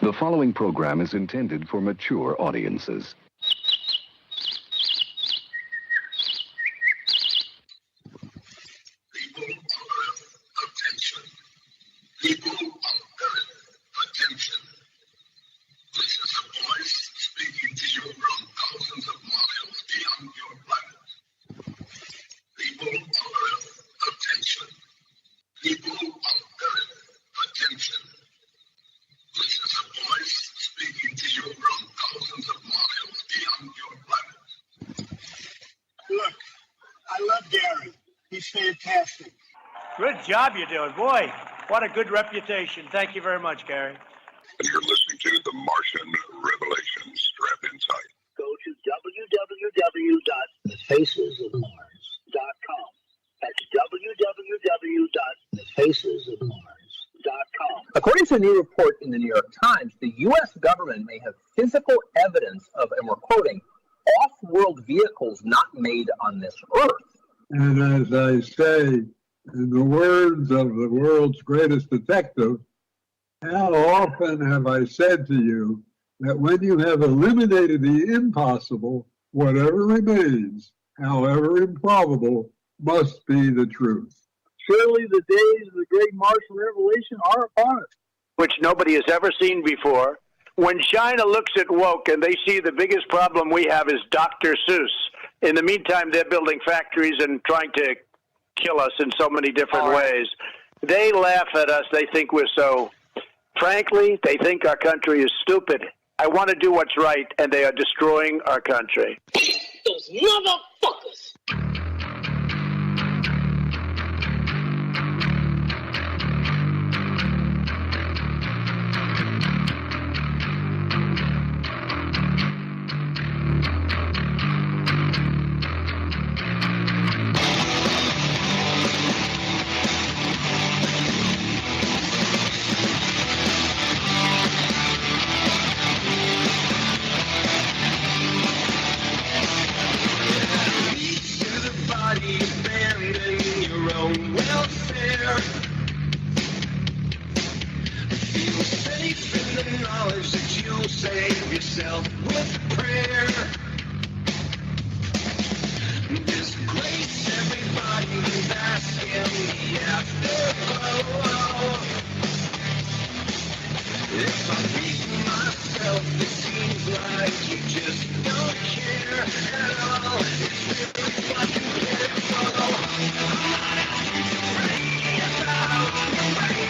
The following program is intended for mature audiences. People of Earth, attention. People of Earth, attention. This is a voice speaking to you from thousands of miles beyond your planet. People of Earth, attention. People of Earth, attention. This is a voice speaking to you from thousands of miles beyond your planet. Look, I love Gary. He's fantastic. Good job you're doing. Boy, what a good reputation. Thank you very much, Gary. And you're listening to the Martian Revelations. Strap inside. Go to www.thefacesofmars.com. That's www.thefacesofmars.com. According to a new report in the New York Times, the U.S. government may have physical evidence of, and we're quoting, off-world vehicles not made on this earth. And as I say, in the words of the world's greatest detective, how often have I said to you that when you have eliminated the impossible, whatever remains, however improbable, must be the truth. Surely the days of the great Martian revelation are upon us. Which nobody has ever seen before. When China looks at woke and they see the biggest problem we have is Dr. Seuss, in the meantime, they're building factories and trying to kill us in so many different ways. They laugh at us. They think we're so... Frankly, they think our country is stupid. I want to do what's right, and they are destroying our country. Those motherfuckers! Save yourself with prayer. Disgrace everybody who's asking the afterglow. If I beat myself, it seems like you just don't care at all. It's really fucking pitiful. I'm not asking to pray about the way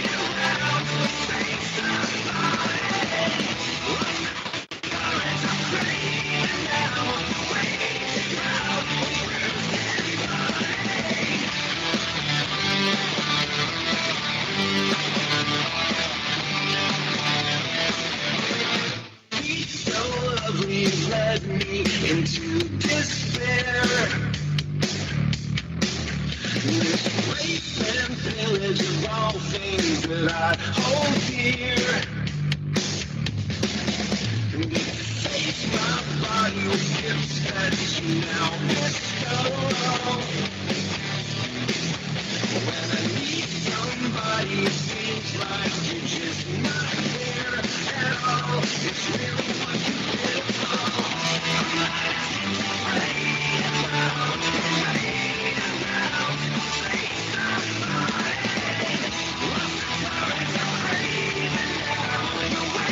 around the face of mine. Led me into despair. This rape and pillage of all things that I hold dear. Deface my body with gifts that you now bestow. When I need somebody, it seems like you're just not there at all. It's really fucking pitiful. I'm not asking to pray about the face of mine. Lost the words of craving down the way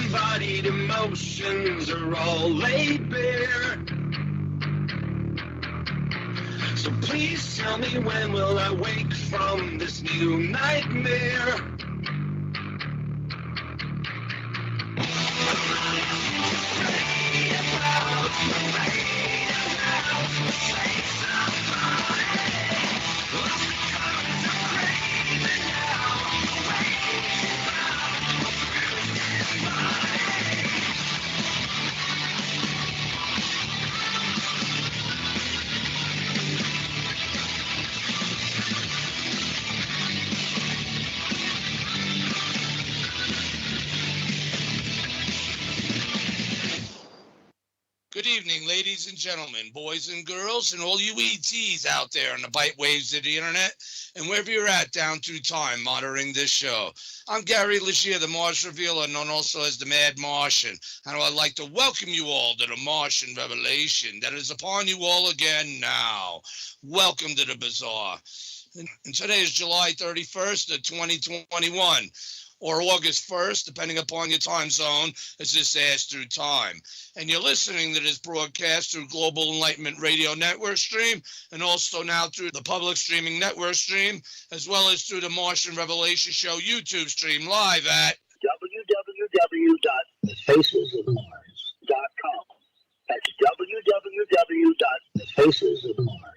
embodied emotions are all laid bare. So please tell me, when will I wake from this new nightmare? evening, ladies and gentlemen, boys and girls, and all you ETs out there on the bite waves of the internet, and wherever you're at down through time monitoring this show. I'm Gary Leggiere, the Mars Revealer, known also as the Mad Martian, and I'd like to welcome you all to the Martian Revelation that is upon you all again now. Welcome to the Bazaar. And today is July 31st of 2021. Or August 1st, depending upon your time zone, as this airs through time. And you're listening to this broadcast through Global Enlightenment Radio Network stream, and also now through the public streaming network stream, as well as through the Martian Revelation Show YouTube stream live at www.thefacesofmars.com. That's www.thefacesofmars.com.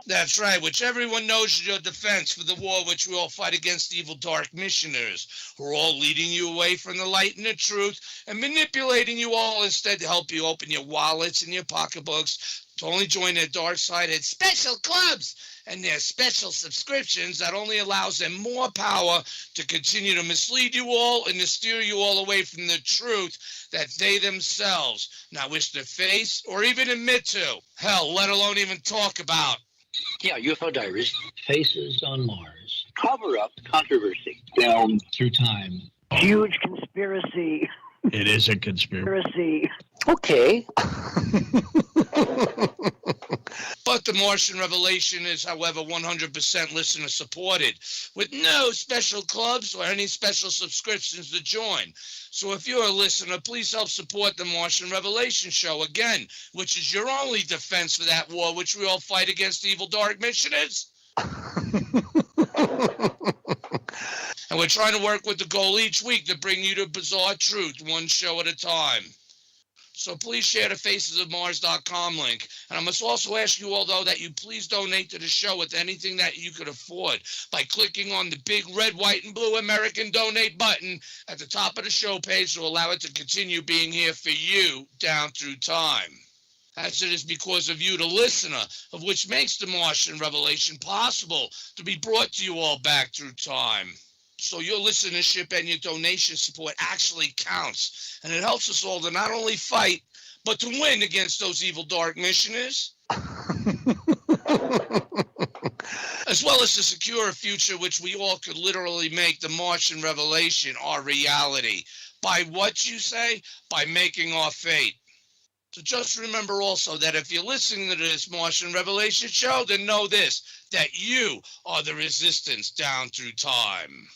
That's right, which everyone knows is your defense for the war which we all fight against evil dark missioners, who are all leading you away from the light and the truth and manipulating you all instead to help you open your wallets and your pocketbooks to only join their dark-sided special clubs and their special subscriptions that only allows them more power to continue to mislead you all and to steer you all away from the truth that they themselves now wish to face or even admit to. Hell, let alone even talk about. Yeah, UFO Diaries. Faces on Mars. Cover-up controversy. Down through time. Huge conspiracy. It is a conspiracy. Okay. But the Martian Revelation is, however, 100% listener supported, with no special clubs or any special subscriptions to join. So if you're a listener, please help support the Martian Revelation Show, again, which is your only defense for that war which we all fight against evil dark missioners. And we're trying to work with the goal each week to bring you the bizarre truth, one show at a time. So please share the facesofmars.com link. And I must also ask you all, though, that you please donate to the show with anything that you could afford by clicking on the big red, white, and blue American donate button at the top of the show page to allow it to continue being here for you down through time. As it is because of you, the listener, of which makes the Martian Revelation possible to be brought to you all back through time. So your listenership and your donation support actually counts, and it helps us all to not only fight, but to win against those evil dark missioners, as well as to secure a future which we all could literally make the Martian Revelation our reality. By what you say? By making our fate. So just remember also that if you're listening to this Martian Revelation Show, then know this, that you are the resistance down through time.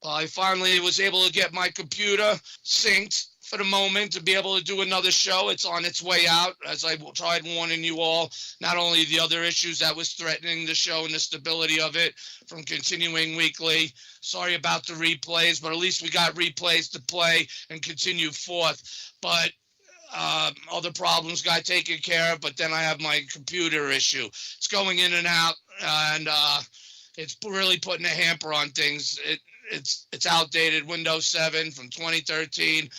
I finally was able to get my computer synced for the moment to be able to do another show. It's on its way out, as I tried warning you all, not only the other issues that was threatening the show and the stability of it from continuing weekly. Sorry about the replays, but at least we got replays to play and continue forth. But other problems got taken care of, but then I have my computer issue. It's going in and out, and it's really putting a hamper on things. It's outdated, Windows 7 from 2013.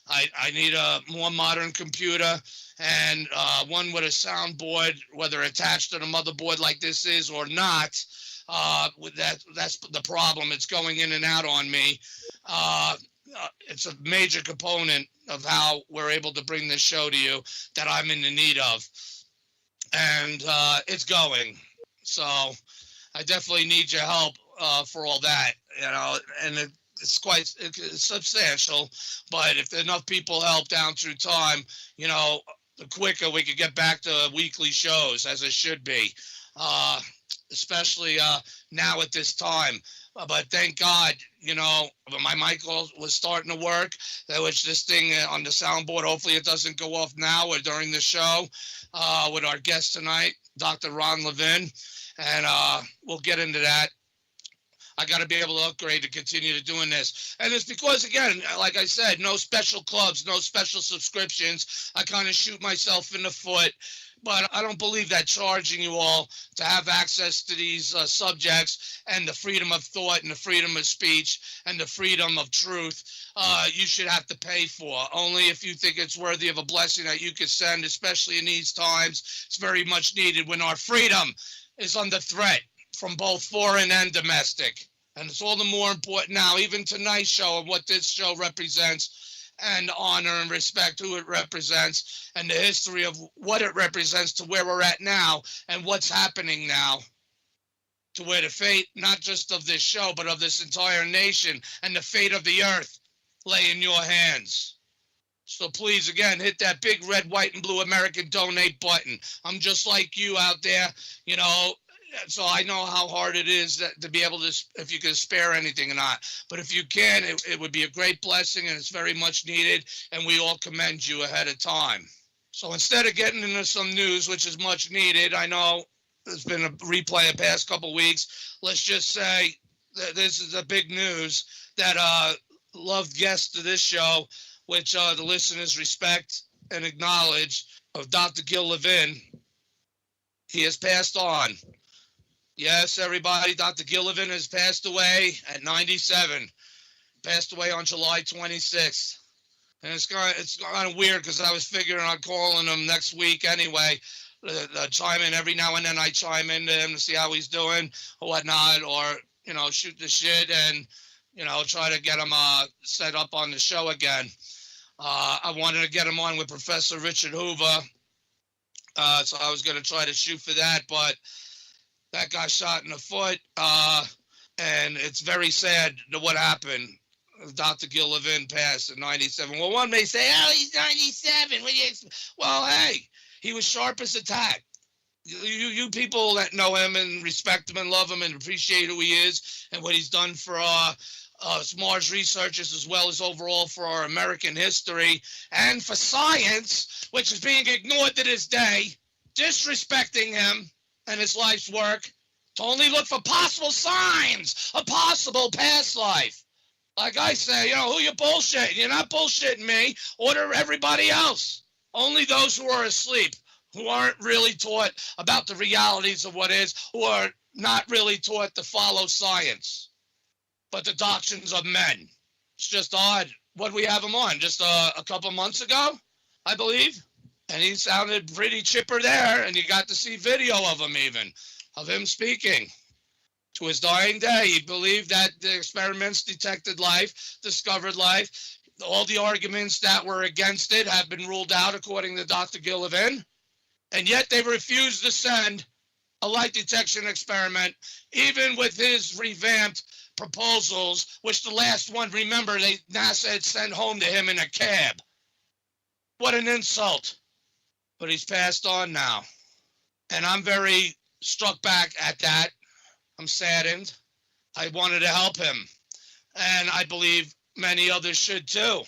I need a more modern computer and one with a soundboard, whether attached to the motherboard like this is or not. That's the problem. It's going in and out on me. It's a major component of how we're able to bring this show to you that I'm in the need of. And it's going. So I definitely need your help for all that, and it's quite substantial. But if enough people help down through time, the quicker we could get back to weekly shows as it should be, especially now at this time. But thank God, my mic was starting to work, which this thing on the soundboard, hopefully it doesn't go off now or during the show with our guest tonight, Dr. Levin, and we'll get into that. I got to be able to upgrade to continue to doing this. And it's because, again, like I said, no special clubs, no special subscriptions. I kind of shoot myself in the foot. But I don't believe that charging you all to have access to these subjects and the freedom of thought and the freedom of speech and the freedom of truth, you should have to pay for. Only if you think it's worthy of a blessing that you could send, especially in these times. It's very much needed when our freedom is under threat from both foreign and domestic. And it's all the more important now, even tonight's show and what this show represents and honor and respect who it represents and the history of what it represents to where we're at now and what's happening now, to where the fate, not just of this show, but of this entire nation and the fate of the earth lay in your hands. So please, again, hit that big red, white, and blue American donate button. I'm just like you out there, you know, so I know how hard it is to be able to, if you can spare anything or not. But if you can, it would be a great blessing, and it's very much needed, and we all commend you ahead of time. So instead of getting into some news, which is much needed, I know there's been a replay the past couple weeks. Let's just say that this is a big news that loved guest to this show, which the listeners respect and acknowledge, of Dr. Gil Levin. He has passed on. Yes, everybody, Dr. Gil Levin has passed away at 97. Passed away on July 26th. And it's kind of weird because I was figuring on calling him next week anyway. Chime in every now and then. I chime into him to see how he's doing or whatnot, or, you know, shoot the shit and, you know, try to get him set up on the show again. I wanted to get him on with Professor Richard Hoover, so I was going to try to shoot for that, but that got shot in the foot, and it's very sad what happened. Dr. Gil Levin passed at 97. Well, one may say, oh, he's 97. Well, hey, he was sharp as a tack. You people that know him and respect him and love him and appreciate who he is and what he's done for Mars researchers, as well as overall for our American history and for science, which is being ignored to this day, disrespecting him and his life's work, to only look for possible signs of possible past life. Like I say, you know, who you bullshitting? You're not bullshitting me or everybody else. Only those who are asleep, who aren't really taught about the realities of what is, who are not really taught to follow science, but the doctrines of men. It's just odd. What did we have him on? Just a couple months ago, I believe? And he sounded pretty chipper there, and you got to see video of him even, of him speaking. To his dying day, he believed that the experiments detected life, discovered life. All the arguments that were against it have been ruled out, according to Dr. Gil Levin. And yet they refused to send a light detection experiment, even with his revamped proposals, which the last one, remember, NASA had sent home to him in a cab. What an insult. But he's passed on now. And I'm very struck back at that. I'm saddened. I wanted to help him. And I believe many others should too.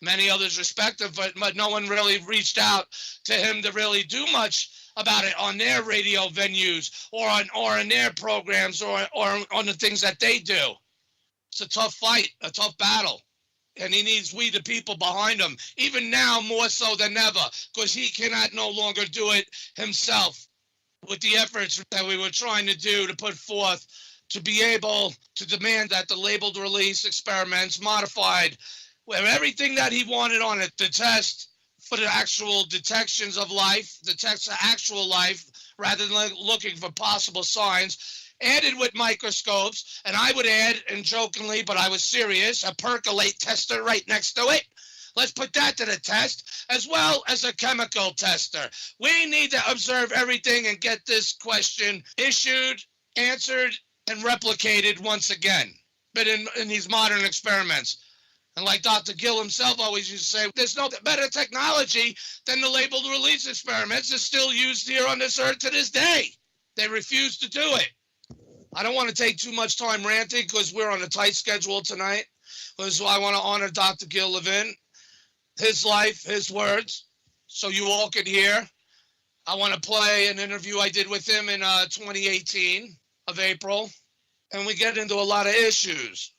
Many others respect him, but no one really reached out to him to really do much about it on their radio venues or in their programs or on the things that they do. It's a tough fight, a tough battle. And he needs we, the people behind him, even now more so than ever, because he cannot no longer do it himself with the efforts that we were trying to do to put forth to be able to demand that the labeled release experiments modified where everything that he wanted on it, the test for the actual detections of life, the test for actual life, rather than looking for possible signs, added with microscopes, and I would add, and jokingly, but I was serious, a percolate tester right next to it. Let's put that to the test, as well as a chemical tester. We need to observe everything and get this question issued, answered, and replicated once again, but in these modern experiments. And like Dr. Gil himself always used to say, there's no better technology than the labeled release experiments that's still used here on this earth to this day. They refuse to do it. I don't want to take too much time ranting because we're on a tight schedule tonight. So I want to honor Dr. Gil Levin, his life, his words, so you all could hear. I want to play an interview I did with him in 2018 of April, and we get into a lot of issues.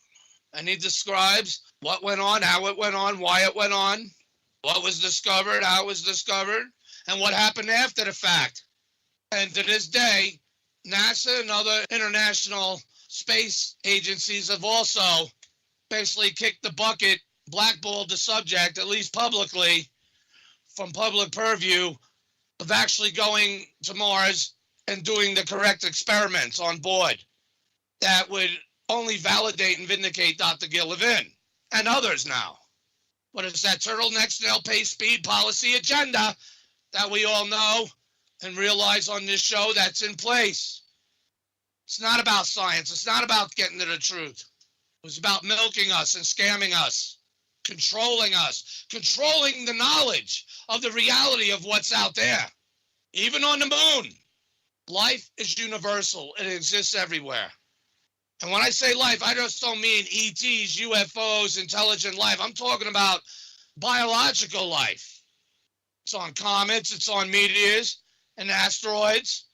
And he describes what went on, how it went on, why it went on, what was discovered, how it was discovered, and what happened after the fact. And to this day, NASA and other international space agencies have also basically kicked the bucket, blackballed the subject, at least publicly, from public purview of actually going to Mars and doing the correct experiments on board that would only validate and vindicate Dr. Gil Levin and others now. What is that turtleneck snail pace speed policy agenda that we all know and realize on this show that's in place? It's not about science. It's not about getting to the truth. It was about milking us and scamming us, controlling the knowledge of the reality of what's out there. Even on the moon, life is universal. It exists everywhere. And when I say life, I just don't mean ETs, UFOs, intelligent life. I'm talking about biological life. It's on comets, it's on meteors and asteroids.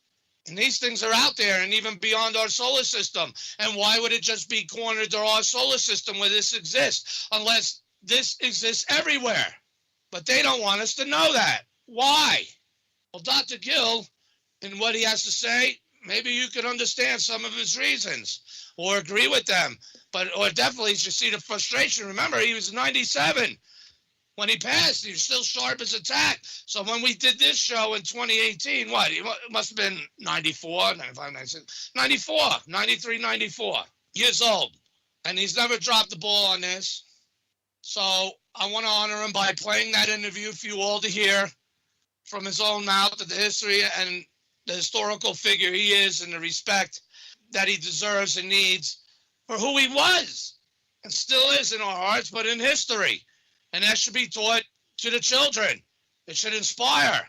And these things are out there and even beyond our solar system. And why would it just be cornered to our solar system where this exists, unless this exists everywhere? But they don't want us to know that. Why? Well, Dr. Gill, in what he has to say, maybe you could understand some of his reasons or agree with them. Or definitely you see the frustration. Remember, he was 97. When he passed, he was still sharp as a tack. So when we did this show in 2018, it must have been 94, 95, 96, 94, 93, 94 years old. And he's never dropped the ball on this. So I want to honor him by playing that interview for you all to hear from his own mouth, the history and the historical figure he is and the respect that he deserves and needs for who he was and still is in our hearts, but in history. And that should be taught to the children. It should inspire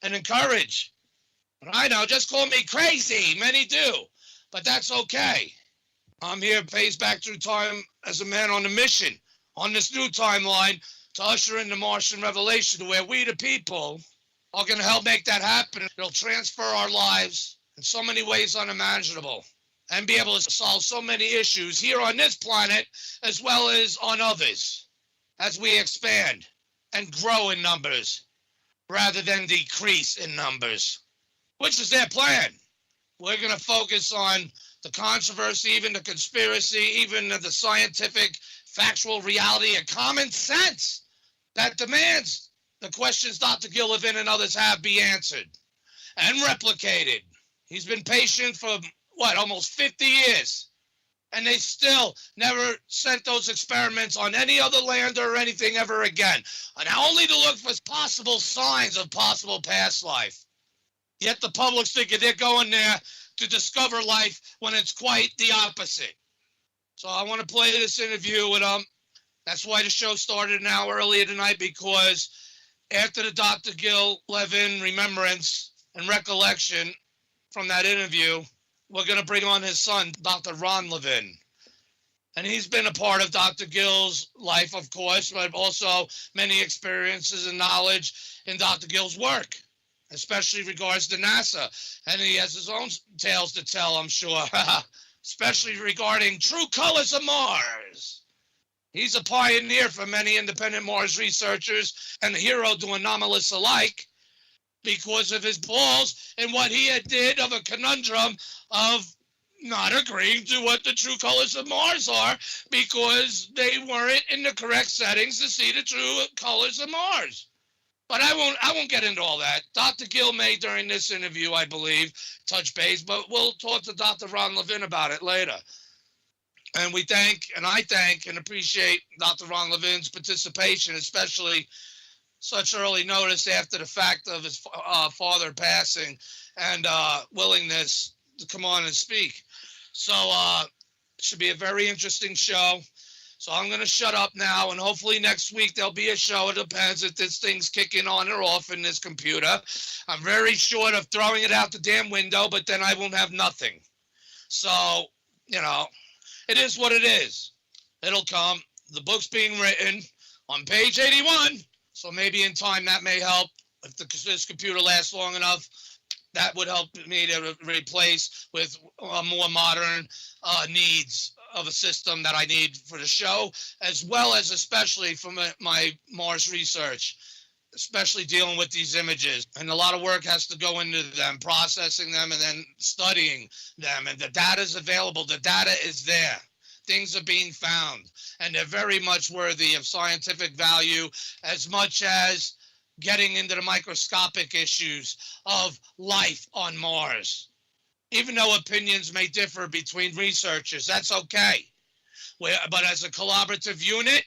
and encourage. But I know, just call me crazy. Many do. But that's okay. I'm here, phased back through time as a man on a mission, on this new timeline, to usher in the Martian revelation, where we, the people, are going to help make that happen. It'll transfer our lives in so many ways unimaginable and be able to solve so many issues here on this planet as well as on others, as we expand and grow in numbers rather than decrease in numbers, which is their plan. We're going to focus on the controversy, even the conspiracy, even the scientific, factual reality and common sense that demands the questions Dr. Gill, Levin, and others have be answered and replicated. He's been patient for, almost 50 years. And they still never sent those experiments on any other land or anything ever again. And only to look for possible signs of possible past life. Yet the public's thinking they're going there to discover life when it's quite the opposite. So I want to play this interview with him. That's why the show started an hour earlier tonight, because after the Dr. Gill, Levin remembrance and recollection from that interview, we're going to bring on his son, Dr. Ron Levin. And he's been a part of Dr. Gill's life, of course, but also many experiences and knowledge in Dr. Gill's work, especially regards to NASA. And he has his own tales to tell, I'm sure, especially regarding true colors of Mars. He's a pioneer for many independent Mars researchers and a hero to anomalists alike, because of his balls and what he had did of a conundrum of not agreeing to what the true colors of Mars are, because they weren't in the correct settings to see the true colors of Mars. But I won't get into all that. Dr. Gill may, during this interview, I believe, touch base, but we'll talk to Dr. Ron Levin about it later. And I thank and appreciate Dr. Ron Levin's participation, especially such early notice after the fact of his father passing, and willingness to come on and speak. So it should be a very interesting show. So I'm going to shut up now, and hopefully next week there'll be a show. It depends if this thing's kicking on or off in this computer. I'm very short of throwing it out the damn window, but then I won't have nothing. So, it is what it is. It'll come. The book's being written on page 81. So maybe in time that may help. If this computer lasts long enough, that would help me to replace with more modern needs of a system that I need for the show, as well as especially for my Mars research, especially dealing with these images. And a lot of work has to go into them, processing them and then studying them. And the data is available. The data is there. Things are being found, and they're very much worthy of scientific value, as much as getting into the microscopic issues of life on Mars. Even though opinions may differ between researchers, that's okay. But as a collaborative unit,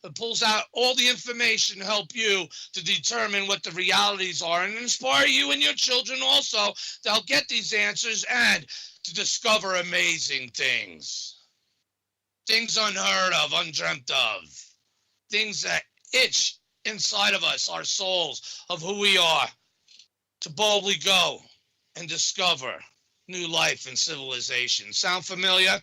It pulls out all the information to help you to determine what the realities are and inspire you and your children also to help get these answers and to discover amazing things. Things unheard of, undreamt of. Things that itch inside of us, our souls, of who we are, to boldly go and discover new life and civilization. Sound familiar?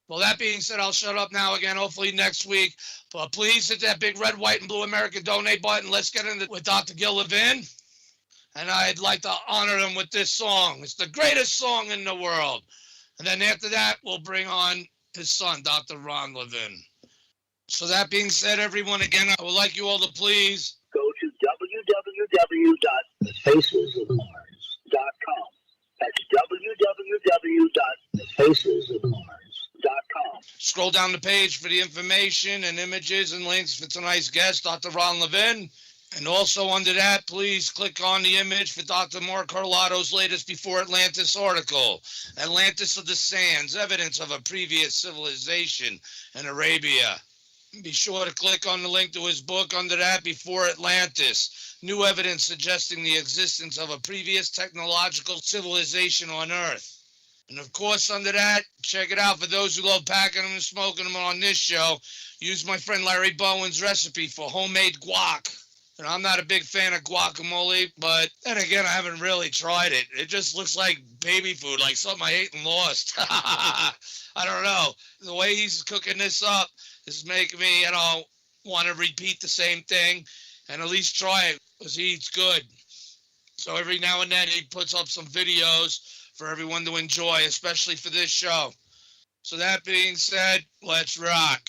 Well, that being said, I'll shut up now again, hopefully next week. But please hit that big red, white, and blue American donate button. Let's get into with Dr. Gil Levin. And I'd like to honor him with this song. It's the greatest song in the world. And then after that, we'll bring on his son, Dr. Ron Levin. So that being said, everyone, again, I would like you all to please Go to www.thefacesofmars.com. That's www.thefacesofmars.com. scroll down the page for the information and images and links for tonight's guest, Dr. Ron Levin. And also under that, please click on the image for Dr. Mark Carlotta's latest Before Atlantis article, Atlantis of the Sands, Evidence of a Previous Civilization in Arabia. Be sure to click on the link to his book under that, Before Atlantis, New Evidence Suggesting the Existence of a Previous Technological Civilization on Earth. And of course, under that, check it out for those who love packing them and smoking them on this show. Use my friend Larry Bowen's recipe for homemade guac. And I'm not a big fan of guacamole, but then again, I haven't really tried it. It just looks like baby food, like something I ate and lost. I don't know. The way he's cooking this up is making me, want to repeat the same thing and at least try it because he eats good. So every now and then he puts up some videos for everyone to enjoy, especially for this show. So that being said, let's rock.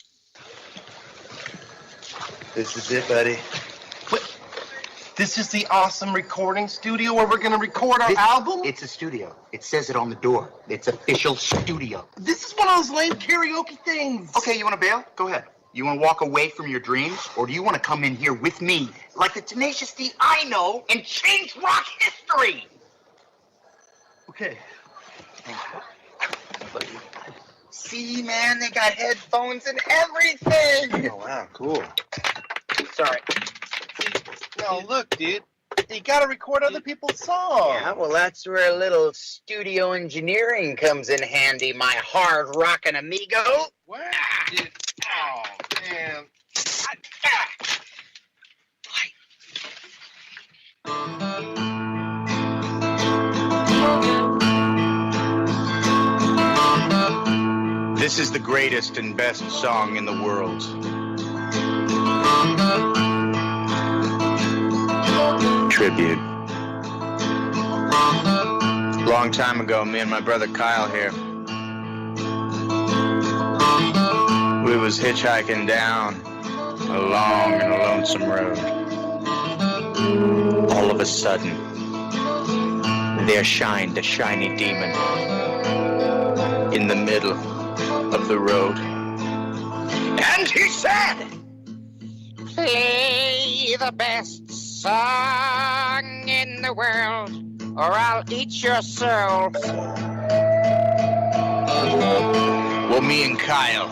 This is it, buddy. What? This is the awesome recording studio where we're going to record our album? It's a studio. It says it on the door. It's official studio. This is one of those lame karaoke things. Okay, you want to bail? Go ahead. You want to walk away from your dreams? Or do you want to come in here with me, like the Tenacious D I know, and change rock history? Okay. See, man, they got headphones and everything. Oh, wow, cool. Sorry. No, look, dude. You gotta record other people's songs. Yeah, well, that's where a little studio engineering comes in handy, my hard rockin' amigo. What? Dude. Oh, man. This is the greatest and best song in the world. Tribute. Long time ago, me and my brother Kyle here, we was hitchhiking down a long and a lonesome road. All of a sudden, there shined a shiny demon in the middle of the road. And he said, "Play the best song in the world, or I'll eat your soul." Well, me and Kyle,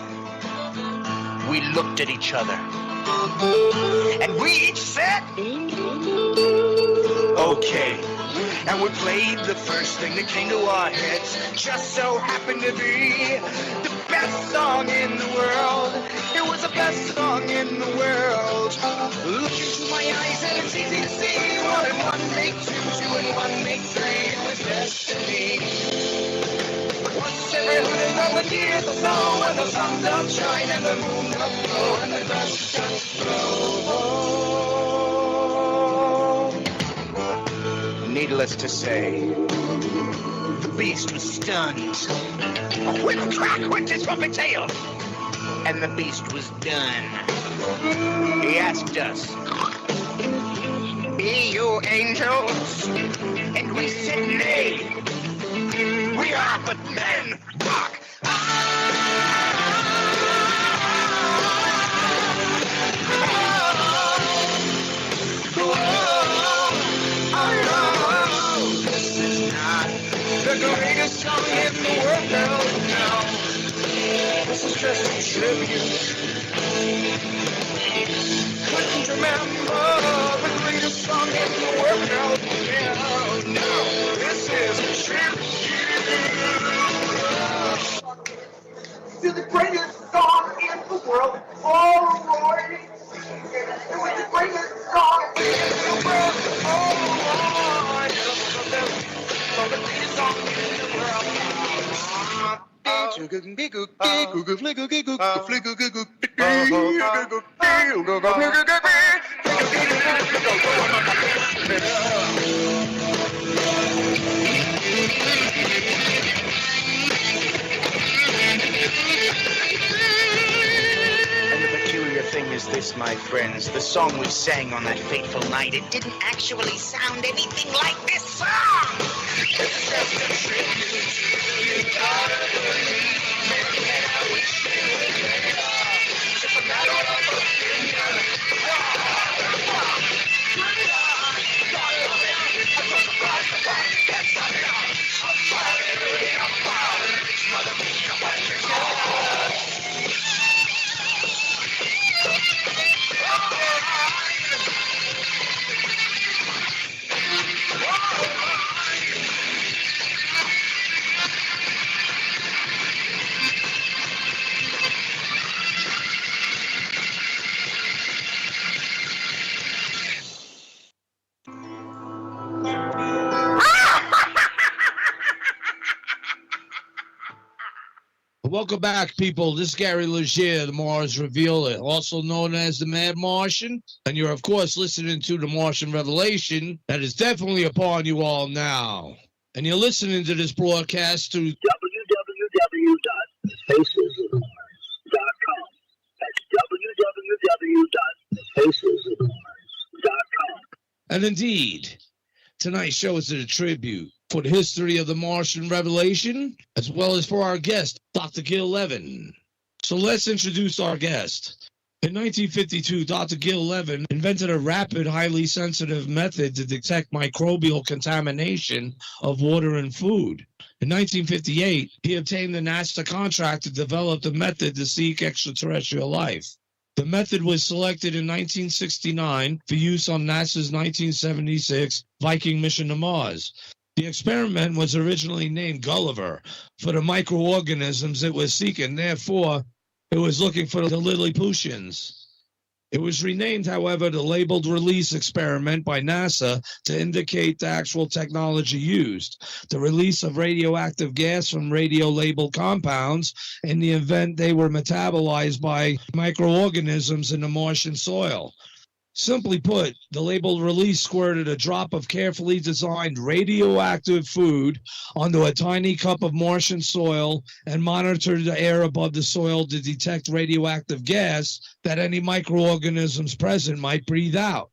we looked at each other, and we each said, "Okay." And we played the first thing that came to our heads. Just so happened to be the best song in the world. It was the best song in the world. Look into my eyes and it's easy to see. 1 and 1 make 2, 2 and 1 make 3. It was destiny. Once every 100 years or so, when the sun doth shine and the moon doth glow and the dust doth blow. Needless to say, the beast was stunned. A whip crack went his trumpet tail, and the beast was done. He asked us, "Be you angels?" And we said, "Nay, we are but men." Rock. The greatest song in the world now. This is just a tribute. couldn't remember the greatest song in the world. No, this is a tribute to the greatest song in the world. All right, it was the greatest song in the world. All right, the greatest song in the world. And the peculiar thing is this, my friends, the song we sang on that fateful night, it didn't actually sound anything like this song. It's just a tribute. You gotta believe me, and I wish you were there. Just a matter of opinion. Welcome back, people. This is Gary Leggiere, the Mars Revealer, also known as the Mad Martian. And you're, of course, listening to the Martian Revelation that is definitely upon you all now. And you're listening to this broadcast through www.spacesofmars.com. That's www.spacesofmars.com. And indeed, tonight's show is a tribute for the history of the Martian Revelation, as well as for our guest, Dr. Gil Levin. So let's introduce our guest. In 1952, Dr. Gil Levin invented a rapid, highly sensitive method to detect microbial contamination of water and food. In 1958, he obtained the NASA contract to develop the method to seek extraterrestrial life. The method was selected in 1969 for use on NASA's 1976 Viking mission to Mars. The experiment was originally named Gulliver for the microorganisms it was seeking. Therefore, it was looking for the Lilliputians. It was renamed, however, the Labeled Release Experiment by NASA to indicate the actual technology used, the release of radioactive gas from radio-labeled compounds in the event they were metabolized by microorganisms in the Martian soil. Simply put, the labeled release squirted a drop of carefully designed radioactive food onto a tiny cup of Martian soil and monitored the air above the soil to detect radioactive gas that any microorganisms present might breathe out.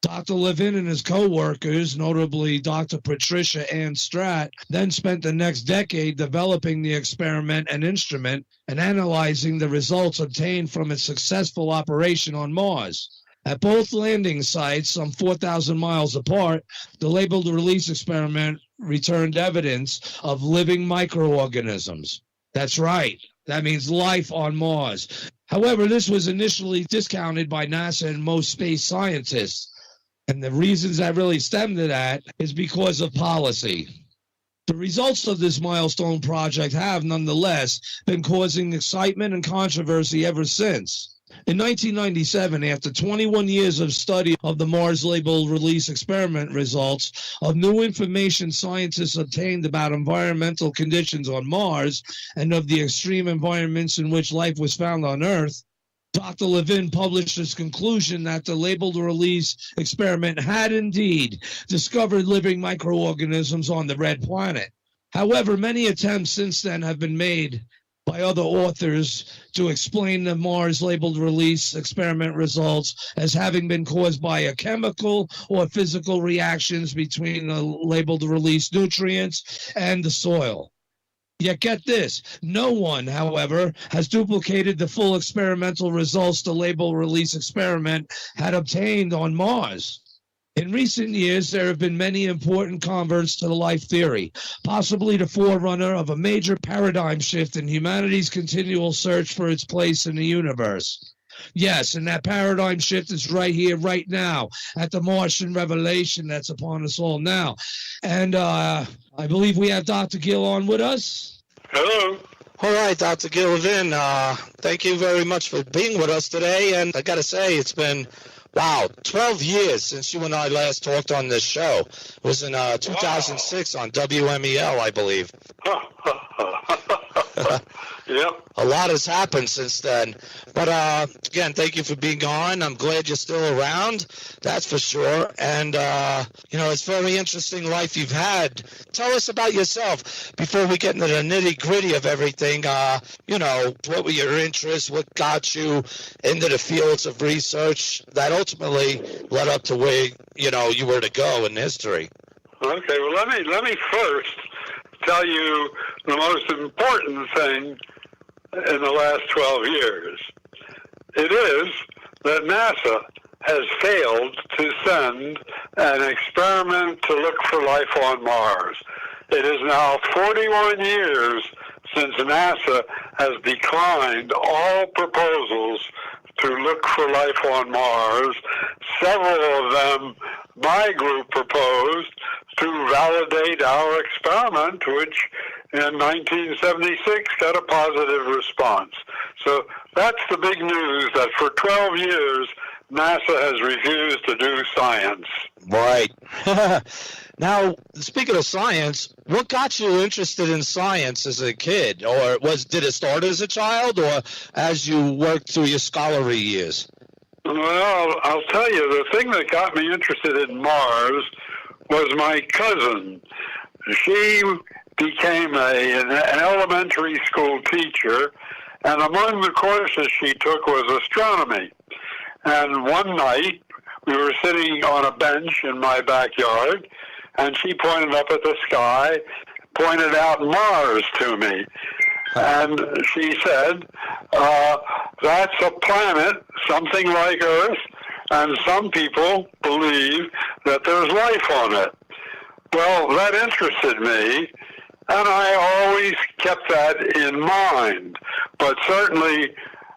Dr. Levin and his co-workers, notably Dr. Patricia Ann Stratt, then spent the next decade developing the experiment and instrument and analyzing the results obtained from its successful operation on Mars. At both landing sites, some 4,000 miles apart, the labeled release experiment returned evidence of living microorganisms. That's right. That means life on Mars. However, this was initially discounted by NASA and most space scientists. And the reasons that really stem to that is because of policy. The results of this milestone project have, nonetheless, been causing excitement and controversy ever since. In 1997, after 21 years of study of the Mars labeled release experiment results, of new information scientists obtained about environmental conditions on Mars and of the extreme environments in which life was found on Earth, Dr. Levin published his conclusion that the labeled release experiment had indeed discovered living microorganisms on the red planet. However, many attempts since then have been made by other authors to explain the Mars labeled release experiment results as having been caused by a chemical or physical reactions between the labeled release nutrients and the soil. Yet get this, no one, however, has duplicated the full experimental results the label release experiment had obtained on Mars. In recent years, there have been many important converts to the life theory, possibly the forerunner of a major paradigm shift in humanity's continual search for its place in the universe. Yes, and that paradigm shift is right here, right now, at the Martian revelation that's upon us all now. And I believe we have Dr. Gill on with us. Hello. All right, Dr. Gil Levin, thank you very much for being with us today. And I got to say, it's been, 12 years since you and I last talked on this show. It was in 2006 on WMEL, I believe. Yep. A lot has happened since then. But again, thank you for being on. I'm glad you're still around. That's for sure. And, it's a very interesting life you've had. Tell us about yourself before we get into the nitty-gritty of everything. What were your interests? What got you into the fields of research that ultimately led up to where, you were to go in history? Okay, well, let me first tell you the most important thing in the last 12 years. It is that NASA has failed to send an experiment to look for life on Mars. It is now 41 years since NASA has declined all proposals to look for life on Mars. Several of them my group proposed to validate our experiment, which in 1976 got a positive response. So that's the big news, that for 12 years, NASA has refused to do science. Right. Now, speaking of science, what got you interested in science as a kid? Or did it start as a child, or as you worked through your scholarly years? Well, I'll tell you, the thing that got me interested in Mars was my cousin. She became an elementary school teacher, and among the courses she took was astronomy. And one night, we were sitting on a bench in my backyard, and she pointed up at the sky, pointed out Mars to me. And she said, that's a planet, something like Earth, and some people believe that there's life on it. Well, that interested me, and I always kept that in mind. But certainly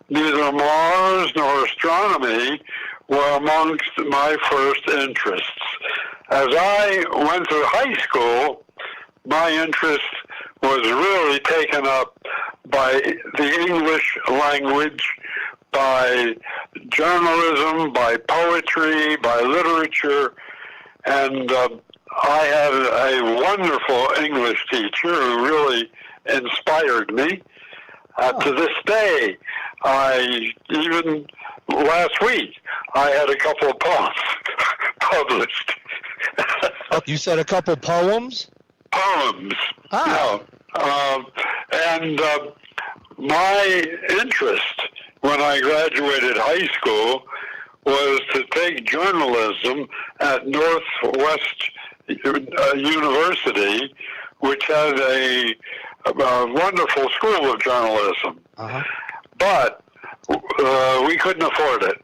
neither Mars nor astronomy were amongst my first interests. As I went through high school, my interest was really taken up by the English language, by journalism, by poetry, by literature, and I had a wonderful English teacher who really inspired me. To this day, even last week, I had a couple of poems published. You said a couple poems? Poems. Ah. And my interest when I graduated high school was to take journalism at Northwest University, which has a wonderful school of journalism. Uh-huh. But we couldn't afford it.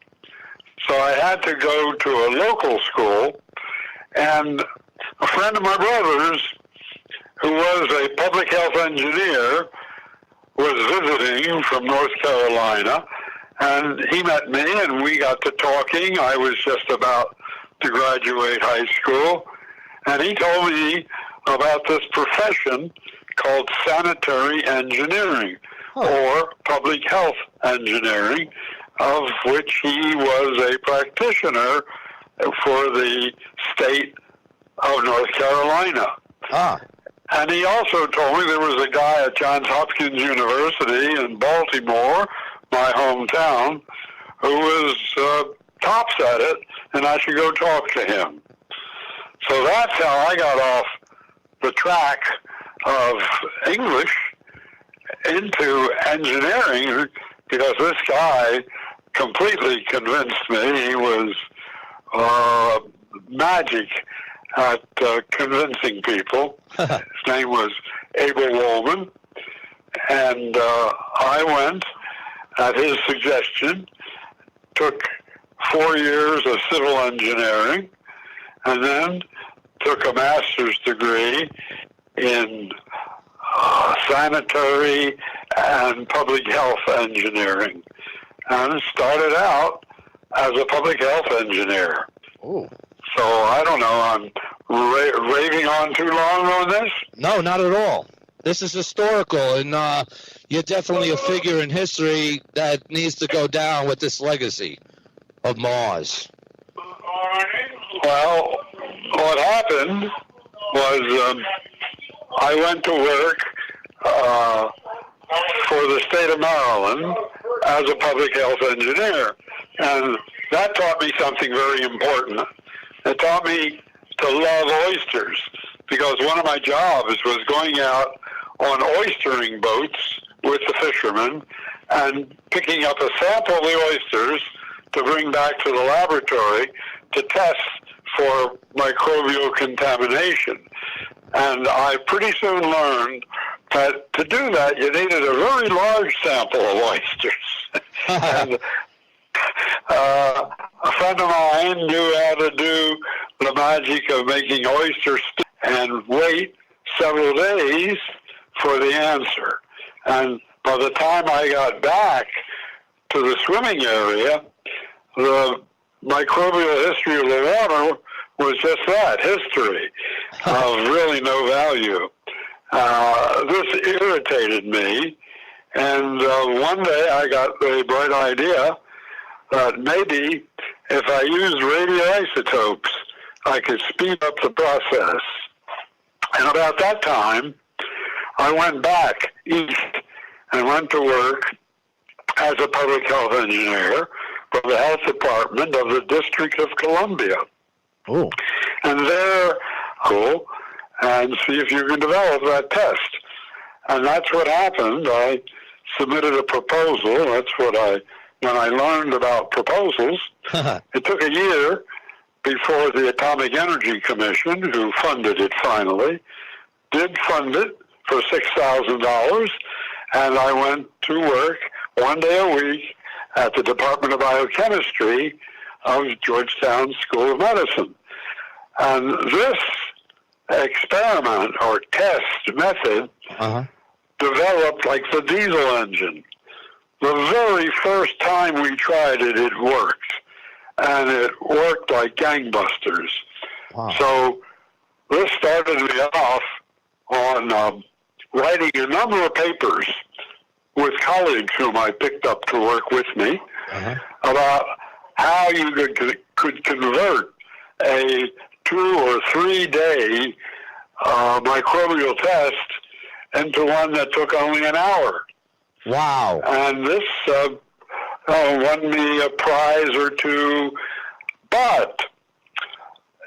So I had to go to a local school, and a friend of my brother's, who was a public health engineer, was visiting from North Carolina, and he met me, and we got to talking. I was just about to graduate high school, and he told me about this profession called sanitary engineering, or public health engineering, of which he was a practitioner for the state of North Carolina. And he also told me there was a guy at Johns Hopkins University in Baltimore, my hometown, who was tops at it, and I should go talk to him. So that's how I got off the track of English into engineering, because this guy completely convinced me. He was magic at convincing people. His name was Abel Woolman, and I went at his suggestion, took 4 years of civil engineering, and then took a master's degree in sanitary and public health engineering. and started out as a public health engineer. Oh. So I don't know, I'm raving on too long on this? No, not at all. This is historical, and you're definitely a figure in history that needs to go down with this legacy of Mars. Well, what happened was I went to work for the state of Maryland as a public health engineer, and that taught me something very important. It taught me to love oysters, because one of my jobs was going out on oystering boats with the fishermen and picking up a sample of the oysters to bring back to the laboratory to test for microbial contamination. And I pretty soon learned that to do that, you needed a very large sample of oysters. And a friend of mine knew how to do the magic of making oysters and wait several days for the answer. And by the time I got back to the swimming area, the microbial history of the water was just that, history of really no value. This irritated me, and one day I got the bright idea that maybe if I used radioisotopes, I could speed up the process. And about that time, I went back east and went to work as a public health engineer for the health department of the District of Columbia. Oh. And there, go and see if you can develop that test. And that's what happened. I submitted a proposal. That's what when I learned about proposals, it took a year before the Atomic Energy Commission, who funded it finally, did fund it for $6,000, and I went to work one day a week at the Department of Biochemistry of Georgetown School of Medicine. And this experiment or test method developed like the diesel engine. The very first time we tried it, it worked. And it worked like gangbusters. Wow. So this started me off on writing a number of papers with colleagues whom I picked up to work with me about how you could convert a 2 or 3 day microbial test into one that took only an hour. Wow. And this won me a prize or two, but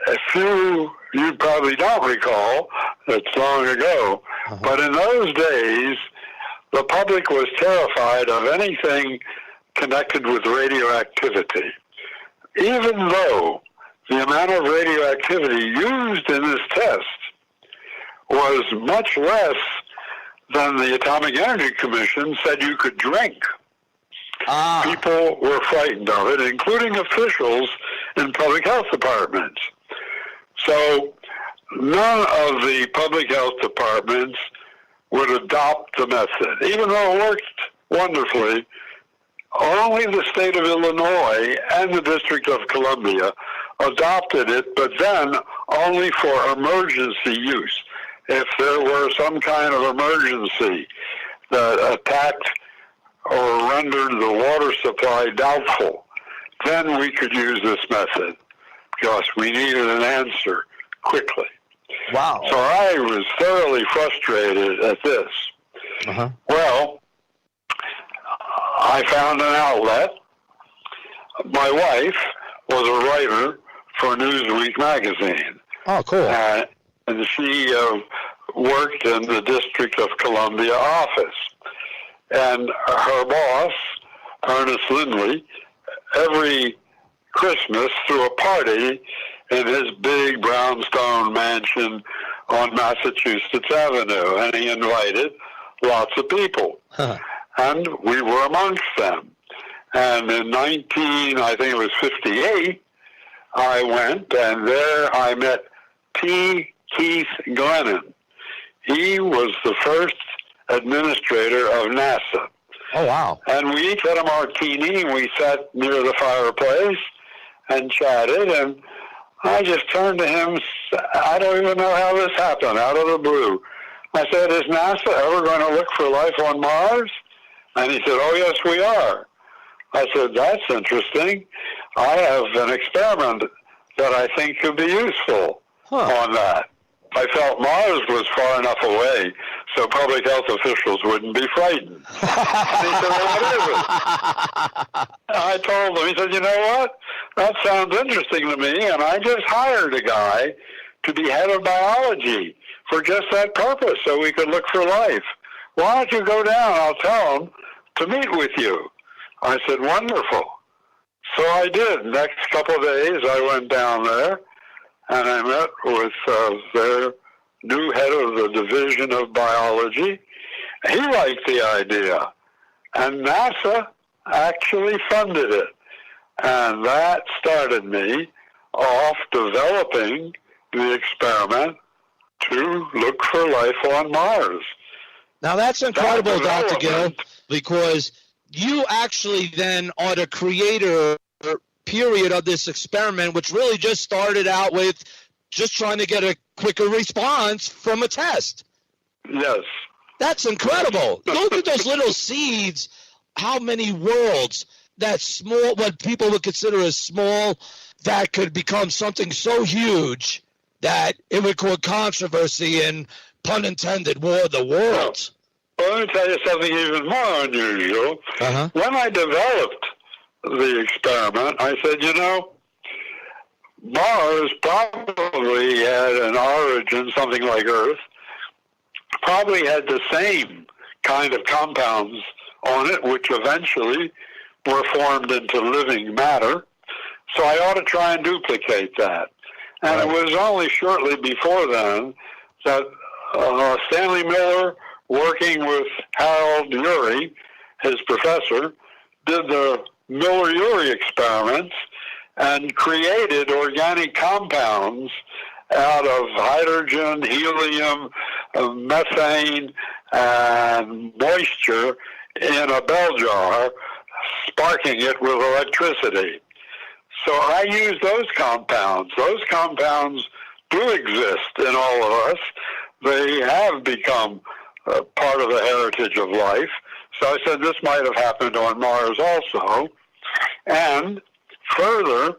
if you probably don't recall, it's long ago, but in those days, the public was terrified of anything connected with radioactivity, even though the amount of radioactivity used in this test was much less than the Atomic Energy Commission said you could drink. People were frightened of it, including officials in public health departments. So none of the public health departments would adopt the method, even though it worked wonderfully. Only the state of Illinois and the District of Columbia adopted it, but then only for emergency use. If there were some kind of emergency that attacked or rendered the water supply doubtful, then we could use this method because we needed an answer quickly. Wow. So I was thoroughly frustrated at this. Well, I found an outlet. My wife was a writer for Newsweek magazine. Oh, cool. And she worked in the District of Columbia office. And her boss, Ernest Lindley, every Christmas threw a party in his big brownstone mansion on Massachusetts Avenue, and he invited lots of people. And we were amongst them. And in 1958, I went, and there I met T. Keith Glennon. He was the first administrator of NASA. Oh, wow. And we each had a martini, and we sat near the fireplace and chatted, and I just turned to him. I don't even know how this happened, out of the blue. I said, is NASA ever going to look for life on Mars? And he said, oh, yes, we are. I said, that's interesting. I have an experiment that I think could be useful on that. I felt Mars was far enough away so public health officials wouldn't be frightened. And he said, well, what is it? I told him, he said, you know what? That sounds interesting to me, and I just hired a guy to be head of biology for just that purpose, so we could look for life. Why don't you go down? I'll tell him to meet with you. I said, wonderful. So I did. Next couple of days, I went down there, and I met with their new head of the Division of Biology. He liked the idea, and NASA actually funded it. And that started me off developing the experiment to look for life on Mars. Now that's incredible, Dr. Gill, because you actually then are the creator, period, of this experiment, which really just started out with just trying to get a quicker response from a test. Yes. That's incredible. Look at those little seeds, how many worlds, that small, what people would consider as small, that could become something so huge that it would cause controversy and, pun intended, war of the worlds. Well, let me tell you something even more unusual. When I developed the experiment, I said, you know, Mars probably had an origin, something like Earth, probably had the same kind of compounds on it, which eventually were formed into living matter. So I ought to try and duplicate that. And it was only shortly before then that Stanley Miller, working with Harold Urey, his professor, did the Miller-Urey experiments and created organic compounds out of hydrogen, helium, methane, and moisture in a bell jar, sparking it with electricity. So I use those compounds. Those compounds do exist in all of us. They have become part of the heritage of life. So I said this might have happened on Mars also. And further,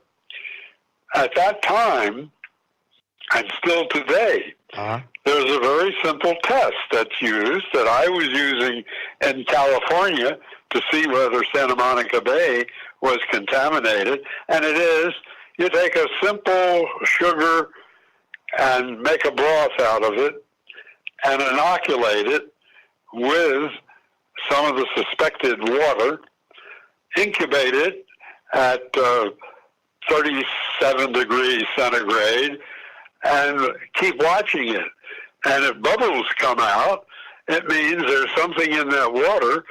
at that time, and still today, there's a very simple test that's used that I was using in California to see whether Santa Monica Bay was contaminated. And it is, you take a simple sugar and make a broth out of it and inoculate it with some of the suspected water, incubate it at 37 degrees centigrade, and keep watching it. And if bubbles come out, it means there's something in that water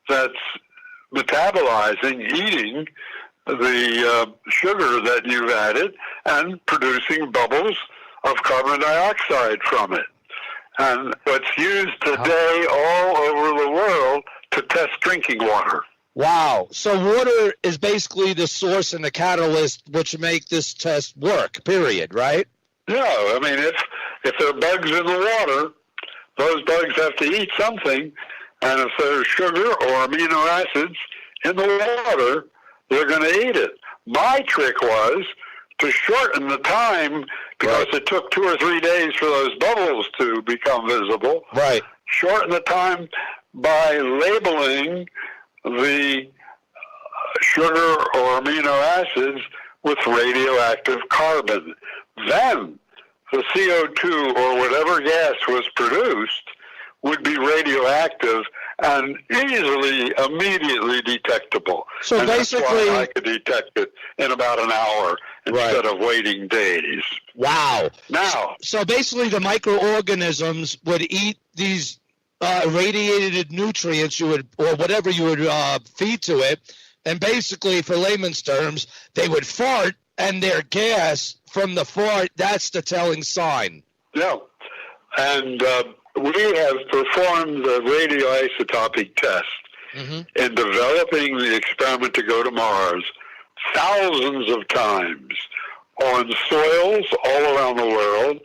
that's metabolizing, eating the sugar that you've added and producing bubbles of carbon dioxide from it. And it's used today all over the world to test drinking water. Wow. So water is basically the source and the catalyst which make this test work, period, right? Yeah. I mean, if there are bugs in the water, those bugs have to eat something. And if there's sugar or amino acids in the water, they're going to eat it. My trick was to shorten the time, because it took 2 or 3 days for those bubbles to become visible. Right. Shorten the time by labeling the sugar or amino acids with radioactive carbon. Then the CO2 or whatever gas was produced would be radioactive and easily, immediately detectable. So and basically, that's why I could detect it in about an hour instead of waiting days. Wow. Now, so basically the microorganisms would eat these irradiated nutrients you would, or whatever you would feed to it, and basically, for layman's terms, they would fart, and their gas from the fart, that's the telling sign. Yeah. And we have performed the radioisotopic test in developing the experiment to go to Mars thousands of times on soils all around the world,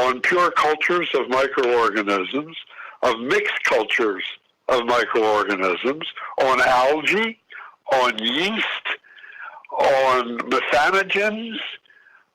on pure cultures of microorganisms, of mixed cultures of microorganisms, on algae, on yeast, on methanogens,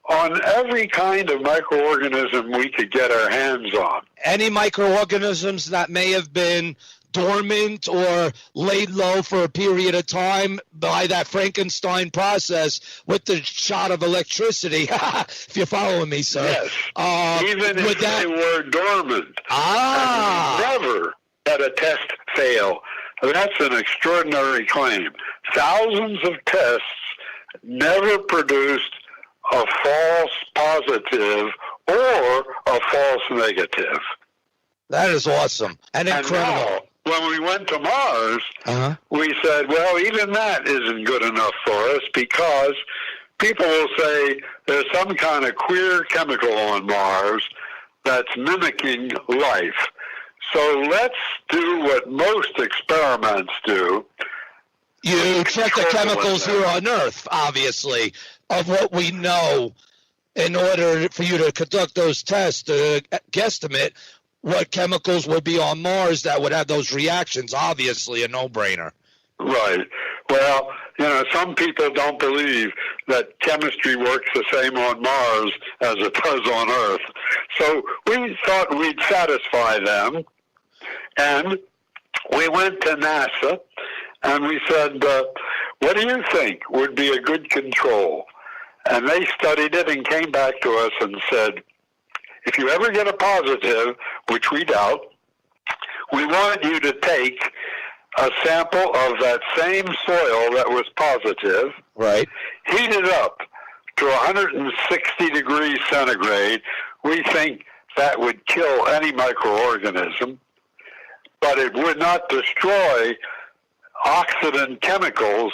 on every kind of microorganism we could get our hands on. Any microorganisms that may have been dormant or laid low for a period of time by that Frankenstein process with the shot of electricity. If you're following me, sir. Yes. Even if they were dormant. And we never had a test fail. That's an extraordinary claim. Thousands of tests never produced a false positive or a false negative. That is awesome and incredible. Now, when we went to Mars, we said, well, even that isn't good enough for us, because people will say there's some kind of queer chemical on Mars that's mimicking life. So let's do what most experiments do. You check the chemicals here on Earth, obviously, of what we know, in order for you to conduct those tests to guesstimate what chemicals would be on Mars that would have those reactions. Obviously, a no-brainer. Right. Well, some people don't believe that chemistry works the same on Mars as it does on Earth. So we thought we'd satisfy them, and we went to NASA, and we said, what do you think would be a good control? And they studied it and came back to us and said, if you ever get a positive, which we doubt, we want you to take a sample of that same soil that was positive, right, heat it up to 160 degrees centigrade. We think that would kill any microorganism, but it would not destroy oxidant chemicals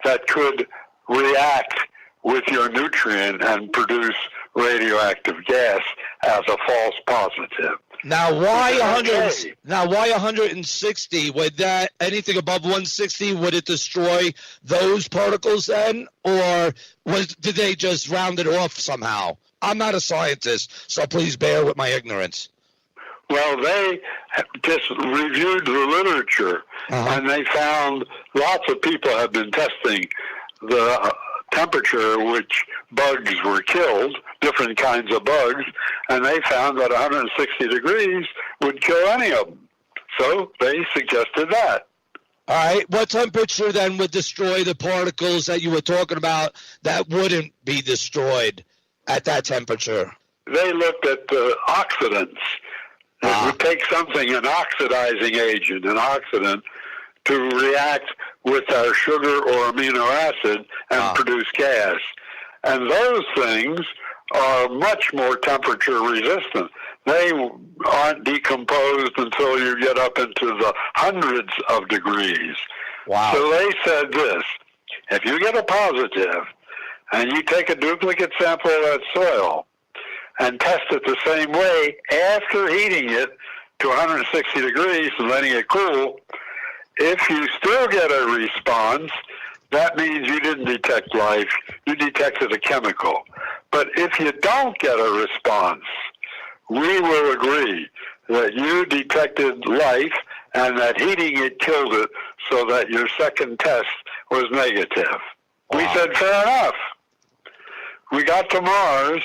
that could react with your nutrient and produce radioactive gas as a false positive. Now, why 100? Now, why 160? Would that anything above 160? Would it destroy those particles then, or did they just round it off somehow? I'm not a scientist, so please bear with my ignorance. Well, they just reviewed the literature, and they found lots of people have been testing the temperature which bugs were killed, different kinds of bugs, and they found that 160 degrees would kill any of them. So they suggested that. All right. What temperature then would destroy the particles that you were talking about that wouldn't be destroyed at that temperature? They looked at the oxidants. It would take something, an oxidizing agent, an oxidant, to react with our sugar or amino acid and produce gas. And those things are much more temperature resistant. They aren't decomposed until you get up into the hundreds of degrees. Wow. So they said this: if you get a positive and you take a duplicate sample of that soil and test it the same way after heating it to 160 degrees and letting it cool, if you still get a response, that means you didn't detect life, you detected a chemical. But if you don't get a response, we will agree that you detected life and that heating it killed it, so that your second test was negative. We said, fair enough. We got to Mars,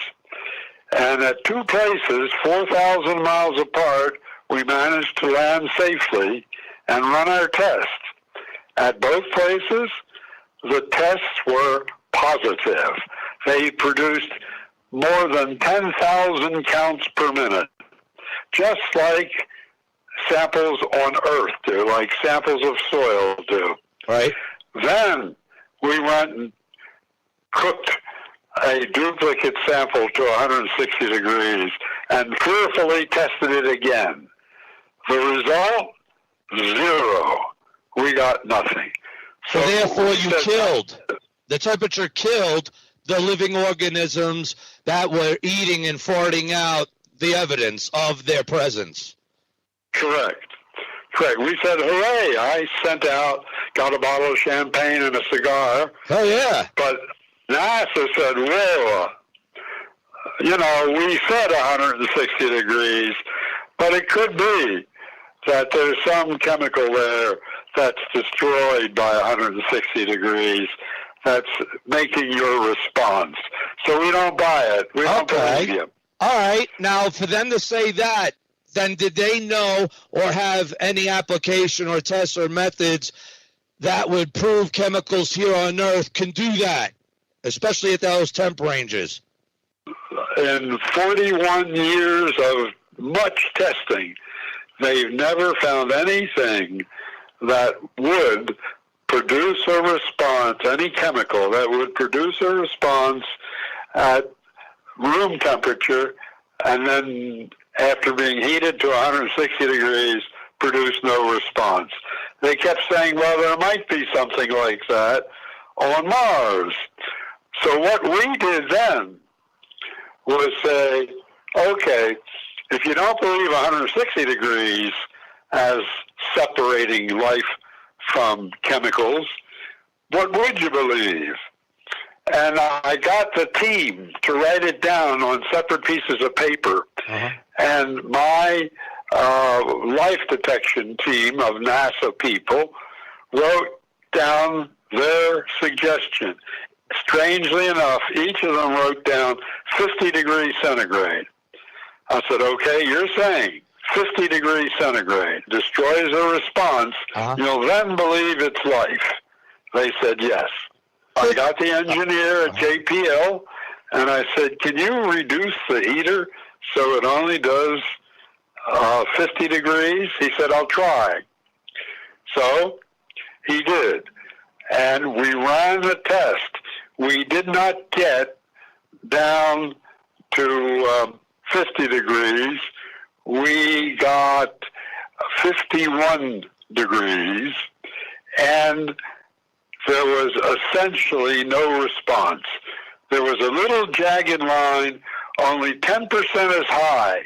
and at two places, 4,000 miles apart, we managed to land safely and run our tests. At both places, the tests were positive. They produced more than 10,000 counts per minute, just like samples on Earth do, like samples of soil do. Right. Then we went and cooked a duplicate sample to 160 degrees and fearfully tested it again. The result? Zero. We got nothing. So therefore you killed, the temperature killed the living organisms that were eating and farting out the evidence of their presence. Correct. Correct. We said, hooray. I sent out, got a bottle of champagne and a cigar. Oh, yeah. But NASA said, whoa, you know, we said 160 degrees, but it could be that there's some chemical there that's destroyed by 160 degrees that's making your response. So we don't buy it. We don't believe you. All right. Now, for them to say that, then did they know or have any application or tests or methods that would prove chemicals here on Earth can do that, especially at those temp ranges? In 41 years of much testing, they've never found anything that would produce a response, any chemical that would produce a response at room temperature and then after being heated to 160 degrees produce no response. They kept saying, well, there might be something like that on Mars. So what we did then was say, okay, if you don't believe 160 degrees as separating life from chemicals, what would you believe? And I got the team to write it down on separate pieces of paper. And my life detection team of NASA people wrote down their suggestion. Strangely enough, each of them wrote down 50 degrees centigrade. I said, okay, you're saying 50 degrees centigrade destroys the response, you'll then believe it's life. They said yes. I got the engineer at JPL, and I said, can you reduce the heater so it only does 50 degrees? He said, I'll try. So he did. And we ran the test. We did not get down to 50 degrees. We got 51 degrees, and there was essentially no response. There was a little jagged line, only 10% as high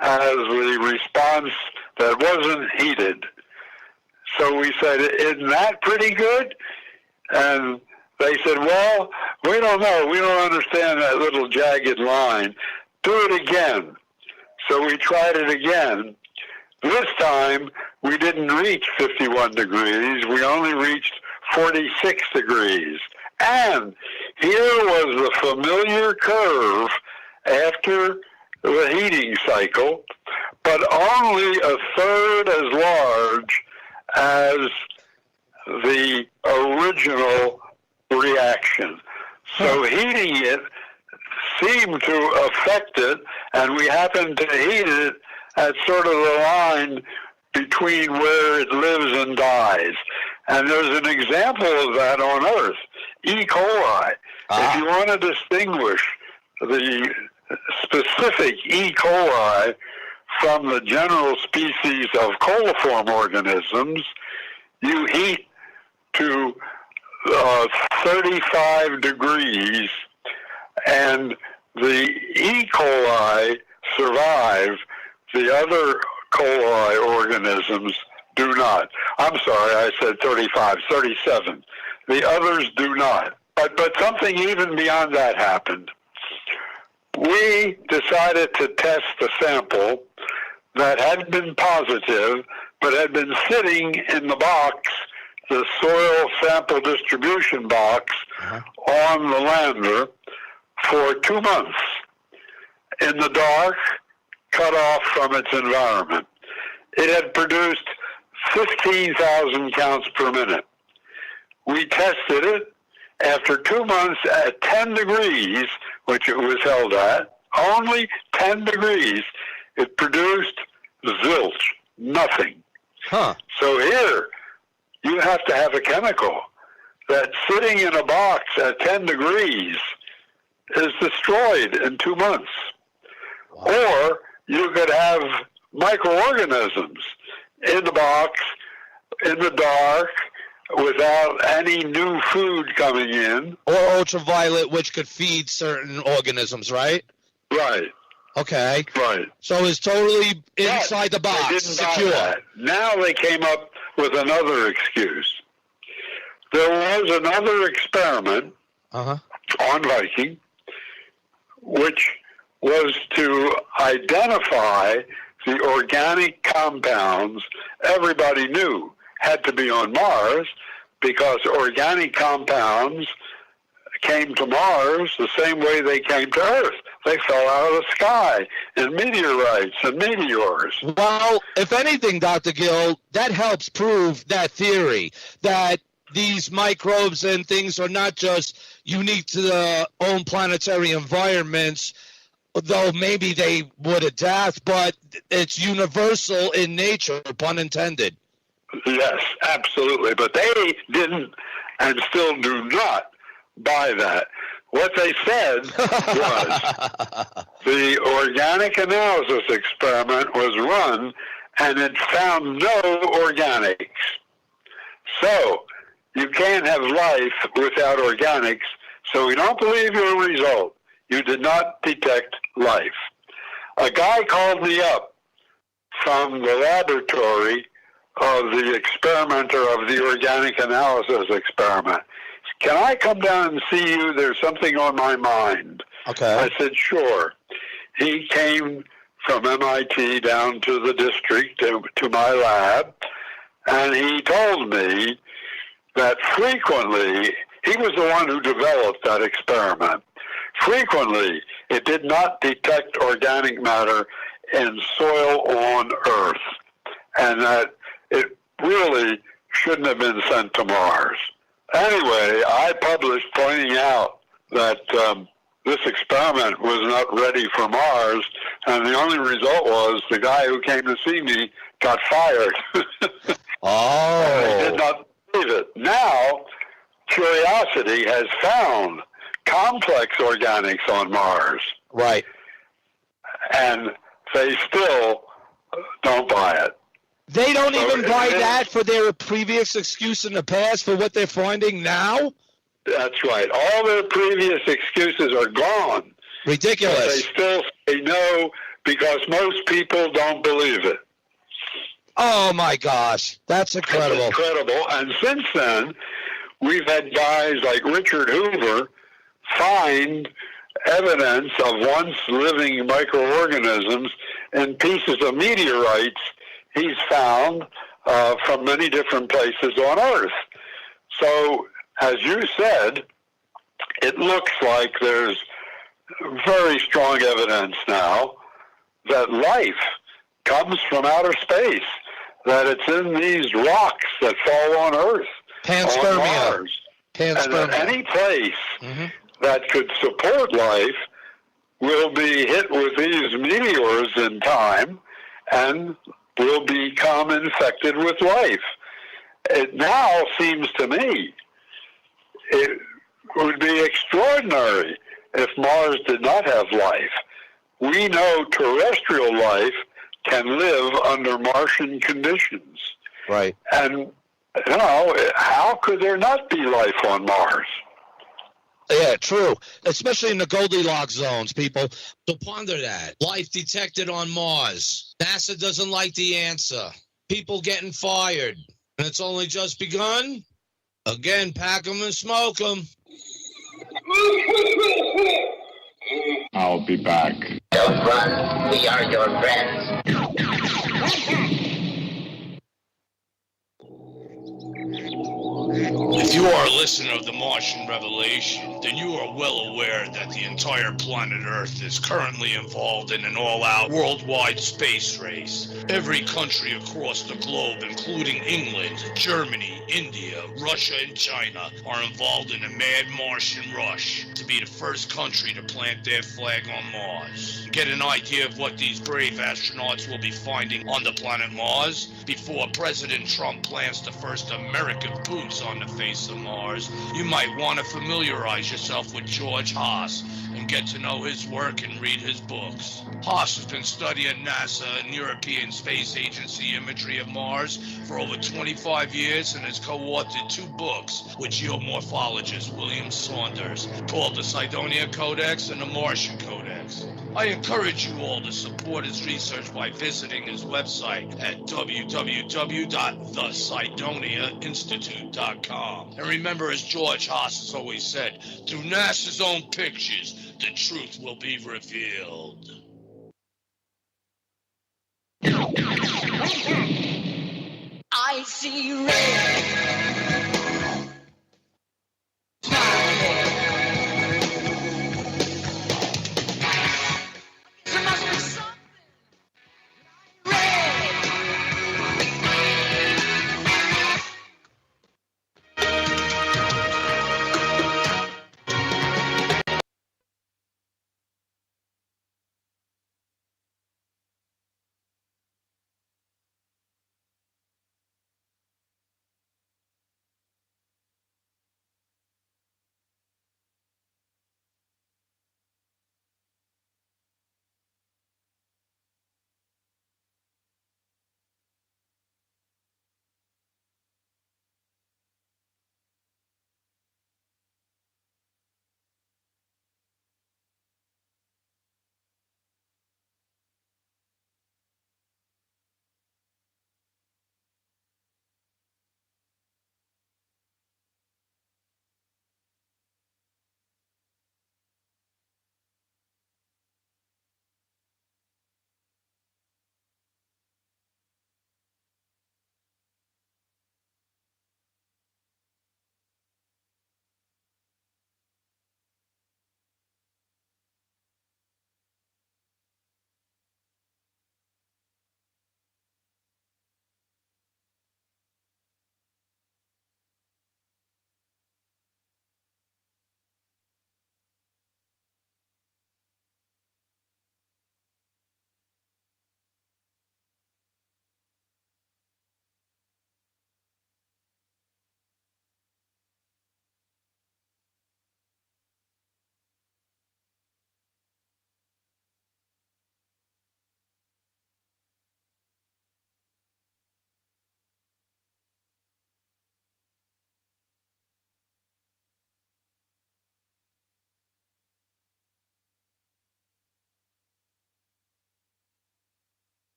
as the response that wasn't heated. So we said, isn't that pretty good? And they said, well, we don't know. We don't understand that little jagged line. Do it again. So we tried it again. This time, we didn't reach 51 degrees. We only reached 46 degrees. And here was the familiar curve after the heating cycle, but only a third as large as the original reaction. So heating it seemed to affect it, and we happened to heat it at sort of the line between where it lives and dies. And there's an example of that on Earth, E. coli. If you want to distinguish the specific E. coli from the general species of coliform organisms, you heat to 35 degrees, and the E. coli survive. The other coli organisms do not. I'm sorry, I said 35, 37. The others do not. But something even beyond that happened. We decided to test a sample that had been positive, but had been sitting in the box, the soil sample distribution box, on the lander for 2 months in the dark, cut off from its environment. It had produced 15,000 counts per minute. We tested it. After 2 months at 10 degrees, which it was held at, only 10 degrees, it produced zilch, nothing. So here, you have to have a chemical that sitting in a box at 10 degrees is destroyed in 2 months. Or you could have microorganisms in the box, in the dark, without any new food coming in. Or ultraviolet, which could feed certain organisms, right? Right. Okay. Right. So it's totally inside the box, they didn't buy secure. that. Now they came up with another excuse. There was another experiment on Viking, which was to identify the organic compounds everybody knew had to be on Mars, because organic compounds came to Mars the same way they came to Earth. They fell out of the sky in meteorites and meteors. Well, if anything, Dr. Gill, that helps prove that theory, that these microbes and things are not just unique to their own planetary environments, though maybe they would adapt, but it's universal in nature, pun intended. Yes, absolutely. But they didn't and still do not buy that. What they said was the organic analysis experiment was run and it found no organics. So you can't have life without organics, so we don't believe your result. You did not detect life. A guy called me up from the laboratory of the experimenter of the organic analysis experiment. Can I come down and see you? There's something on my mind. Okay. I said, sure. He came from MIT down to the district to my lab, and he told me that frequently, he was the one who developed that experiment. Frequently, it did not detect organic matter in soil on Earth, and that it really shouldn't have been sent to Mars. Anyway, I published pointing out that this experiment was not ready for Mars, and the only result was the guy who came to see me got fired. I did not believe it. Now, curiosity has found complex organics on Mars. Right. And they still don't buy it. They don't even buy that for their previous excuse in the past for what they're finding now? That's right. All their previous excuses are gone. Ridiculous. But they still say no because most people don't believe it. Oh, my gosh. That's incredible. It's incredible. And since then, we've had guys like Richard Hoover find evidence of once living microorganisms in pieces of meteorites he's found from many different places on Earth. So, as you said, it looks like there's very strong evidence now that life comes from outer space, that it's in these rocks that fall on Earth, on Mars. And that any place that could support life will be hit with these meteors in time and will become infected with life. It now seems to me it would be extraordinary if Mars did not have life. We know terrestrial life can live under Martian conditions. Right. And, you know, how could there not be life on Mars? Yeah, true. Especially in the Goldilocks zones, people. So ponder that. Life detected on Mars. NASA doesn't like the answer. People getting fired. And it's only just begun. Again, pack them and smoke them. I'll be back. Don't run. We are your friends. If you are a listener of the Martian Revelation, then you are well aware that the entire planet Earth is currently involved in an all-out worldwide space race. Every country across the globe, including England, Germany, India, Russia, and China, are involved in a mad Martian rush to be the first country to plant their flag on Mars. Get an idea of what these brave astronauts will be finding on the planet Mars before President Trump plants the first American boots on the face of Mars. You might want to familiarize yourself with George Haas and get to know his work and read his books. Haas has been studying NASA and European Space Agency imagery of Mars for over 25 years and has co-authored 2 books with geomorphologist William Saunders called the Cydonia Codex and the Martian Codex. I encourage you all to support his research by visiting his website at www.thesidoniainstitute.com. And remember, as George Haas has always said, through NASA's own pictures, the truth will be revealed. I see red. There must be something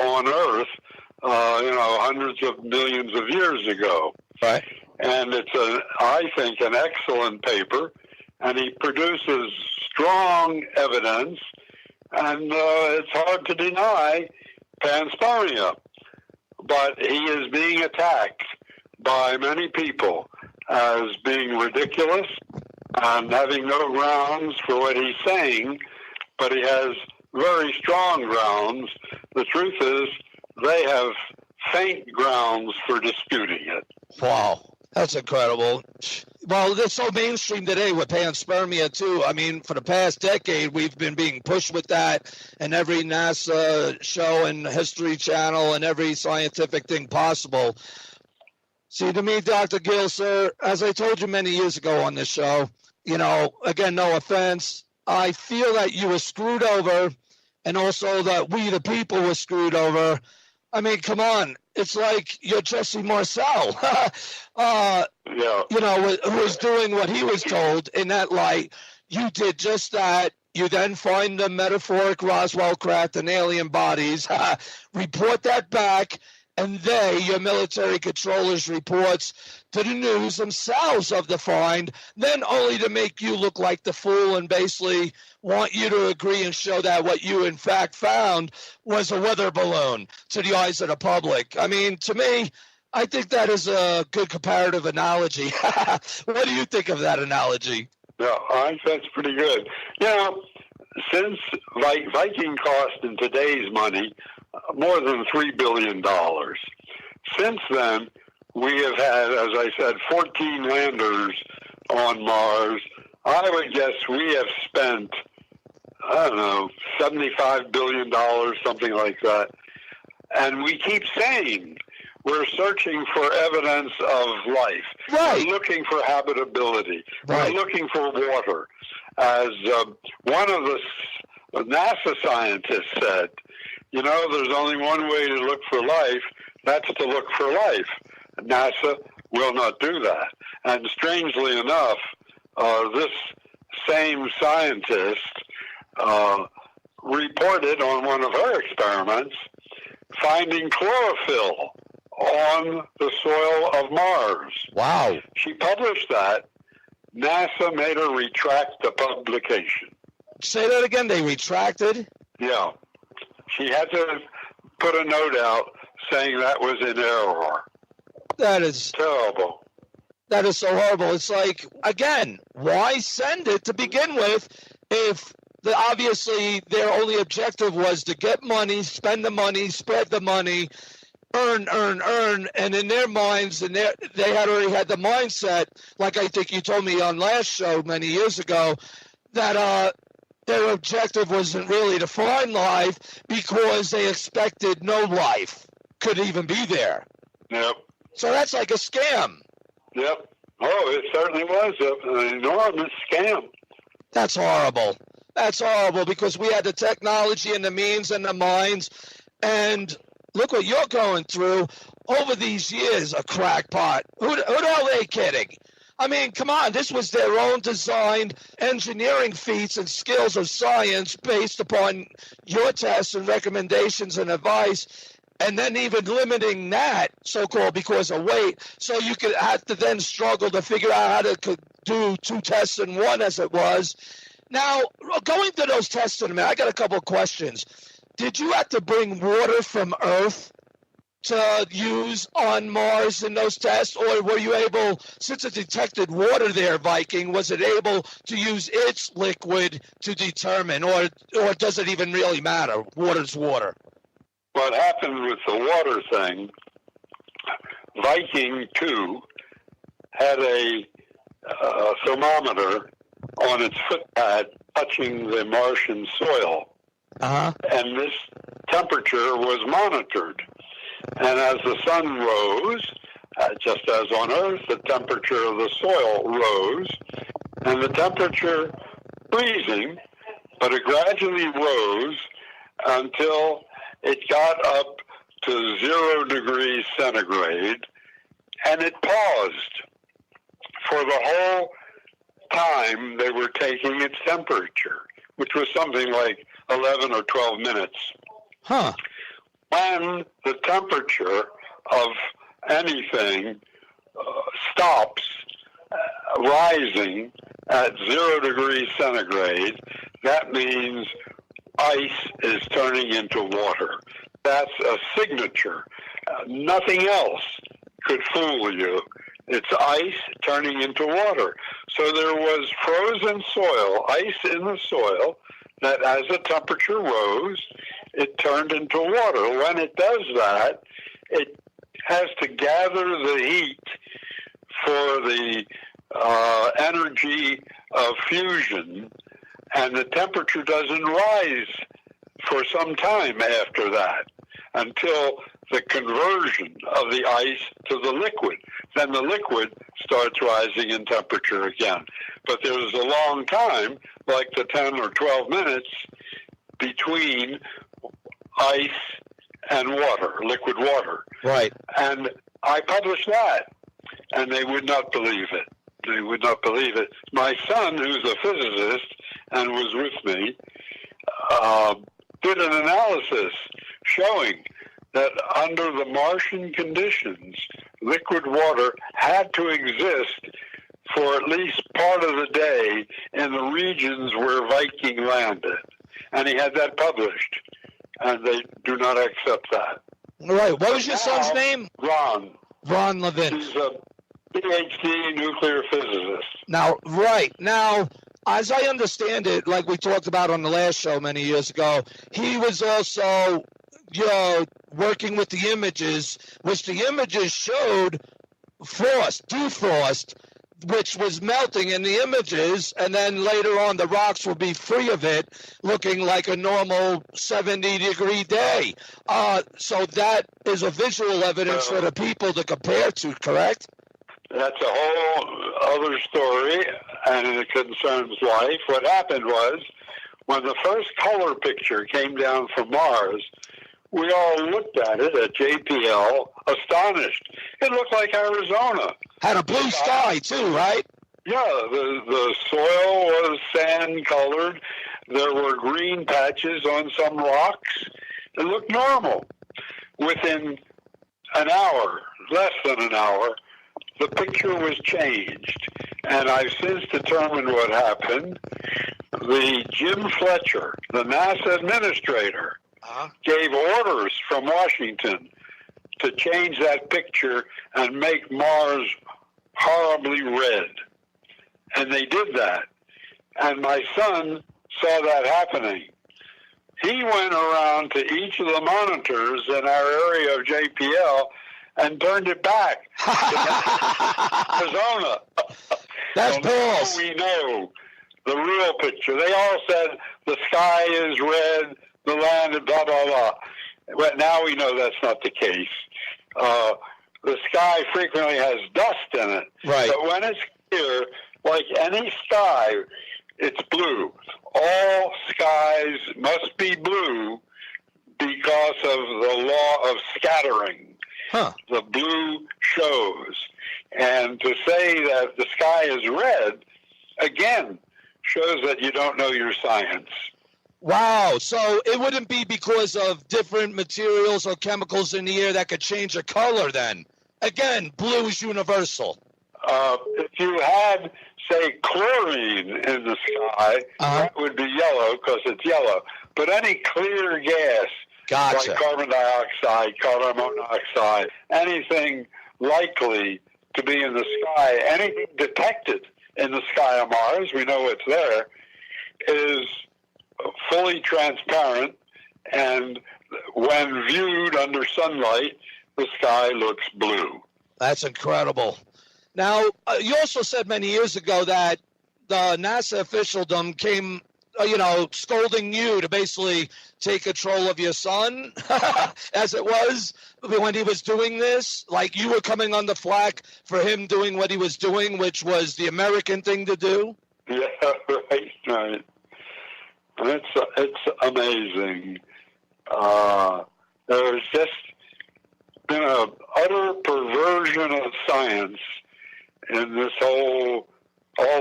on Earth, hundreds of millions of years ago. Right. And it's, I think, an excellent paper, and he produces strong evidence, and it's hard to deny panspermia. But he is being attacked by many people as being ridiculous and having no grounds for what he's saying, but he has very strong grounds. The truth is, they have faint grounds for disputing it. Wow. That's incredible. Well, it's so mainstream today with panspermia, too. I mean, for the past decade, we've been being pushed with that, and every NASA show and History Channel and every scientific thing possible. See, to me, Dr. Gill, sir, as I told you many years ago on this show, again, no offense, I feel that you were screwed over, and also that we, the people, were screwed over. I mean, come on. It's like you're Jesse Marcel, who was doing what he was told in that light. You did just that. You then find the metaphoric Roswell craft and alien bodies, report that back, and your military controllers, reports to the news themselves of the find, then only to make you look like the fool and basically want you to agree and show that what you in fact found was a weather balloon to the eyes of the public. I mean, to me, I think that is a good comparative analogy. What do you think of that analogy? Yeah, I think that's pretty good. Since Viking cost in today's money more than $3 billion. Since then, we have had, as I said, 14 landers on Mars. I would guess we have spent, $75 billion, something like that. And we keep saying we're searching for evidence of life. Right. We're looking for habitability. Right. We're looking for water. As one of the NASA scientists said, there's only one way to look for life. That's to look for life. NASA will not do that. And strangely enough, this same scientist reported on one of her experiments finding chlorophyll on the soil of Mars. Wow. She published that. NASA made her retract the publication. Say that again. They retracted? Yeah. She had to put a note out saying that was in error. That is terrible. That is so horrible. It's like, again, why send it to begin with if obviously their only objective was to get money, spend the money, spread the money, earn, and in their minds, and they had already had the mindset, like I think you told me on last show many years ago, that their objective wasn't really to find life because they expected no life could even be there. Yep. So that's like a scam. Yep. Oh, it certainly was an enormous scam. That's horrible. That's horrible because we had the technology and the means and the minds, and look what you're going through over these years, a crackpot. Who the hell are they kidding? I mean, come on, this was their own designed engineering feats and skills of science based upon your tests and recommendations and advice, and then even limiting that, so-called because of weight, so you could have to then struggle to figure out how to do 2 tests in 1 as it was. Now, going to those tests in a minute, I got a couple of questions. Did you have to bring water from Earth to use on Mars in those tests, or were you able, since it detected water there, Viking, was it able to use its liquid to determine, or does it even really matter? Water's water. What happened with the water thing, Viking 2 had a thermometer on its footpad touching the Martian soil. And this temperature was monitored. And as the sun rose, just as on Earth, the temperature of the soil rose, and the temperature freezing, but it gradually rose until it got up to 0 degrees centigrade, and it paused for the whole time they were taking its temperature, which was something like 11 or 12 minutes. Huh. when the temperature of anything stops rising at 0 degrees centigrade, that means ice is turning into water. That's a signature. Nothing else could fool you. It's ice turning into water. So there was frozen soil, ice in the soil, that as the temperature rose, it turned into water. When it does that, it has to gather the heat for the energy of fusion, and the temperature doesn't rise for some time after that until the conversion of the ice to the liquid. Then the liquid starts rising in temperature again. But there's a long time, like the 10 or 12 minutes, between ice and water, liquid water. Right. And I published that, and they would not believe it. They would not believe it. My son, who's a physicist and was with me, did an analysis showing that under the Martian conditions, liquid water had to exist for at least part of the day in the regions where Viking landed. And he had that published, and they do not accept that. Right. What was your son's name? Ron. Ron Levin. He's a PhD nuclear physicist. Now, right. Now, as I understand it, like we talked about on the last show many years ago, he was also, working with the images, which the images showed frost, defrost, which was melting in the images, and then later on the rocks will be free of it, looking like a normal 70-degree day. So that is a visual evidence for the people to compare to, correct? That's a whole other story, and it concerns life. What happened was, when the first color picture came down from Mars, we all looked at it at JPL, astonished. It looked like Arizona. Had a blue sky, too, right? Yeah, the soil was sand-colored. There were green patches on some rocks. It looked normal. Within an hour, less than an hour, the picture was changed. And I've since determined what happened. The Jim Fletcher, the NASA administrator, gave orders from Washington to change that picture and make Mars horribly red. And they did that. And my son saw that happening. He went around to each of the monitors in our area of JPL and turned it back to Arizona. That's balls. So we know the real picture. They all said the sky is red, the land, and blah, blah, blah. But now we know that's not the case. The sky frequently has dust in it. Right. But when it's clear, like any sky, it's blue. All skies must be blue because of the law of scattering. Huh. The blue shows. And to say that the sky is red, again, shows that you don't know your science. Wow. So it wouldn't be because of different materials or chemicals in the air that could change the color then. Again, blue is universal. If you had, say, chlorine in the sky, that would be yellow because it's yellow. But any clear gas, like carbon dioxide, carbon monoxide, anything likely to be in the sky, anything detected in the sky of Mars, we know it's there, is fully transparent, and when viewed under sunlight, the sky looks blue. That's incredible. Now, you also said many years ago that the NASA officialdom came, scolding you to basically take control of your son, as it was when he was doing this. Like you were coming on the flack for him doing what he was doing, which was the American thing to do. Yeah, right. It's amazing. There's just been an utter perversion of science in this all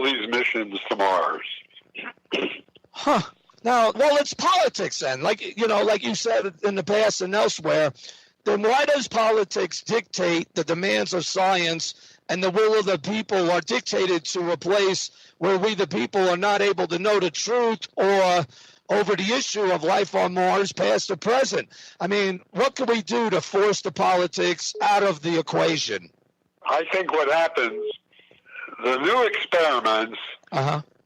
these missions to Mars. Huh. Now, well, it's politics then. Like you said in the past and elsewhere, then why does politics dictate the demands of science and the will of the people are dictated to a place where we, the people, are not able to know the truth or over the issue of life on Mars, past or present? I mean, what can we do to force the politics out of the equation? I think what happens, the new experiments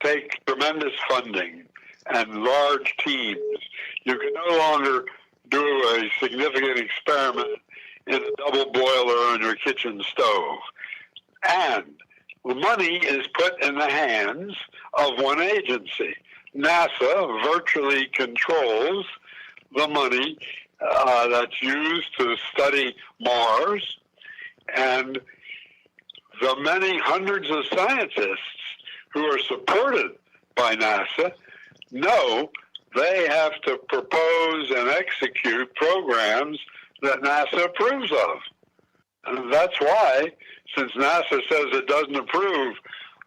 take tremendous funding and large teams. You can no longer do a significant experiment in a double boiler on your kitchen stove. And money is put in the hands of one agency. NASA virtually controls the money that's used to study Mars, and the many hundreds of scientists who are supported by NASA know they have to propose and execute programs that NASA approves of. And that's why, since NASA says it doesn't approve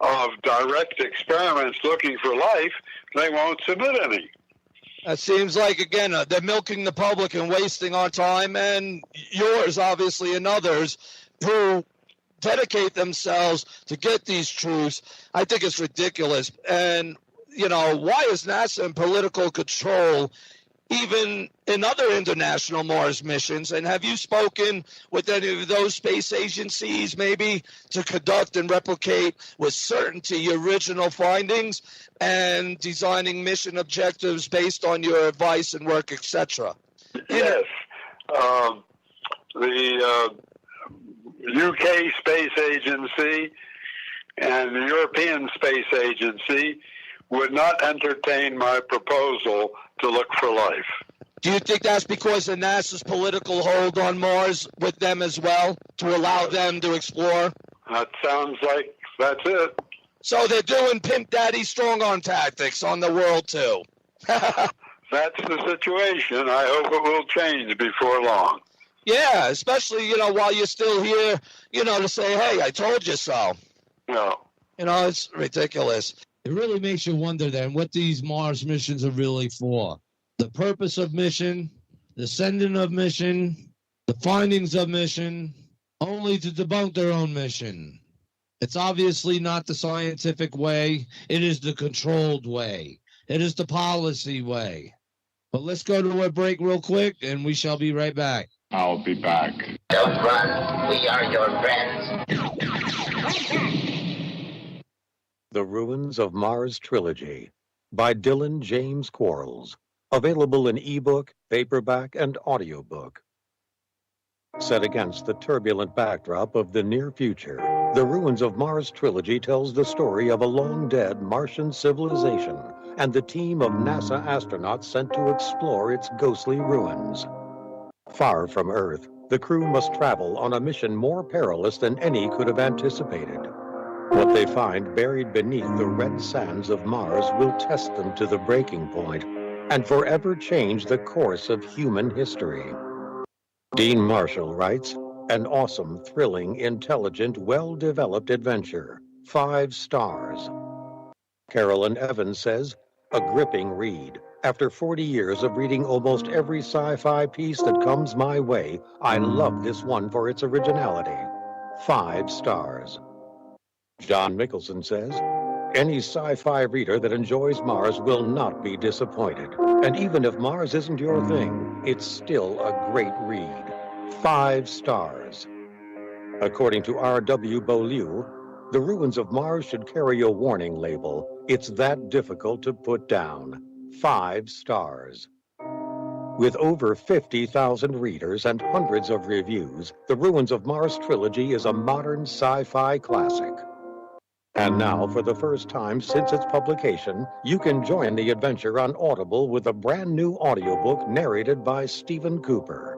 of direct experiments looking for life, they won't submit any. It seems like, again, they're milking the public and wasting our time, and yours, obviously, and others who dedicate themselves to get these truths. I think it's ridiculous. And, why is NASA in political control even in other international Mars missions? And have you spoken with any of those space agencies maybe to conduct and replicate with certainty original findings and designing mission objectives based on your advice and work, etc.? Yes. The UK Space Agency and the European Space Agency would not entertain my proposal to look for life. Do you think that's because of NASA's political hold on Mars with them as well, to allow them to explore? That sounds like that's it. So they're doing Pimp Daddy strong-arm tactics on the world, too. That's the situation. I hope it will change before long. Yeah, especially, while you're still here, to say, hey, I told you so. No. It's ridiculous. It really makes you wonder then what these Mars missions are really for. The purpose of mission, the sending of mission, the findings of mission, only to debunk their own mission. It's obviously not the scientific way. It is the controlled way. It is the policy way. But let's go to a break real quick, and we shall be right back. I'll be back. Don't run. We are your friends. The Ruins of Mars Trilogy by Dylan James Quarles. Available in ebook, paperback, and audiobook. Set against the turbulent backdrop of the near future, The Ruins of Mars Trilogy tells the story of a long-dead Martian civilization and the team of NASA astronauts sent to explore its ghostly ruins. Far from Earth, the crew must travel on a mission more perilous than any could have anticipated. What they find buried beneath the red sands of Mars will test them to the breaking point and forever change the course of human history. Dean Marshall writes, an awesome, thrilling, intelligent, well-developed adventure. 5 stars. Carolyn Evans says, a gripping read. After 40 years of reading almost every sci-fi piece that comes my way, I love this one for its originality. 5 stars. John Mickelson says, any sci-fi reader that enjoys Mars will not be disappointed. And even if Mars isn't your thing, it's still a great read. 5 stars. According to R.W. Beaulieu, The Ruins of Mars should carry a warning label. It's that difficult to put down. 5 stars. With over 50,000 readers and hundreds of reviews, The Ruins of Mars Trilogy is a modern sci-fi classic. And now, for the first time since its publication, you can join the adventure on Audible with a brand new audiobook narrated by Stephen Cooper.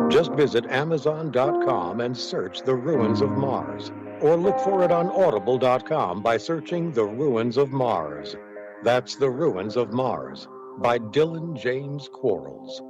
Just visit Amazon.com and search The Ruins of Mars, or look for it on Audible.com by searching The Ruins of Mars. That's The Ruins of Mars by Dylan James Quarles.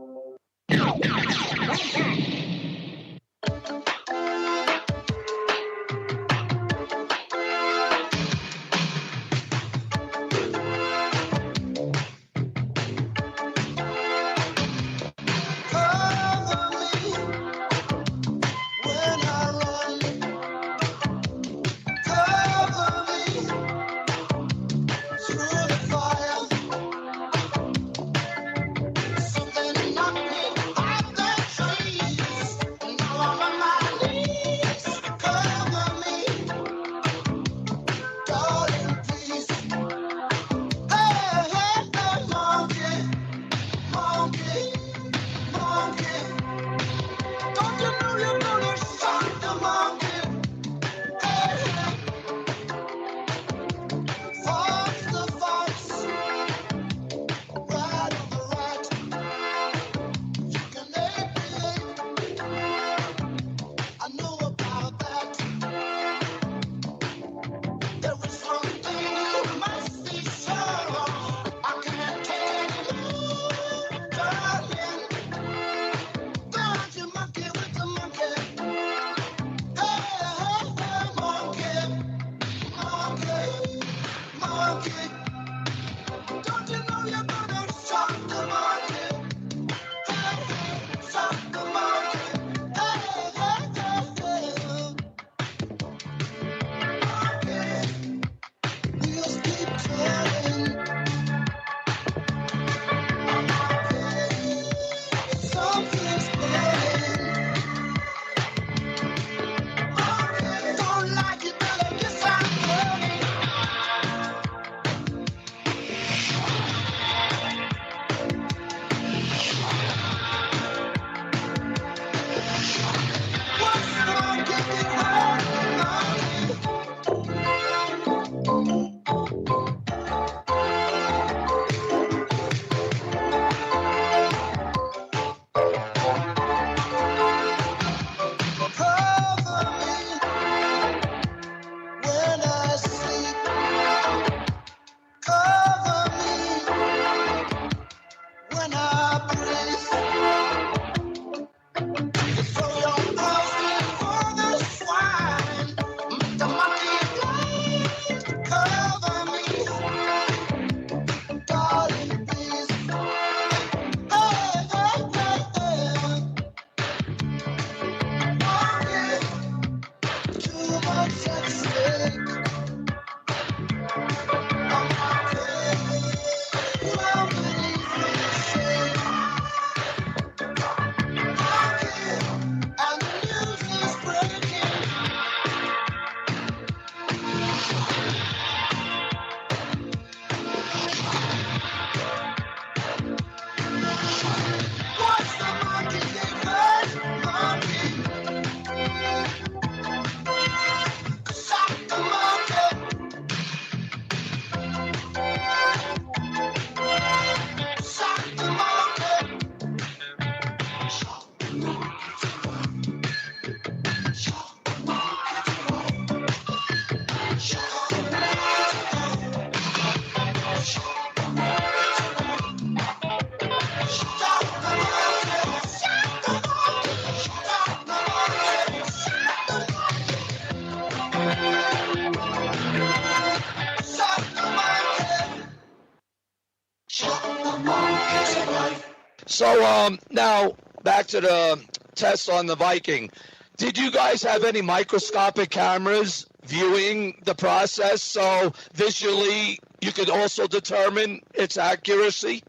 So now back to the test on the Viking. Did you guys have any microscopic cameras viewing the process so visually you could also determine its accuracy?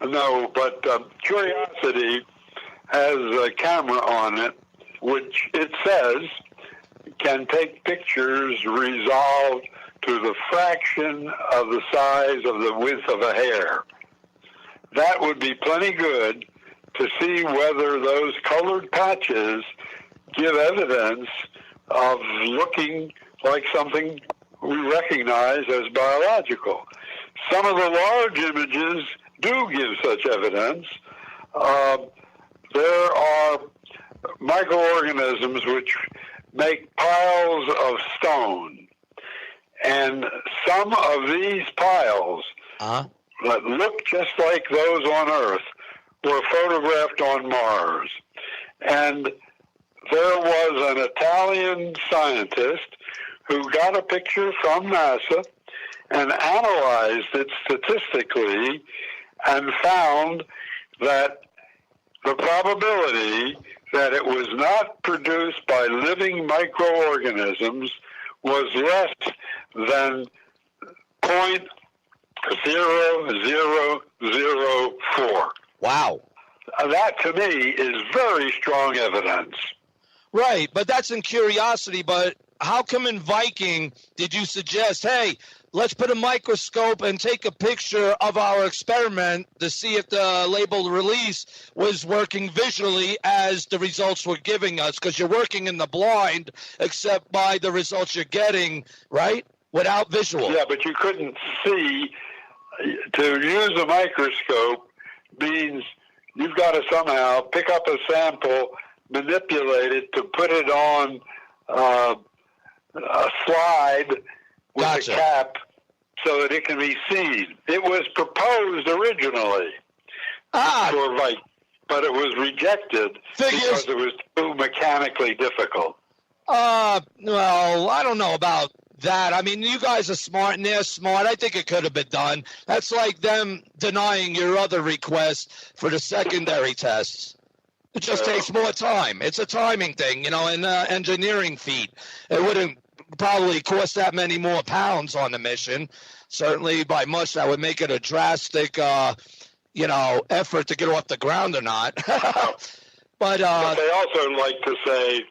No, but Curiosity has a camera on it, which it says can take pictures resolved to the fraction of the size of the width of a hair. That would be plenty good to see whether those colored patches give evidence of looking like something we recognize as biological. Some of the large images do give such evidence. There are microorganisms which make piles of stone, and some of these piles that look just like those on Earth were photographed on Mars. And there was an Italian scientist who got a picture from NASA and analyzed it statistically and found that the probability that it was not produced by living microorganisms was less than 0.0004. Wow. That, to me, is very strong evidence. Right, but that's in Curiosity. But how come in Viking did you suggest, hey, let's put a microscope and take a picture of our experiment to see if the labeled release was working visually as the results were giving us? Because you're working in the blind, except by the results you're getting, right? Without visual. Yeah, but you couldn't see. To use a microscope means you've got to somehow pick up a sample, manipulate it to put it on a slide with a cap so that it can be seen. It was proposed originally for Viking, but it was rejected because it was too mechanically difficult. Well, I don't know about that. I mean, you guys are smart and they're smart. I think it could have been done. That's like them denying your other request for the secondary tests. It just takes more time. It's a timing thing, you know, an engineering feat. It wouldn't probably cost that many more pounds on the mission. Certainly by much that would make it a drastic, effort to get off the ground or not. But they also like to say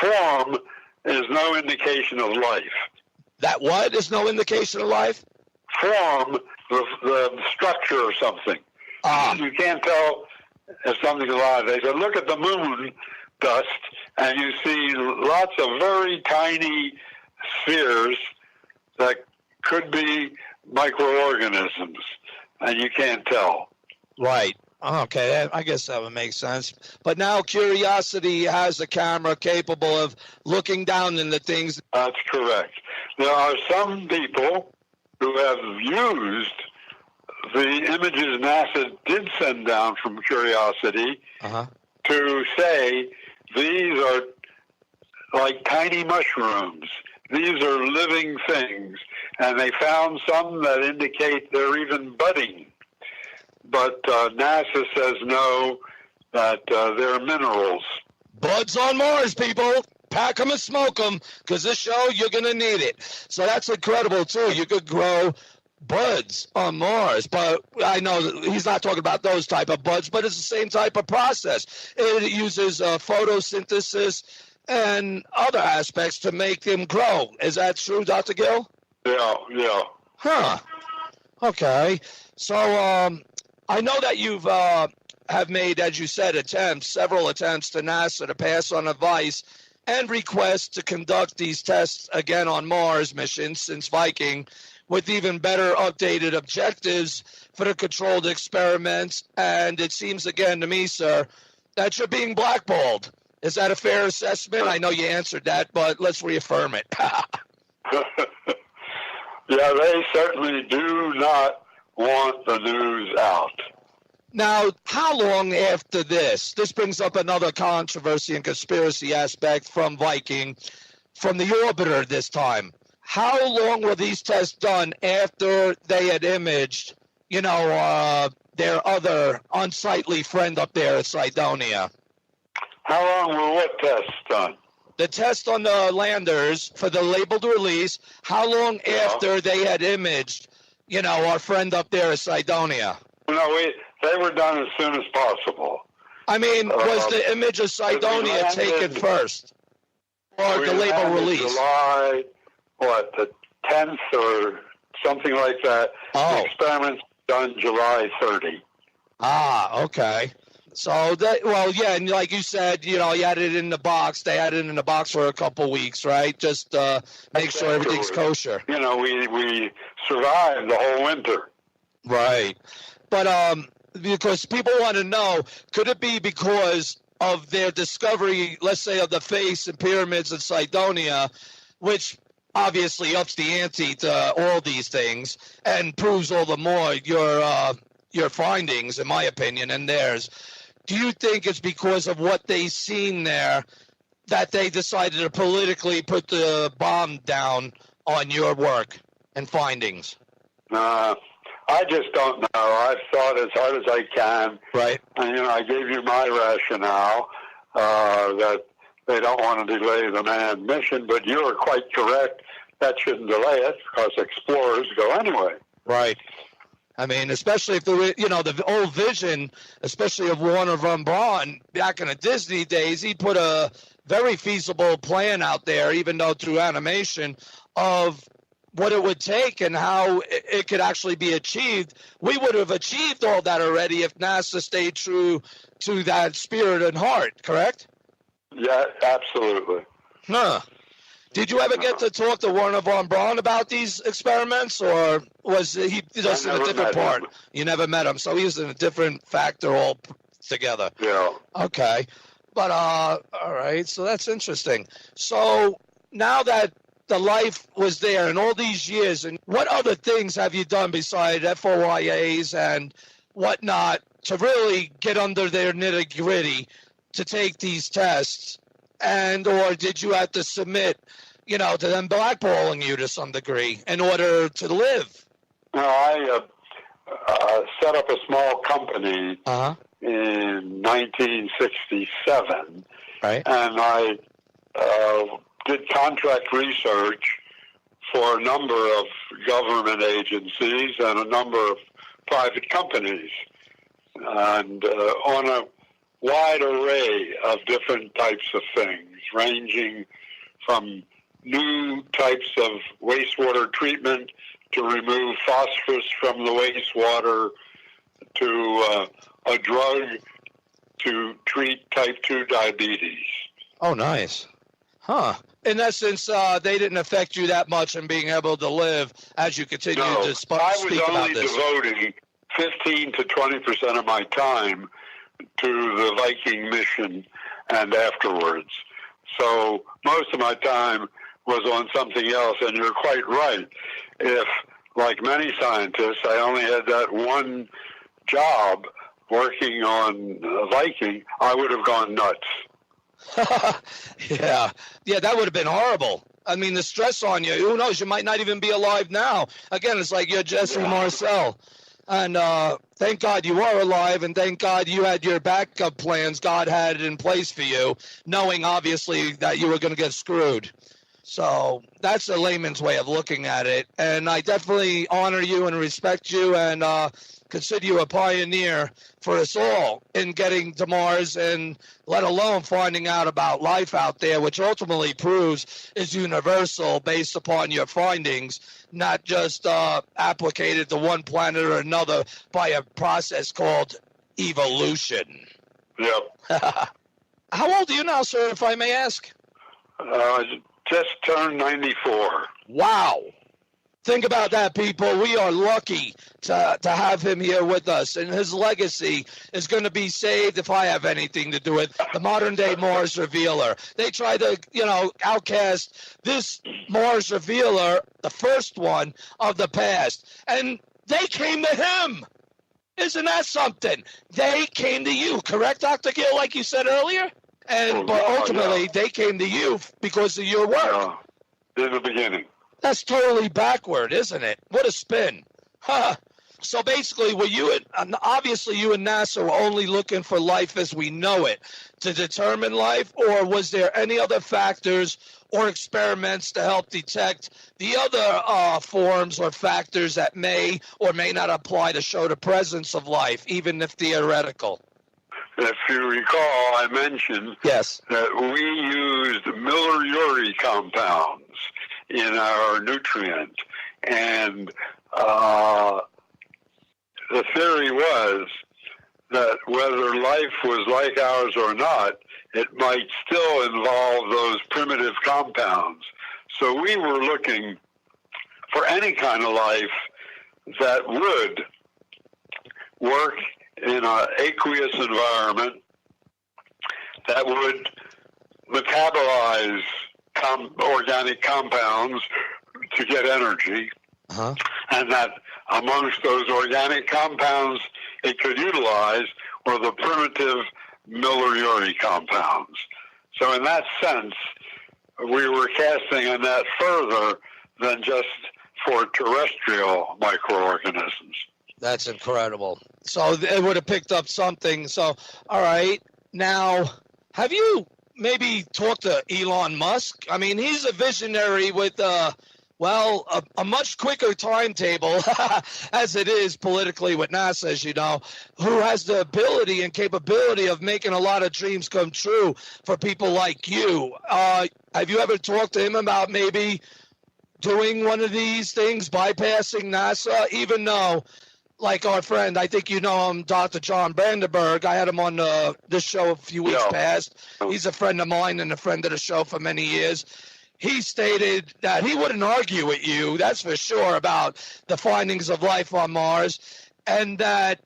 form is no indication of life. That what is no indication of life? Form, the structure or something. You can't tell if something's alive. They said, look at the moon dust, and you see lots of very tiny spheres that could be microorganisms, and you can't tell. Right. Okay, I guess that would make sense. But now Curiosity has a camera capable of looking down into things. That's correct. There are some people who have used the images NASA did send down from Curiosity to say these are like tiny mushrooms. These are living things. And they found some that indicate they're even budding. But NASA says no, that they're minerals. Buds on Mars, people. Pack them and smoke them, because this show, you're going to need it. So that's incredible, too. You could grow buds on Mars. But I know that he's not talking about those type of buds, but it's the same type of process. It uses photosynthesis and other aspects to make them grow. Is that true, Dr. Gill? Yeah. Huh. Okay. So I know that you've have made, as you said, several attempts to NASA to pass on advice and requests to conduct these tests again on Mars missions since Viking, with even better updated objectives for the controlled experiments. And it seems again to me, sir, that you're being blackballed. Is that a fair assessment? I know you answered that, but let's reaffirm it. Yeah, they certainly do not want the news out. Now, how long after this? This brings up another controversy and conspiracy aspect from Viking, from the orbiter this time. How long were these tests done after they had imaged their other unsightly friend up there at Cydonia. How long were what tests done? The test on the landers for the labeled release, how long after they had imaged, our friend up there at Cydonia? No, they were done as soon as possible. I mean, was the image of Cydonia taken first? Or the label release? July, the 10th or something like that. Oh. The experiment's done July 30. Ah, okay. So, and like you said, you had it in the box. They had it in the box for a couple weeks, right? Just make sure everything's kosher. We survived the whole winter. Right. But because people want to know, could it be because of their discovery, let's say, of the face and pyramids in Cydonia, which obviously ups the ante to all these things and proves all the more your findings, in my opinion, and theirs. Do you think it's because of what they've seen there that they decided to politically put the bomb down on your work and findings? I just don't know. I've thought as hard as I can. Right. And, I gave you my rationale that they don't want to delay the manned mission, but you're quite correct. That shouldn't delay it because explorers go anyway. Right. I mean, especially if the old vision, especially of Warner von Braun back in the Disney days, he put a very feasible plan out there, even though through animation, of what it would take and how it could actually be achieved. We would have achieved all that already if NASA stayed true to that spirit and heart, correct? Yeah, absolutely. Huh. Did you ever get to talk to Warner von Braun about these experiments, or was he just in a different part? You never met him, so he was in a different factor altogether. Yeah. Okay. But, all right, so that's interesting. So now that the life was there in all these years, and what other things have you done besides FOIAs and whatnot to really get under their nitty-gritty to take these tests? Or did you have to submit, to them blackballing you to some degree in order to live? No, I set up a small company in 1967. Right. And I did contract research for a number of government agencies and a number of private companies. And on a wide array of different types of things, ranging from new types of wastewater treatment to remove phosphorus from the wastewater, to a drug to treat type 2 diabetes. Oh, nice. Huh. In essence, they didn't affect you that much in being able to live as you continue to speak about this. I was only devoting 15 to 20% of my time to the Viking mission and afterwards. So most of my time was on something else, and you're quite right. If, like many scientists, I only had that one job working on Viking, I would have gone nuts. Yeah, that would have been horrible. I mean, the stress on you, who knows, you might not even be alive now. Again, it's like you're Jesse Marcel. And thank God you are alive, and thank God you had your backup plans God had in place for you, knowing obviously that you were going to get screwed. So that's a layman's way of looking at it. And I definitely honor you and respect you and consider you a pioneer for us all in getting to Mars, and let alone finding out about life out there, which ultimately proves is universal based upon your findings, not just applicated to one planet or another by a process called evolution. Yep. How old are you now, sir, if I may ask? Just turned 94. Wow. Think about that, people. We are lucky to have him here with us, and his legacy is going to be saved if I have anything to do with the modern-day Mars Revealer. They try to, outcast this Mars Revealer, the first one of the past, and they came to him. Isn't that something? They came to you, correct, Dr. Gill, like you said earlier? But ultimately, they came to you because of your work. In the beginning. That's totally backward, isn't it? What a spin. Huh. So basically, were you obviously you and NASA were only looking for life as we know it to determine life, or was there any other factors or experiments to help detect the other forms or factors that may or may not apply to show the presence of life, even if theoretical? If you recall, I mentioned that we used Miller-Urey compounds in our nutrient, and the theory was that whether life was like ours or not, it might still involve those primitive compounds. So we were looking for any kind of life that would work in an aqueous environment, that would metabolize organic compounds to get energy, and that amongst those organic compounds it could utilize were the primitive Miller-Urey compounds. So in that sense, we were casting a net further than just for terrestrial microorganisms. That's incredible. So it would have picked up something. So, all right. Now, have you maybe talked to Elon Musk? I mean, he's a visionary with, a much quicker timetable, as it is politically with NASA, as you know, who has the ability and capability of making a lot of dreams come true for people like you. Have you ever talked to him about maybe doing one of these things, bypassing NASA, even though, like our friend, I think you know him, Dr. John Brandenburg. I had him on this show a few weeks past. He's a friend of mine and a friend of the show for many years. He stated that he wouldn't argue with you, that's for sure, about the findings of life on Mars, and that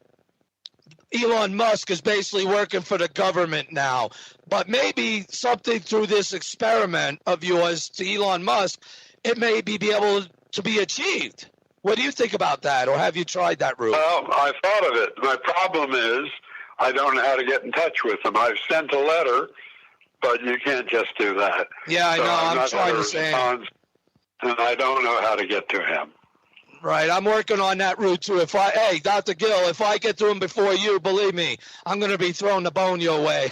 Elon Musk is basically working for the government now. But maybe something through this experiment of yours to Elon Musk, it may be able to be achieved. What do you think about that, or have you tried that route? Well, I thought of it. My problem is I don't know how to get in touch with him. I've sent a letter, but you can't just do that. Yeah, I know. I'm trying to say. And I don't know how to get to him. Right, I'm working on that route too. Hey, Dr. Gill, if I get to him before you, believe me, I'm going to be throwing the bone your way.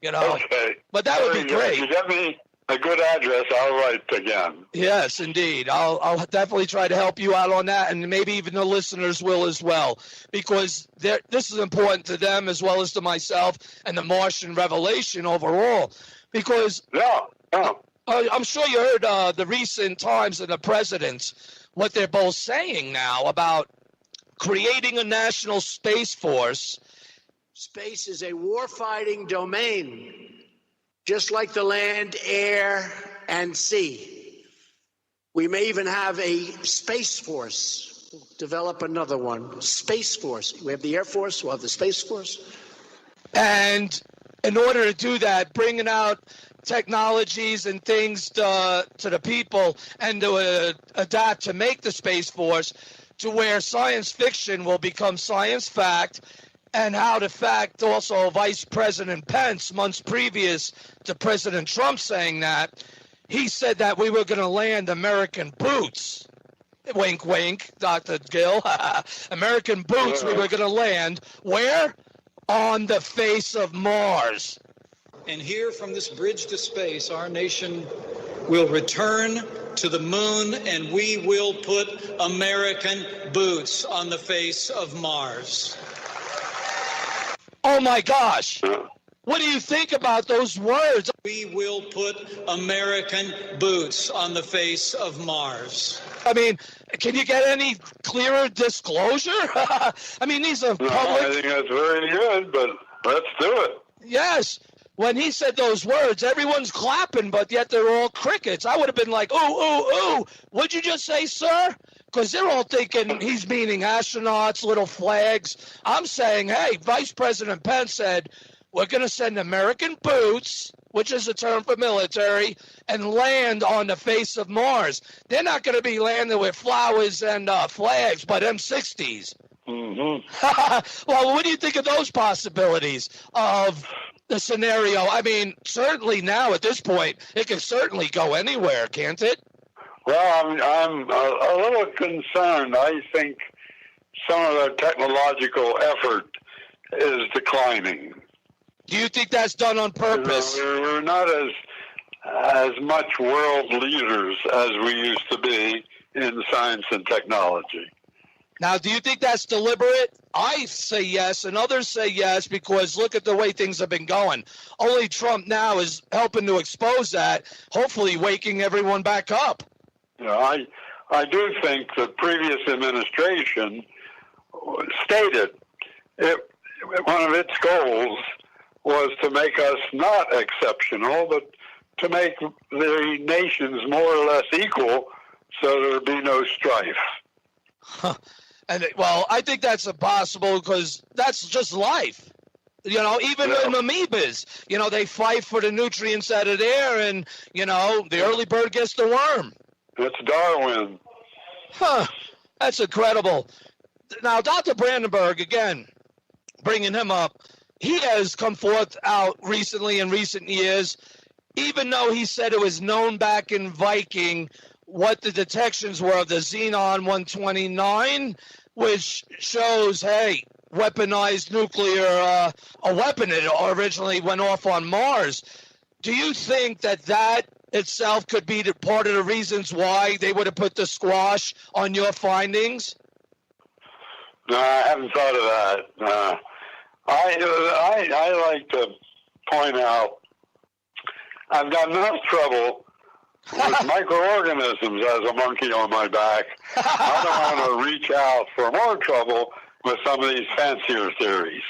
You know. Okay. But that would be great. If you get me a good address, I'll write again. Yes, indeed. I'll definitely try to help you out on that, and maybe even the listeners will as well, because this is important to them as well as to myself and the Martian revelation overall. Because I'm sure you heard the recent times and the presidents, what they're both saying now about creating a national space force. Space is a warfighting domain, just like the land, air, and sea. We may even have a space force, develop another one, space force. We have the Air Force, we'll have the Space Force. And in order to do that, bringing out technologies and things to the people and to adapt to make the Space Force to where science fiction will become science fact, and how the fact also Vice President Pence, months previous to President Trump saying that, he said that we were going to land American boots. Wink, wink, Dr. Gill. American boots we were going to land. Where? On the face of Mars. And here from this bridge to space, our nation will return to the moon, and we will put American boots on the face of Mars. Oh my gosh. What do you think about those words? We will put American boots on the face of Mars. I mean, can you get any clearer disclosure? I mean, these are public. I think that's very good, but let's do it. Yes. When he said those words, everyone's clapping, but yet they're all crickets. I would have been like, ooh, ooh, ooh. What'd you just say, sir? Because they're all thinking he's meaning astronauts, little flags. I'm saying, hey, Vice President Pence said, we're going to send American boots, which is a term for military, and land on the face of Mars. They're not going to be landing with flowers and flags, but M60s. Mm-hmm. Well, what do you think of those possibilities of the scenario? I mean, certainly now at this point, it can certainly go anywhere, can't it? Well, I'm a little concerned. I think some of the technological effort is declining. Do you think that's done on purpose? We're not as much world leaders as we used to be in science and technology. Now, do you think that's deliberate? I say yes, and others say yes, because look at the way things have been going. Only Trump now is helping to expose that, hopefully waking everyone back up. You know, I do think the previous administration stated one of its goals was to make us not exceptional, but to make the nations more or less equal so there would be no strife. Huh. And, well, I think that's impossible because that's just life. You know, even in amoebas, you know, they fight for the nutrients out of there, and, you know, the early bird gets the worm. That's Darwin. Huh. That's incredible. Now, Dr. Brandenburg, again, bringing him up, he has come forth out recently in recent years, even though he said it was known back in Viking what the detections were of the Xenon 129, which shows, hey, weaponized nuclear, a weapon that originally went off on Mars. Do you think that itself could be the part of the reasons why they would have put the squash on your findings? No, I haven't thought of that. I like to point out I've got enough trouble with microorganisms as a monkey on my back. I don't want to reach out for more trouble with some of these fancier theories.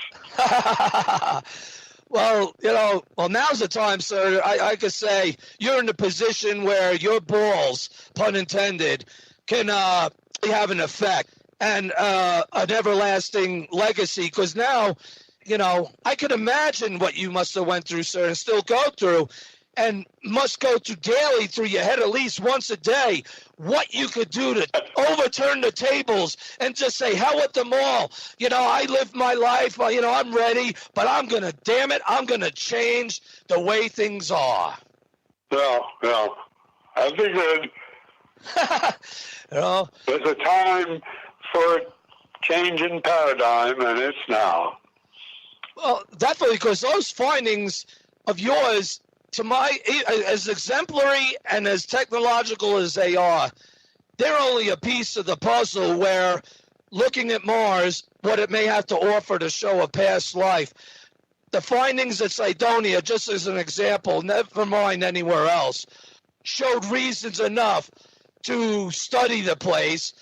Well, you know, now's the time, sir. I could say you're in the position where your balls, pun intended, can have an effect and an everlasting legacy. Because now, you know, I could imagine what you must have went through, sir, and still go through, and must go through daily through your head at least once a day, what you could do to overturn the tables and just say, hell with them all. You know, I lived my life, you know, I'm ready, but I'm going to change the way things are. Well, that'd be good. You know? There's a time for changing paradigm, and it's now. Well, definitely, because those findings of yours, to my, as exemplary and as technological as they are, they're only a piece of the puzzle where looking at Mars, what it may have to offer to show a past life. The findings at Cydonia, just as an example, never mind anywhere else, showed reasons enough to study the place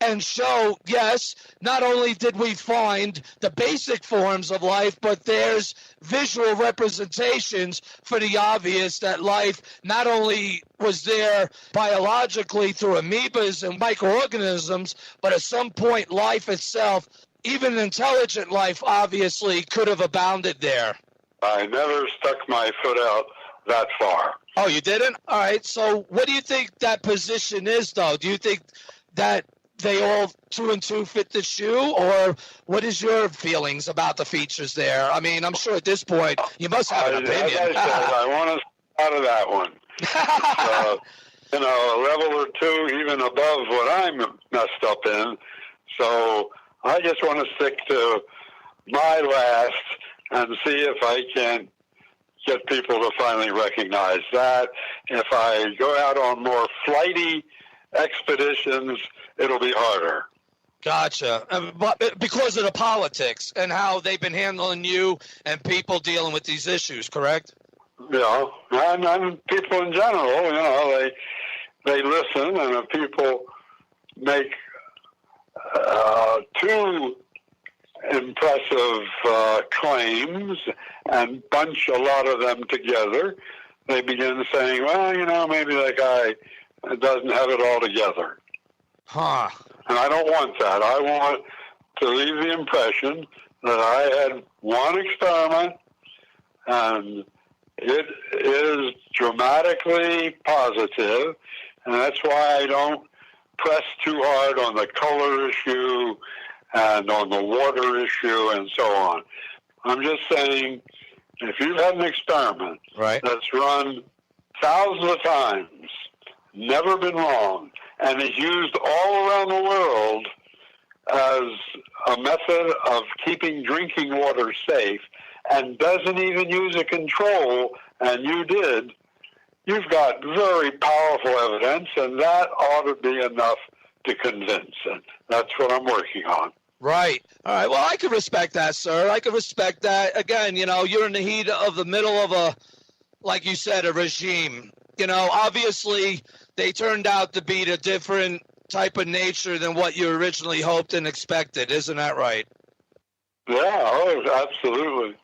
and show, yes, not only did we find the basic forms of life, but there's visual representations for the obvious that life not only was there biologically through amoebas and microorganisms, but at some point life itself, even intelligent life, obviously could have abounded there. I never stuck my foot out that far. Oh, you didn't? All right. So what do you think that position is, though? Do you think that they all 2 and 2 fit the shoe, or what is your feelings about the features there? I mean, I'm sure at this point you must have an opinion. As I said, I want to stay out of that one. You know, a level or two even above what I'm messed up in. So I just want to stick to my last and see if I can get people to finally recognize that. If I go out on more flighty expeditions, it'll be harder. Gotcha. But because of the politics and how they've been handling you and people dealing with these issues, correct? Yeah, and people in general, you know, they listen, and if people make too impressive claims and bunch a lot of them together, they begin saying, well, you know, maybe that guy doesn't have it all together. Huh. And I don't want that. I want to leave the impression that I had one experiment, and it is dramatically positive, and that's why I don't press too hard on the color issue and on the water issue and so on. I'm just saying, if you've had an experiment that's run thousands of times, never been wrong, and is used all around the world as a method of keeping drinking water safe and doesn't even use a control, and you did, you've got very powerful evidence, and that ought to be enough to convince. And that's what I'm working on. Right. All right. Well, I can respect that, sir. I can respect that. Again, you're in the heat of the middle of a, like you said, a regime. Obviously, they turned out to be a different type of nature than what you originally hoped and expected. Isn't that right? Yeah, absolutely.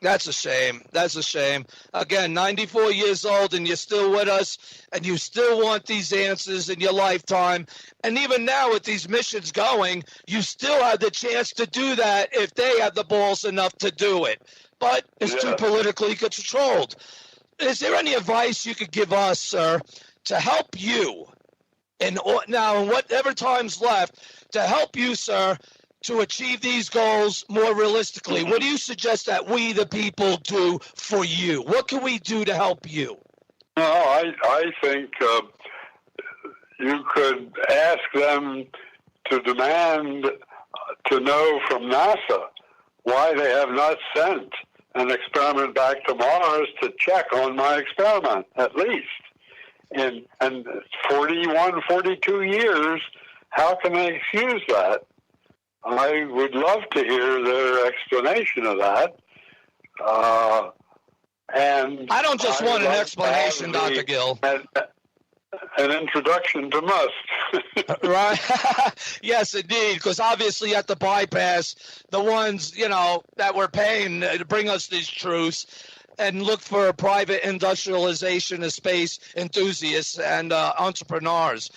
That's a shame. That's a shame. Again, 94 years old, and you're still with us, and you still want these answers in your lifetime. And even now, with these missions going, you still have the chance to do that if they have the balls enough to do it. But it's too politically controlled. Is there any advice you could give us, sir, to help you, now in whatever time's left, to help you, sir, to achieve these goals more realistically? What do you suggest that we, the people, do for you? What can we do to help you? No, I think you could ask them to demand to know from NASA why they have not sent an experiment back to Mars to check on my experiment, at least. And 41, 42 years, how can they excuse that? I would love to hear their explanation of that. And I don't just want an explanation, Dr. Gill. An introduction to Musk. Right? Yes, indeed, because obviously at the bypass, the ones, that we're paying to bring us these truths and look for private industrialization of space enthusiasts and entrepreneurs.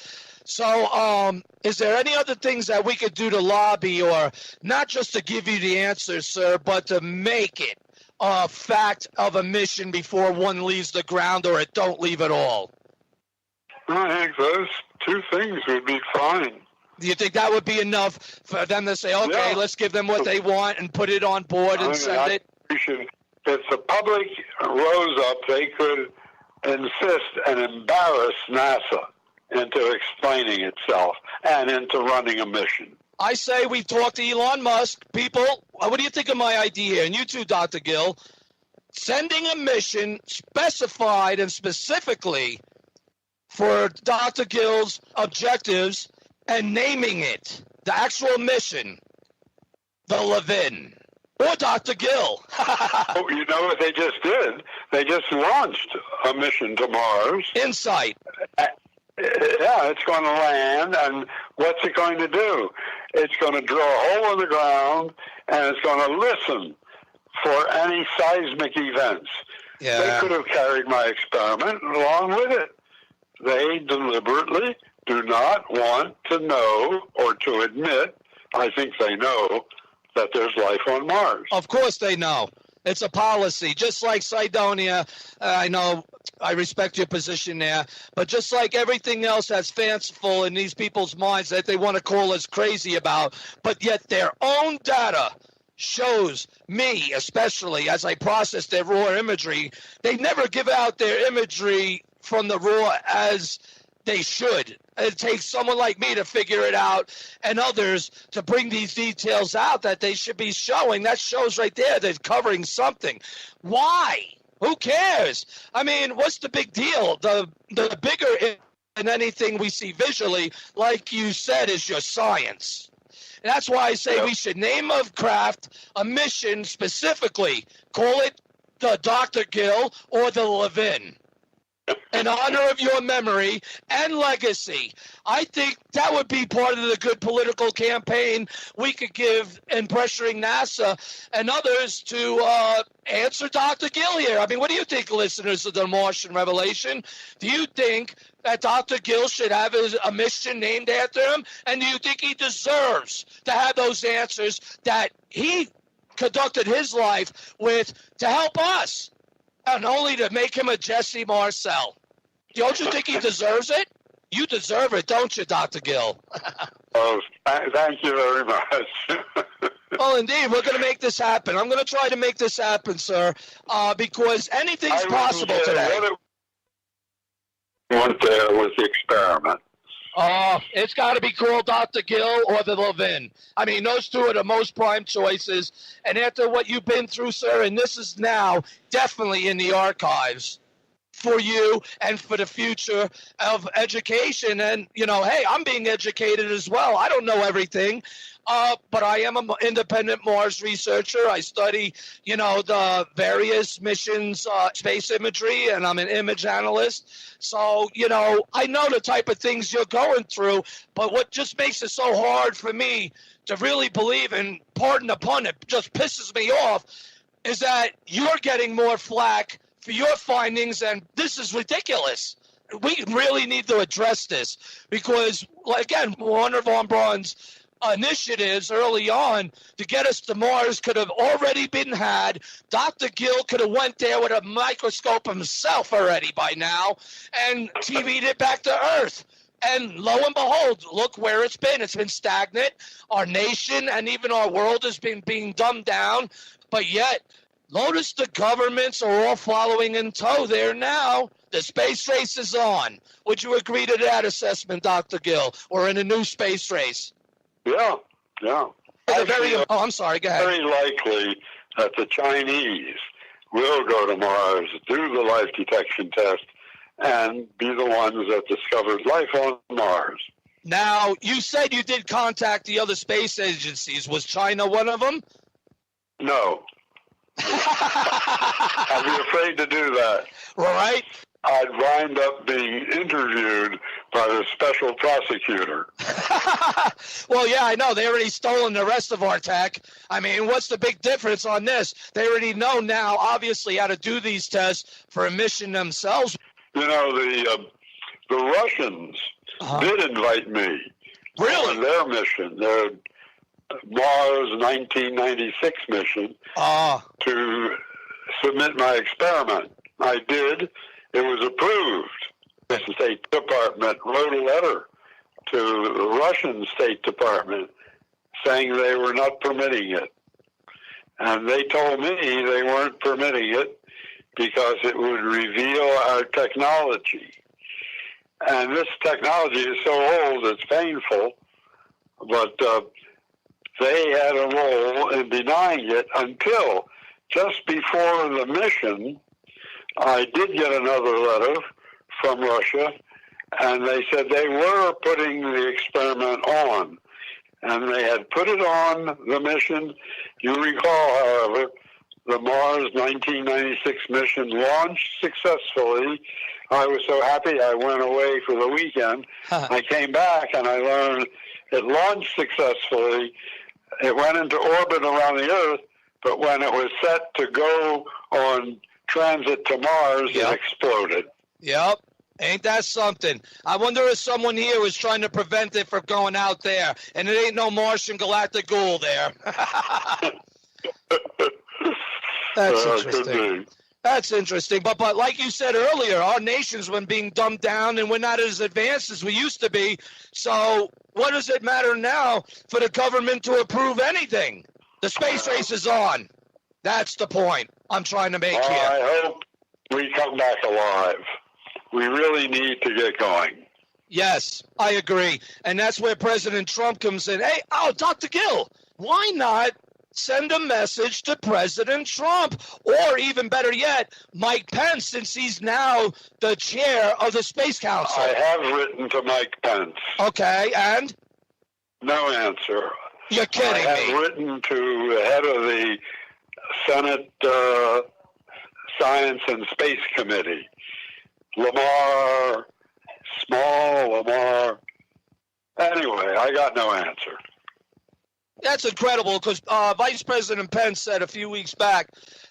So is there any other things that we could do to lobby, or not just to give you the answers, sir, but to make it a fact of a mission before one leaves the ground, or it don't leave at all? I think those two things would be fine. Do you think that would be enough for them to say, okay, let's give them what they want and put it on board and send it? If the public rose up, they could insist and embarrass NASA into explaining itself and into running a mission. I say we talk to Elon Musk. People, what do you think of my idea here? And you too, Dr. Gill. Sending a mission specified and specifically for Dr. Gill's objectives and naming it, the actual mission, the Levin, or Dr. Gill. Oh, you know what they just did? They just launched a mission to Mars. Insight. Yeah, it's going to land, and what's it going to do? It's going to drill a hole in the ground, and it's going to listen for any seismic events. Yeah. They could have carried my experiment along with it. They deliberately do not want to know or to admit, I think they know, that there's life on Mars. Of course they know. It's a policy, just like Cydonia. I know, I respect your position there, but just like everything else that's fanciful in these people's minds that they want to call us crazy about, but yet their own data shows me, especially as I process their raw imagery, they never give out their imagery from the raw as they should. It takes someone like me to figure it out and others to bring these details out that they should be showing. That shows right there they're covering something. Why? Who cares? I mean, what's the big deal? The bigger than anything we see visually, like you said, is your science. And that's why I say we should name a craft, a mission specifically. Call it the Dr. Gill or the Levin. In honor of your memory and legacy. I think that would be part of the good political campaign we could give in pressuring NASA and others to answer Dr. Gill here. I mean, what do you think, listeners of the Martian Revelation? Do you think that Dr. Gill should have a mission named after him? And do you think he deserves to have those answers that he conducted his life with to help us? And only to make him a Jesse Marcel. Don't you think he deserves it? You deserve it, don't you, Dr. Gill? Oh, thank you very much. Well, indeed, we're going to make this happen. I'm going to try to make this happen, sir, because anything's possible today. Went there with the experiment. It's got to be called Dr. Gill or the Levin. I mean, those two are the most prime choices. And after what you've been through, sir, and this is now definitely in the archives for you and for the future of education. And, you know, hey, I'm being educated as well. I don't know everything, but I am an independent Mars researcher. I study, you know, the various missions, space imagery, and I'm an image analyst. So, you know, I know the type of things you're going through, but what just makes it so hard for me to really believe, and pardon the pun, it just pisses me off, is that you're getting more flack for your findings, and this is ridiculous. We really need to address this because, again, one of von Braun's initiatives early on to get us to Mars could have already been had. Dr. Gill could have went there with a microscope himself already by now and TV'd it back to Earth. And lo and behold, look where it's been. It's been stagnant. Our nation and even our world has been being dumbed down, but yet notice the governments are all following in tow there now. The space race is on. Would you agree to that assessment, Dr. Gill? We're in a new space race. Yeah. I'm sorry, go ahead. Very likely that the Chinese will go to Mars, do the life detection test, and be the ones that discovered life on Mars. Now, you said you did contact the other space agencies. Was China one of them? No. I'd be afraid to do that. Right? I'd wind up being interviewed by the special prosecutor. Well, yeah, I know. They already stolen the rest of our tech. I mean, what's the big difference on this? They already know now, obviously, how to do these tests for a mission themselves. You know, the Russians did invite me on their mission, their Mars 1996 mission, to submit my experiment. I did. It was approved. The State Department wrote a letter to the Russian State Department saying they were not permitting it. And they told me they weren't permitting it because it would reveal our technology. And this technology is so old, it's painful, but they had a role in denying it until just before the mission. I did get another letter from Russia, and they said they were putting the experiment on. And they had put it on the mission. You recall, however, the Mars 1996 mission launched successfully. I was so happy I went away for the weekend. I came back and I learned it launched successfully. It went into orbit around the Earth, but when it was set to go on transit to Mars, it exploded. Yep. Ain't that something? I wonder if someone here was trying to prevent it from going out there, and it ain't no Martian galactic ghoul there. That's interesting. That's interesting. But like you said earlier, our nation's been being dumbed down, and we're not as advanced as we used to be. So what does it matter now for the government to approve anything? The space race is on. That's the point I'm trying to make here. I hope we come back alive. We really need to get going. Yes, I agree. And that's where President Trump comes in. Hey, Dr. Gill, why not send a message to President Trump? Or even better yet, Mike Pence, since he's now the chair of the Space Council. I have written to Mike Pence. Okay, and? No answer. You're kidding me. I have written to the head of the Senate Science and Space Committee, Lamar. Anyway, I got no answer. That's incredible because Vice President Pence said a few weeks back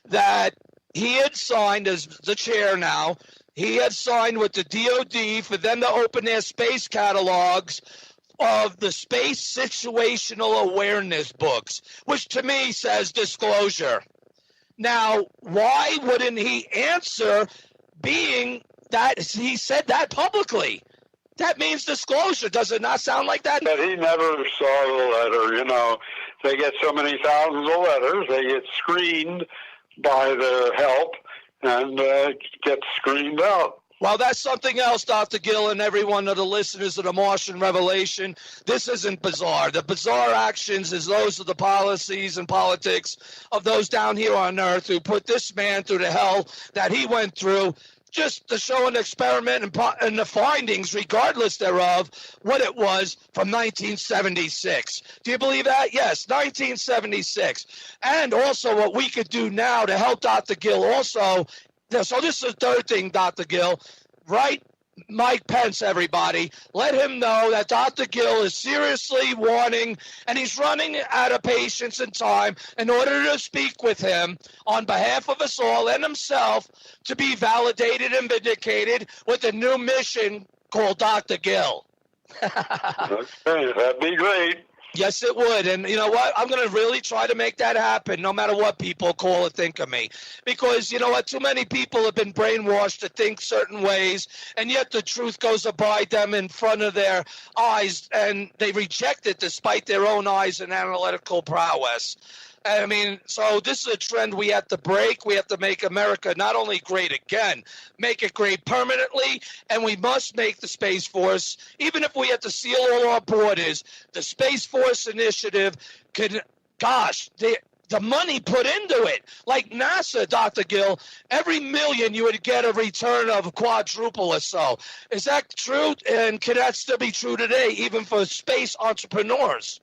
that he had signed, as the chair now, he had signed with the DOD for them to open their space catalogs of the space situational awareness books, which to me says disclosure. Now, why wouldn't he answer, being that he said that publicly? That means disclosure. Does it not sound like that? But he never saw the letter. You know, they get so many thousands of letters. They get screened by their help and get screened out. Well, that's something else, Dr. Gill, and every one of the listeners of the Martian Revelation. This isn't bizarre. The bizarre actions is those of the policies and politics of those down here on Earth who put this man through the hell that he went through just to show an experiment and the findings, regardless thereof, what it was from 1976. Do you believe that? Yes, 1976. And also what we could do now to help Dr. Gill also. So this is the third thing, Dr. Gill. Right, Mike Pence, everybody. Let him know that Dr. Gill is seriously warning, and he's running out of patience and time in order to speak with him on behalf of us all and himself to be validated and vindicated with a new mission called Dr. Gill. Okay, that'd be great. Yes, it would. And you know what? I'm going to really try to make that happen no matter what people call or think of me. Because you know what? Too many people have been brainwashed to think certain ways, and yet the truth goes by them in front of their eyes, and they reject it despite their own eyes and analytical prowess. I mean, so this is a trend we have to break. We have to make America not only great again, make it great permanently, and we must make the Space Force, even if we have to seal all our borders, the Space Force initiative could, gosh, the money put into it. Like NASA, Dr. Gill, every million you would get a return of a quadruple or so. Is that true? And can that still be true today, even for space entrepreneurs?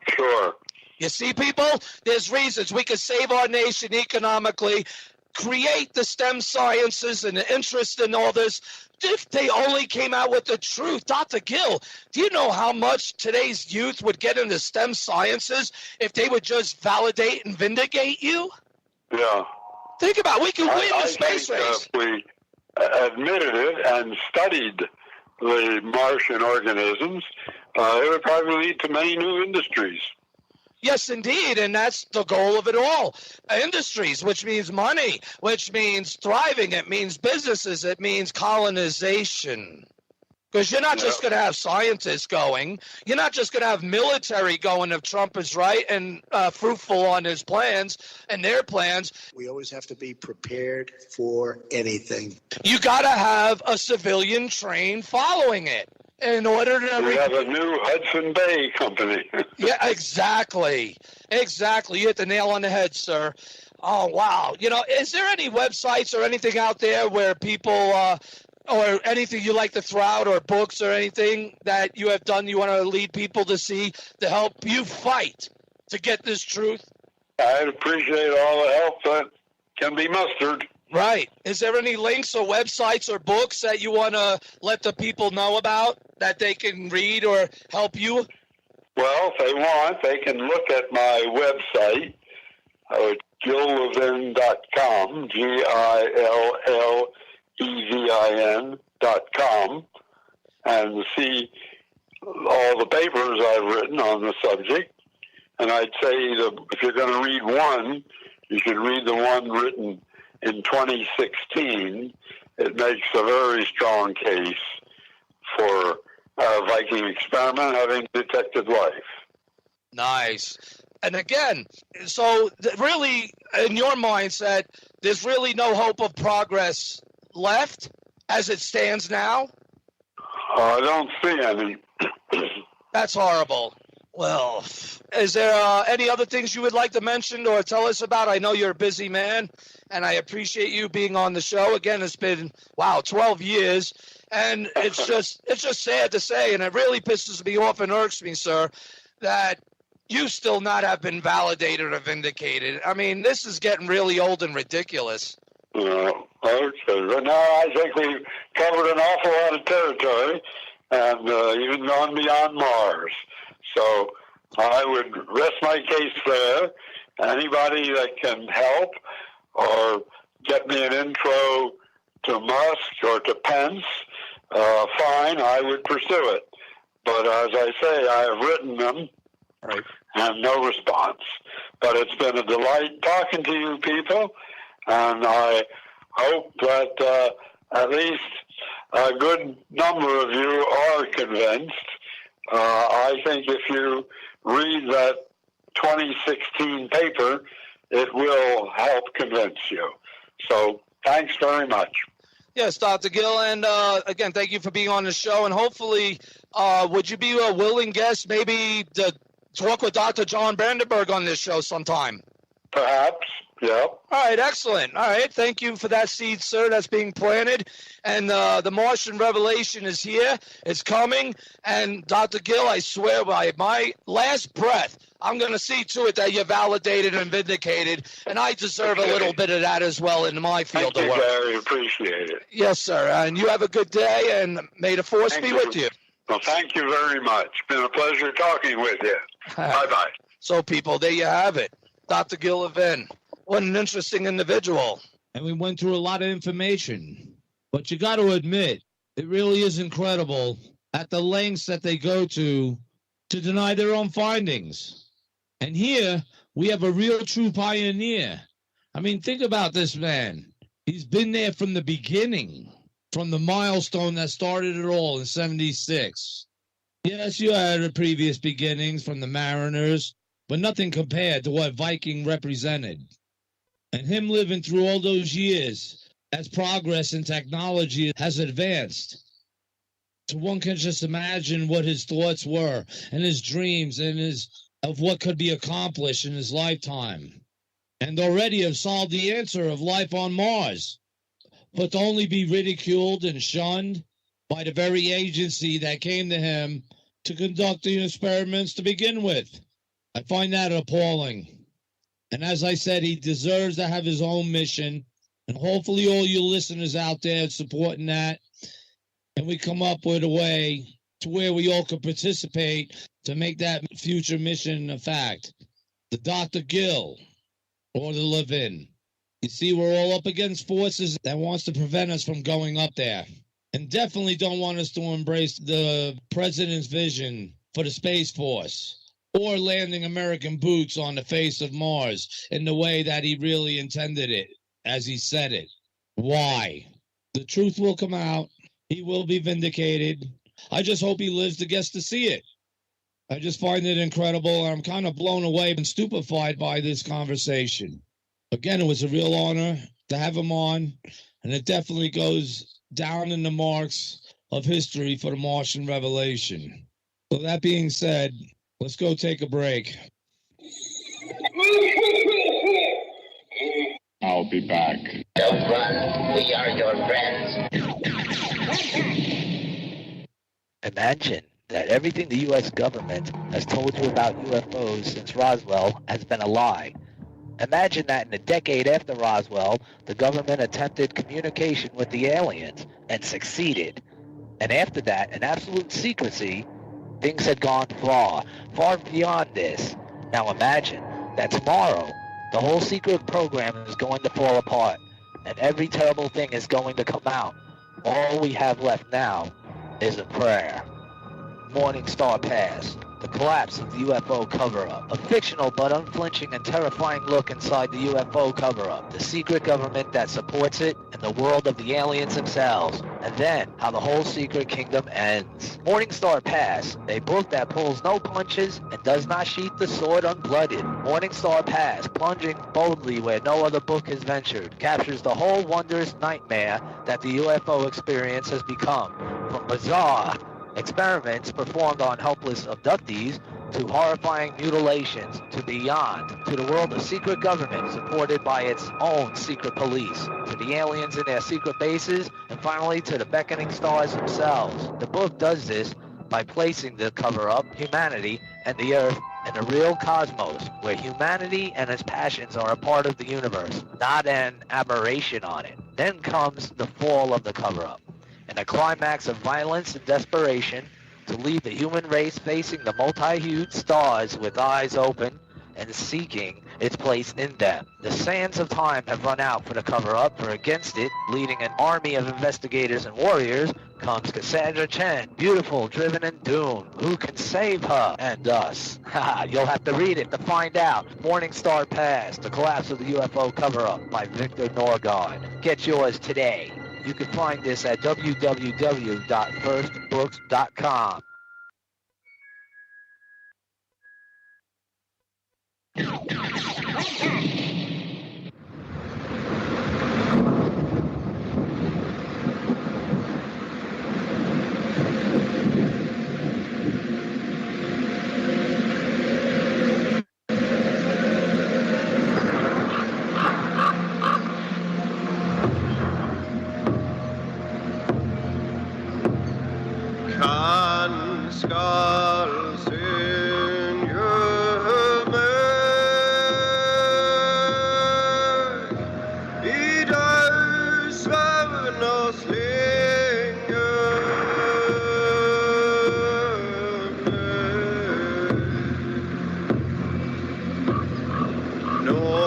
Sure. You see, people, there's reasons we could save our nation economically, create the STEM sciences and the interest in all this, if they only came out with the truth. Dr. Gill, do you know how much today's youth would get into STEM sciences if they would just validate and vindicate you? Yeah. Think about it. We can win the space race. If we admitted it and studied the Martian organisms, it would probably lead to many new industries. Yes, indeed, and that's the goal of it all. Industries, which means money, which means thriving, it means businesses, it means colonization. Because you're not just going to have scientists going, you're not just going to have military going if Trump is right and fruitful on his plans and their plans. We always have to be prepared for anything. You got to have a civilian train following it. In order to we have a new Hudson Bay company. Yeah, exactly. Exactly. You hit the nail on the head, sir. Oh, wow. You know, is there any websites or anything out there where people or anything you like to throw out or books or anything that you have done you want to lead people to see to help you fight to get this truth? I'd appreciate all the help that can be mustered. Right. Is there any links or websites or books that you want to let the people know about that they can read or help you? Well, if they want, they can look at my website, GillLevin.com, GillLevin.com, and see all the papers I've written on the subject. And I'd say that if you're going to read one, you should read the one written in 2016. It makes a very strong case for our Viking experiment having detected life. Nice. And again, so really, in your mindset, there's really no hope of progress left as it stands now? I don't see any. That's horrible. Well, is there any other things you would like to mention or tell us about? I know you're a busy man, and I appreciate you being on the show. Again, it's been, 12 years, and it's just sad to say, and it really pisses me off and irks me, sir, that you still not have been validated or vindicated. I mean, this is getting really old and ridiculous. Okay. But now I think we've covered an awful lot of territory and even gone beyond Mars. So I would rest my case there. Anybody that can help or get me an intro to Musk or to Pence, fine, I would pursue it. But as I say, I have written them and no response. But it's been a delight talking to you people, and I hope that at least a good number of you are convinced. I think if you read that 2016 paper, it will help convince you. So thanks very much. Yes, Dr. Gill, and again, thank you for being on the show. And hopefully, would you be a willing guest, maybe to talk with Dr. John Brandenburg on this show sometime? Perhaps, yeah. All right, excellent. All right, thank you for that seed, sir. That's being planted. And the Martian revelation is here. It's coming. And Dr. Gill, I swear by my last breath, I'm going to see to it that you're validated and vindicated. And I deserve a little bit of that as well in my field of work. Thank you, Gary. Appreciate it. Yes, sir. And you have a good day, and may the force be with you. Well, thank you very much. Been a pleasure talking with you. Bye-bye. So, people, there you have it. Dr. Gil Levin. What an interesting individual. And we went through a lot of information. But you got to admit, it really is incredible at the lengths that they go to deny their own findings. And here, we have a real true pioneer. I mean, think about this man. He's been there from the beginning, from the milestone that started it all in 76. Yes, you had the previous beginnings from the Mariners, but nothing compared to what Viking represented. And him living through all those years as progress in technology has advanced. So one can just imagine what his thoughts were and his dreams and of what could be accomplished in his lifetime. And already have solved the answer of life on Mars, but to only be ridiculed and shunned by the very agency that came to him to conduct the experiments to begin with. I find that appalling. And as I said, he deserves to have his own mission. And hopefully all you listeners out there supporting that. And we come up with a way to where we all can participate to make that future mission a fact. The Dr. Gill or the Levin. You see, we're all up against forces that wants to prevent us from going up there. And definitely don't want us to embrace the president's vision for the Space Force or landing American boots on the face of Mars in the way that he really intended it, as he said it. Why? The truth will come out. He will be vindicated. I just hope he lives to get to see it. I just find it incredible. I'm kind of blown away and stupefied by this conversation. Again, it was a real honor to have him on, and it definitely goes down in the marks of history for the Martian revelation. So that being said, let's go take a break. I'll be back. Don't run. We are your friends. Imagine that everything the U.S. government has told you about UFOs since Roswell has been a lie. Imagine that in a decade after Roswell, the government attempted communication with the aliens and succeeded. And after that, in absolute secrecy, things had gone far, far beyond this. Now imagine that tomorrow, the whole secret program is going to fall apart, and every terrible thing is going to come out. All we have left now is a prayer. Morning Star Pass, the collapse of the UFO cover-up, a fictional but unflinching and terrifying look inside the UFO cover-up, the secret government that supports it, and the world of the aliens themselves, and then how the whole secret kingdom ends. Morning Star Pass, a book that pulls no punches and does not sheath the sword unblooded. Morning Star Pass, plunging boldly where no other book has ventured, captures the whole wondrous nightmare that the UFO experience has become, from bizarre experiments performed on helpless abductees, to horrifying mutilations, to beyond, to the world of secret government supported by its own secret police, to the aliens in their secret bases, and finally to the beckoning stars themselves. The book does this by placing the cover-up, humanity, and the Earth in a real cosmos, where humanity and its passions are a part of the universe, not an aberration on it. Then comes the fall of the cover-up, and a climax of violence and desperation to leave the human race facing the multi-hued stars with eyes open and seeking its place in them. The sands of time have run out for the cover-up, for against it, leading an army of investigators and warriors, comes Cassandra Chen, beautiful, driven, and doomed. Who can save her and us? Haha, you'll have to read it to find out. Morning Star Pass, The Collapse of the UFO Cover-Up by Victor Norgard. Get yours today. You can find this at www.firstbooks.com. i dagsvevna slänger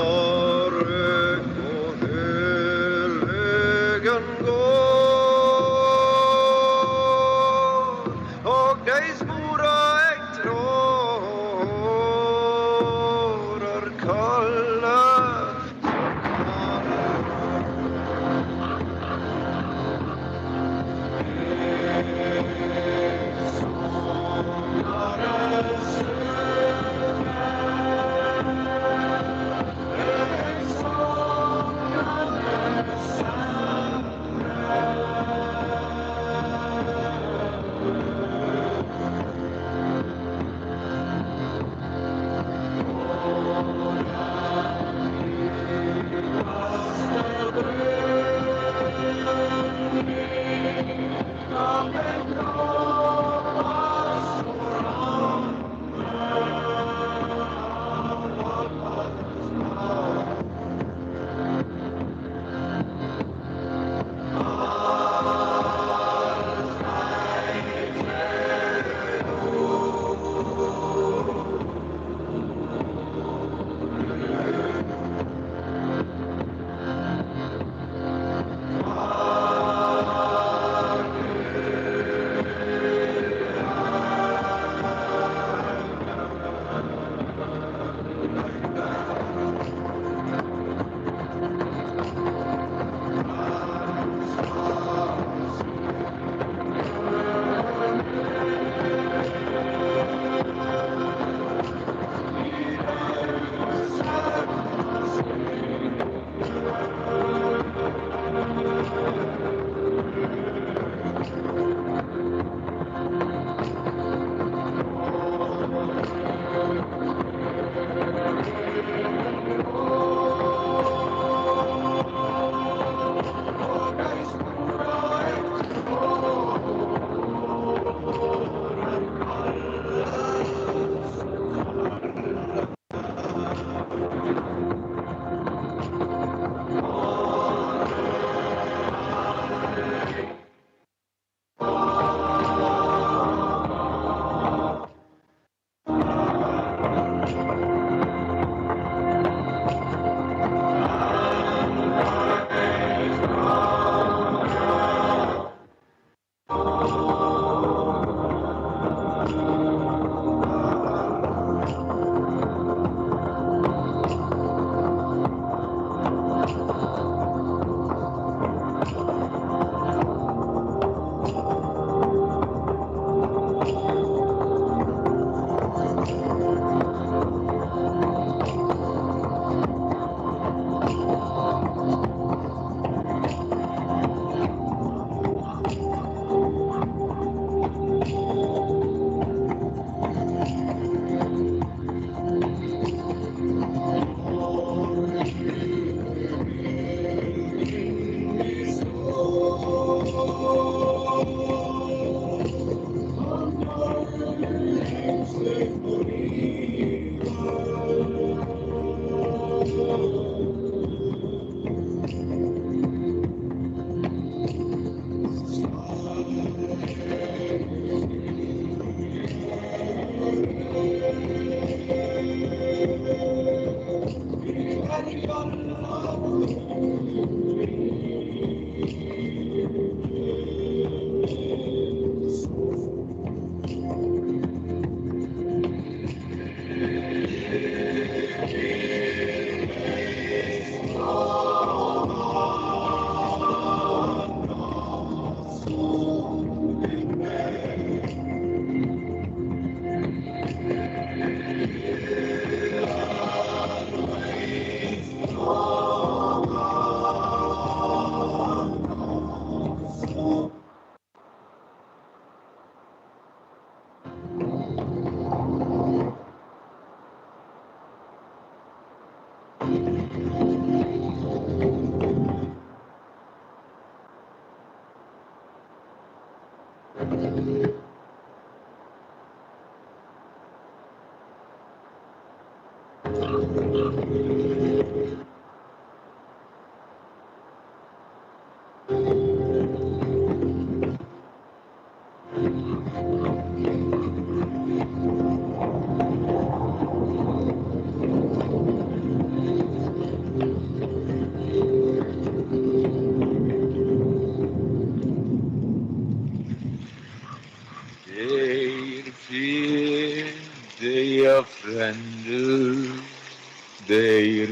Norrök på högen går och dig spora äggtrådar kalla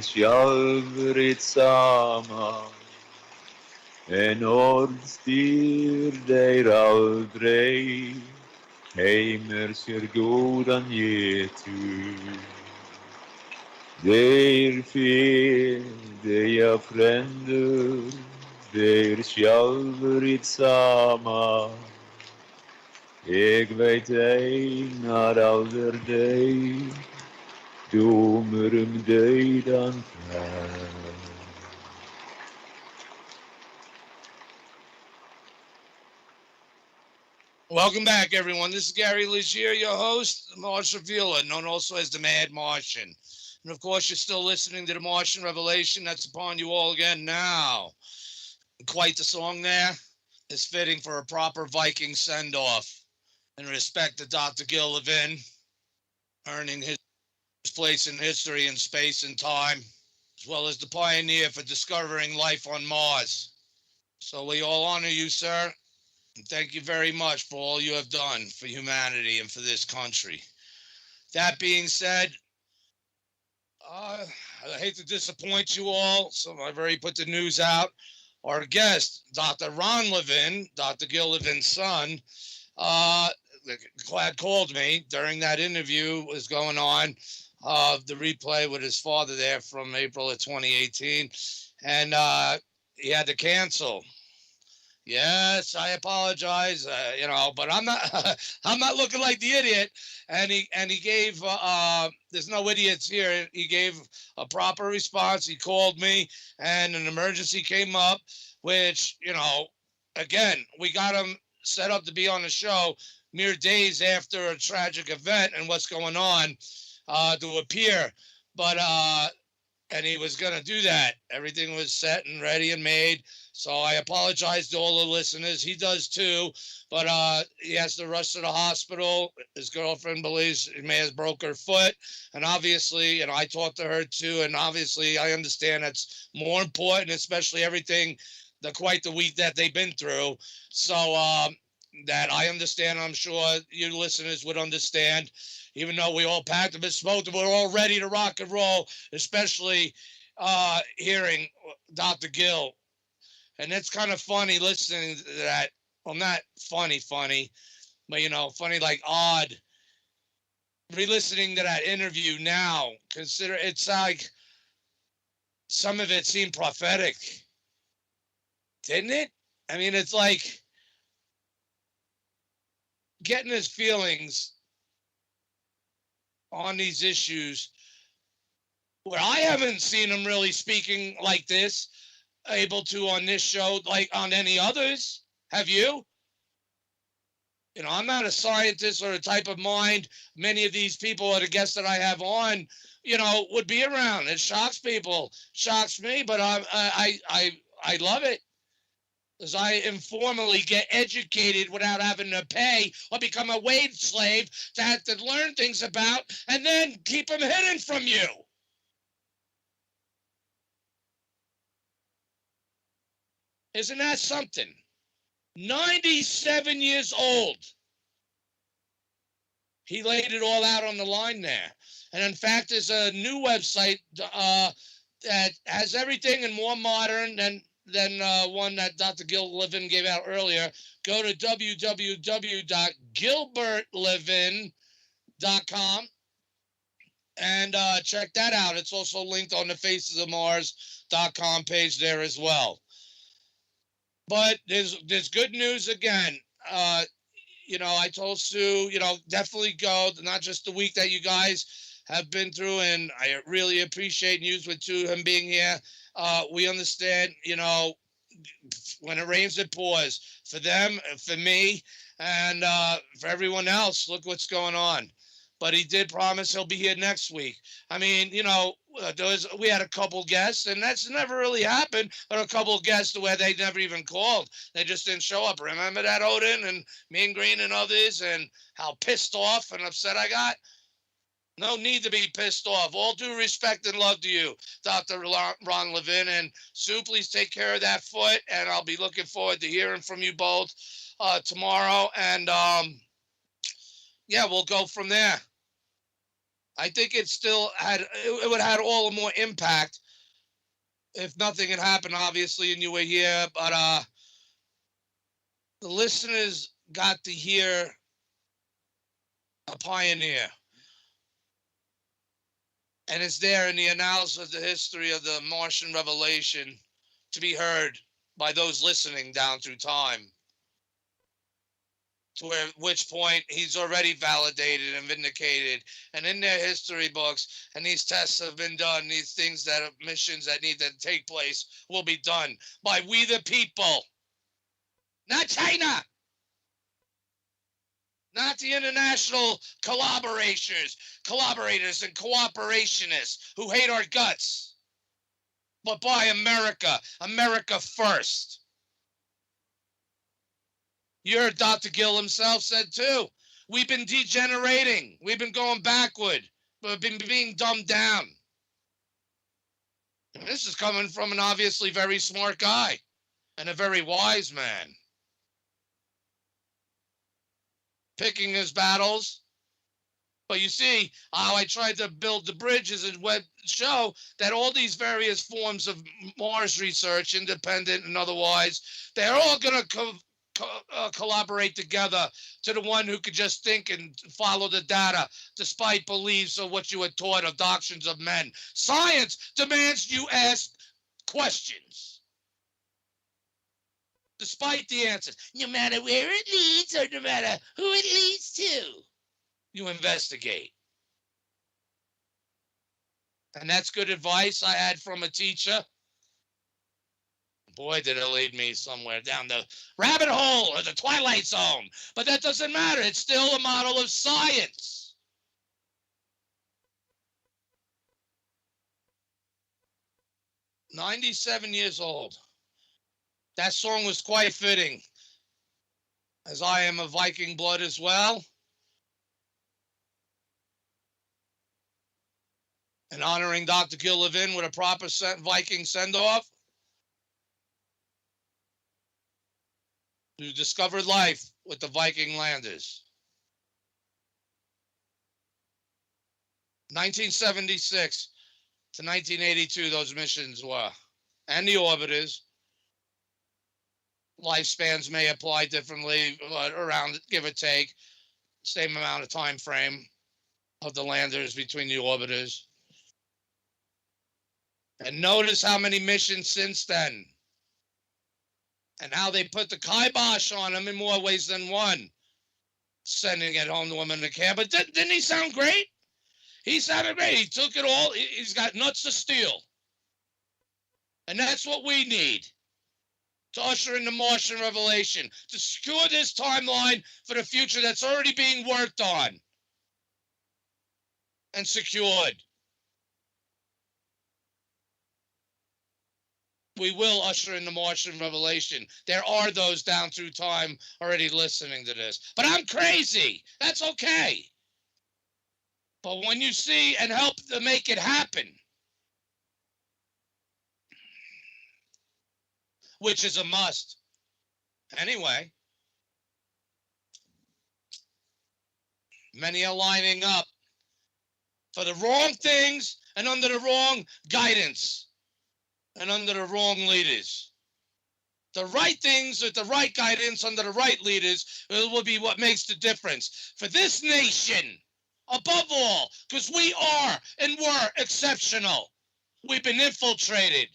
sjálfrit sama en orð stýr þeir aldrei heimur sér góðan getur þeir þeir frendur þeir sjálfrit sama ég veit einar aldur þeir dómur dauðan fær. Welcome back, everyone. This is Gary Leggiere, your host, the Mars Revealer, known also as the Mad Martian. And of course, you're still listening to the Martian Revelation. That's upon you all again now. Quite the song there. Is fitting for a proper Viking send-off in respect to Dr. Gil Levin, earning his place in history and space and time, as well as the pioneer for discovering life on Mars. So we all honor you, sir. And thank you very much for all you have done for humanity and for this country. That being said, I hate to disappoint you all, so I've already put the news out. Our guest, Dr. Ron Levin, Dr. Gil Levin's son, had called me during that interview was going on, the replay with his father there from April of 2018, and he had to cancel. Yes, I apologize, but I'm not I'm not looking like the idiot. And he gave there's no idiots here. He gave a proper response. He called me and an emergency came up, which, again, we got him set up to be on the show mere days after a tragic event and what's going on to appear. But and he was going to do that. Everything was set and ready and made. So I apologize to all the listeners. He does too, but he has to rush to the hospital. His girlfriend believes he may have broke her foot. And obviously, I talked to her too. And obviously I understand that's more important, especially everything, quite the week that they've been through. So that I understand, I'm sure you listeners would understand, even though we all packed up and smoked and we're all ready to rock and roll, especially hearing Dr. Gil. And it's kind of funny listening to that. Well, not funny, but, funny like odd. Re-listening to that interview now, consider it's like some of it seemed prophetic. Didn't it? I mean, it's like getting his feelings on these issues where I haven't seen him really speaking like this, able to on this show, like on any others. Have you? I'm not a scientist or a type of mind. Many of these people or the guests that I have on, would be around. It shocks people, shocks me, but I love it. Because I informally get educated without having to pay or become a wage slave to have to learn things about and then keep them hidden from you. Isn't that something? 97 years old. He laid it all out on the line there. And in fact, there's a new website that has everything and more modern than one that Dr. Gil Levin gave out earlier. Go to www.gilbertlevin.com and check that out. It's also linked on the facesofmars.com page there as well. But there's good news again. I told Sue, definitely go, not just the week that you guys have been through, and I really appreciate news with him being here. We understand, when it rains, it pours. For them, for me, and for everyone else, look what's going on. But he did promise he'll be here next week. I mean, we had a couple guests, and that's never really happened, but a couple guests where they never even called. They just didn't show up. Remember that, Odin and Mean Green and others, and how pissed off and upset I got? No need to be pissed off. All due respect and love to you, Dr. Ron Levin. And Sue, please take care of that foot, and I'll be looking forward to hearing from you both tomorrow. And, we'll go from there. I think it still had, it would have had all the more impact if nothing had happened, obviously, and you were here. But the listeners got to hear a pioneer. And it's there in the analysis of the history of the Martian revelation to be heard by those listening down through time. To which point he's already validated and vindicated. And in their history books, and these tests have been done, these things that are missions that need to take place will be done by we the people. Not China. Not the international collaborators and cooperationists who hate our guts, but by America first. You heard Dr. Gill himself said too, we've been degenerating, we've been going backward, we've been being dumbed down. And this is coming from an obviously very smart guy and a very wise man. Picking his battles. But you see how I tried to build the bridges and web show that all these various forms of Mars research, independent and otherwise, they're all going to collaborate together to the one who could just think and follow the data despite beliefs of what you were taught of doctrines of men. Science demands you ask questions. Despite the answers, no matter where it leads or no matter who it leads to, you investigate. And that's good advice I had from a teacher. Boy, did it lead me somewhere down the rabbit hole or the twilight zone. But that doesn't matter. It's still a model of science. "97 years old. That song was quite fitting, as I am of Viking blood as well. And honoring Dr. Gil Levin with a proper Viking send-off, who discovered life with the Viking landers. 1976 to 1982, those missions were, and the orbiters. Lifespans may apply differently, but around, give or take, same amount of time frame of the landers between the orbiters. And notice how many missions since then, and how they put the kibosh on them in more ways than one, sending it home to them in the cab. But didn't he sound great? He sounded great. He took it all. He's got nuts to steel. And that's what we need to usher in the Martian revelation, to secure this timeline for the future that's already being worked on and secured. We will usher in the Martian revelation. There are those down through time already listening to this. But I'm crazy. That's okay. But when you see and help to make it happen, which is a must. Anyway, many are lining up for the wrong things and under the wrong guidance and under the wrong leaders. The right things with the right guidance under the right leaders will be what makes the difference for this nation, above all, because we are and were exceptional. We've been infiltrated.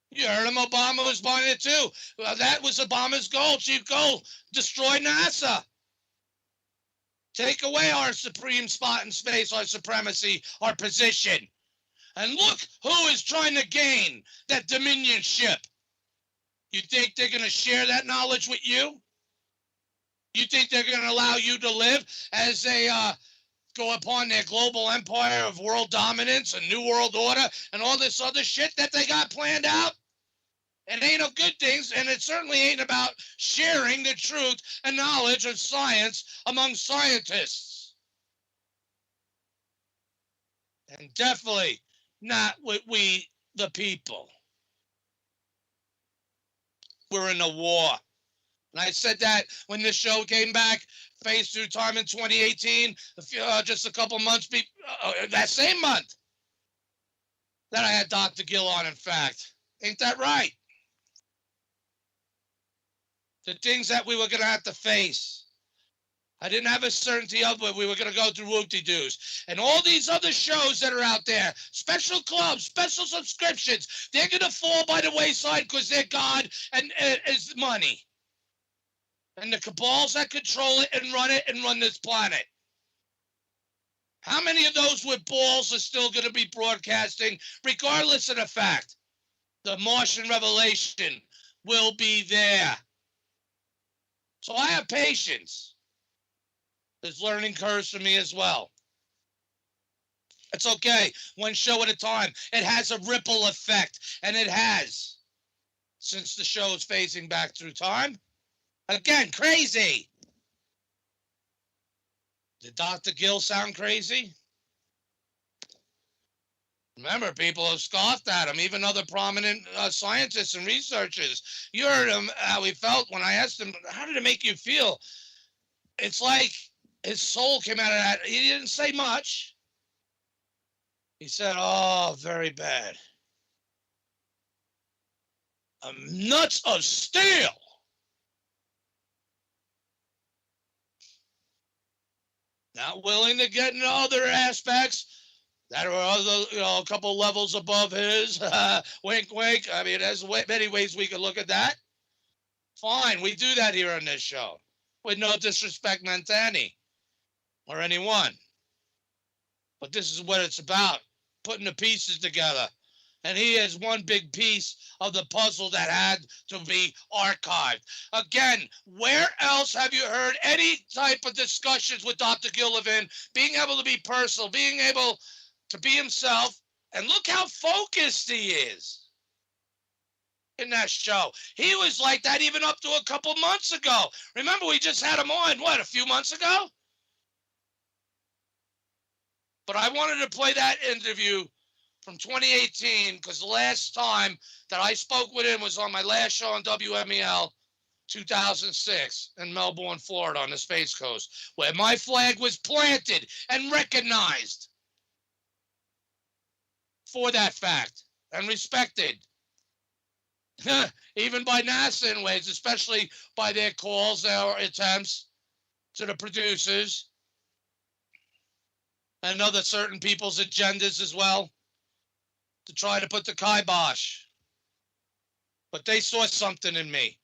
You heard him, Obama was behind it too. Well, that was Obama's goal, chief goal, destroy NASA. Take away our supreme spot in space, our supremacy, our position. And look who is trying to gain that dominionship. You think they're going to share that knowledge with you? You think they're going to allow you to live as they go upon their global empire of world dominance and new world order and all this other shit that they got planned out? It ain't no good things, and it certainly ain't about sharing the truth and knowledge of science among scientists. And definitely not with we, the people. We're in a war. And I said that when this show came back, Phase Through Time in 2018, just a couple months, that same month that I had Dr. Gill on, in fact. Ain't that right? The things that we were going to have to face. I didn't have a certainty of what we were going to go through whoop-de-doos. And all these other shows that are out there, special clubs, special subscriptions, they're going to fall by the wayside because they're God and is money. And the cabals that control it and run this planet. How many of those with balls are still going to be broadcasting, regardless of the fact the Martian revelation will be there? So I have patience. There's learning curves for me as well. It's okay, one show at a time. It has a ripple effect, and it has since the show is phasing back through time. Again, crazy. Did Dr. Gill sound crazy? Remember, people have scoffed at him, even other prominent scientists and researchers. You heard him, how he felt when I asked him, how did it make you feel? It's like his soul came out of that. He didn't say much. He said, oh, very bad. Nuts of steel. Not willing to get into other aspects that are other, a couple levels above his. Wink, wink. I mean, there's many ways we could look at that. Fine, we do that here on this show. With no disrespect meant to any or anyone. But this is what it's about, putting the pieces together. And he is one big piece of the puzzle that had to be archived. Again, where else have you heard any type of discussions with Dr. Levin, being able to be personal, being able to be himself? And look how focused he is in that show. He was like that even up to a couple months ago. Remember, we just had him on, a few months ago? But I wanted to play that interview from 2018, because the last time that I spoke with him was on my last show on WMEL 2006 in Melbourne, Florida, on the Space Coast, where my flag was planted and recognized for that fact and respected, even by NASA in ways, especially by their calls or attempts to the producers and other certain people's agendas as well, to try to put the kibosh. But they saw something in me.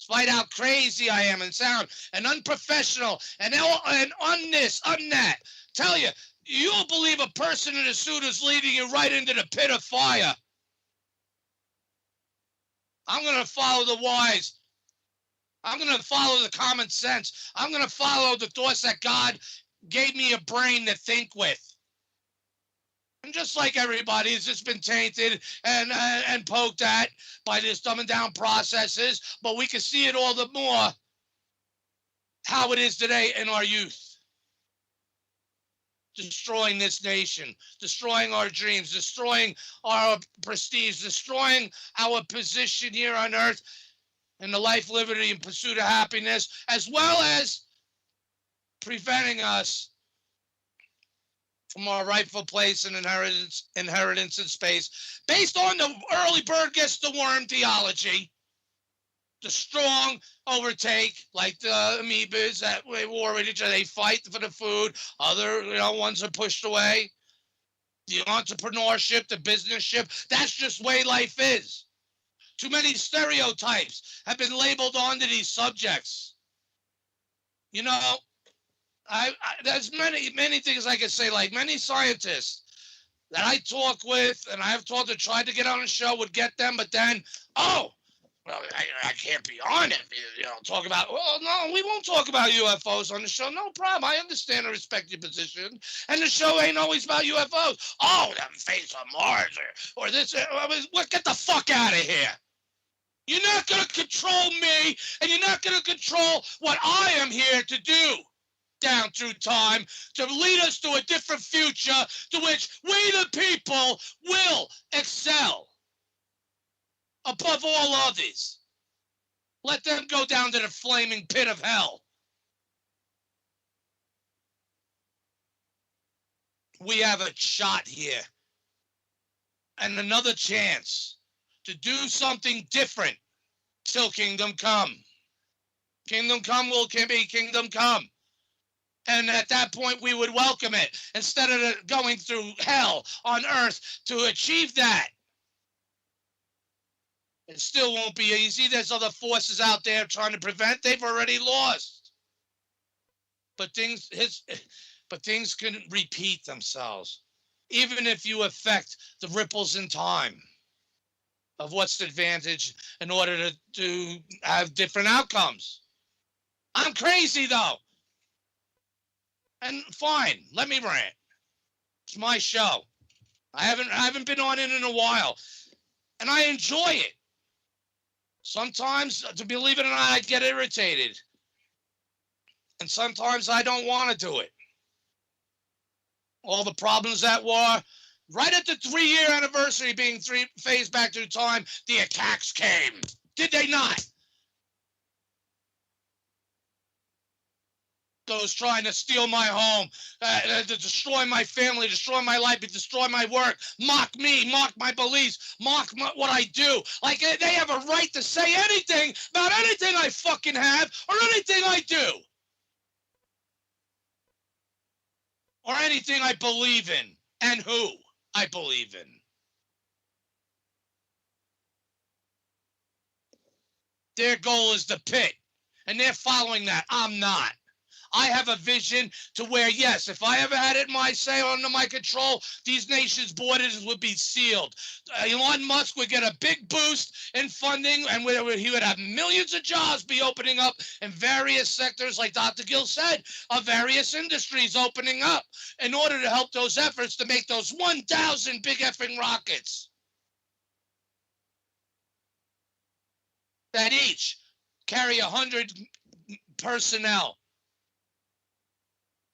Despite how crazy I am and sound and unprofessional and on this, on that. Tell you, you'll believe a person in a suit is leading you right into the pit of fire. I'm going to follow the wise. I'm going to follow the common sense. I'm going to follow the thoughts that God gave me a brain to think with. And just like everybody, it's just been tainted and poked at by this dumbing down processes, but we can see it all the more how it is today in our youth. Destroying this nation, destroying our dreams, destroying our prestige, destroying our position here on earth in the life, liberty, and pursuit of happiness, as well as preventing us from our rightful place and inheritance in space, based on the early bird gets the worm theology. The strong overtake, like the amoebas that we war with each other. They fight for the food. Other ones are pushed away. The entrepreneurship, the businessship, that's just the way life is. Too many stereotypes have been labeled onto these subjects. There's many things I could say, like many scientists that I talk with and I have talked to, tried to get on the show, would get them, but then, I can't be on it. Talk about, no, we won't talk about UFOs on the show. No problem. I understand and respect your position. And the show ain't always about UFOs. Oh, them face on Mars or this. Get the fuck out of here. You're not going to control me, and you're not going to control what I am here to do down through time to lead us to a different future to which we the people will excel above all others. Let them go down to the flaming pit of hell. We have a shot here and another chance to do something different till kingdom come. Kingdom come can be kingdom come. And at that point, we would welcome it instead of going through hell on earth to achieve that. It still won't be easy. There's other forces out there trying to prevent. They've already lost. But things can repeat themselves, even if you affect the ripples in time of what's the advantage in order to have different outcomes. I'm crazy, though. And fine, let me rant. It's my show. I haven't been on it in a while, and I enjoy it. Sometimes, to believe it or not, I get irritated, and sometimes I don't want to do it. All the problems that were right at the 3-year anniversary being phased back through time, the attacks came. Did they not? Those trying to steal my home, to destroy my family, destroy my life, destroy my work, mock me, mock my beliefs, mock what I do. Like they have a right to say anything about anything I fucking have or anything I do. Or anything I believe in and who I believe in. Their goal is the pit, and they're following that. I'm not. I have a vision to where, yes, if I ever had it my say under my control, these nations' borders would be sealed. Elon Musk would get a big boost in funding, and he would have millions of jobs be opening up in various sectors, like Dr. Gill said, of various industries opening up in order to help those efforts to make those 1,000 big effing rockets that each carry 100 personnel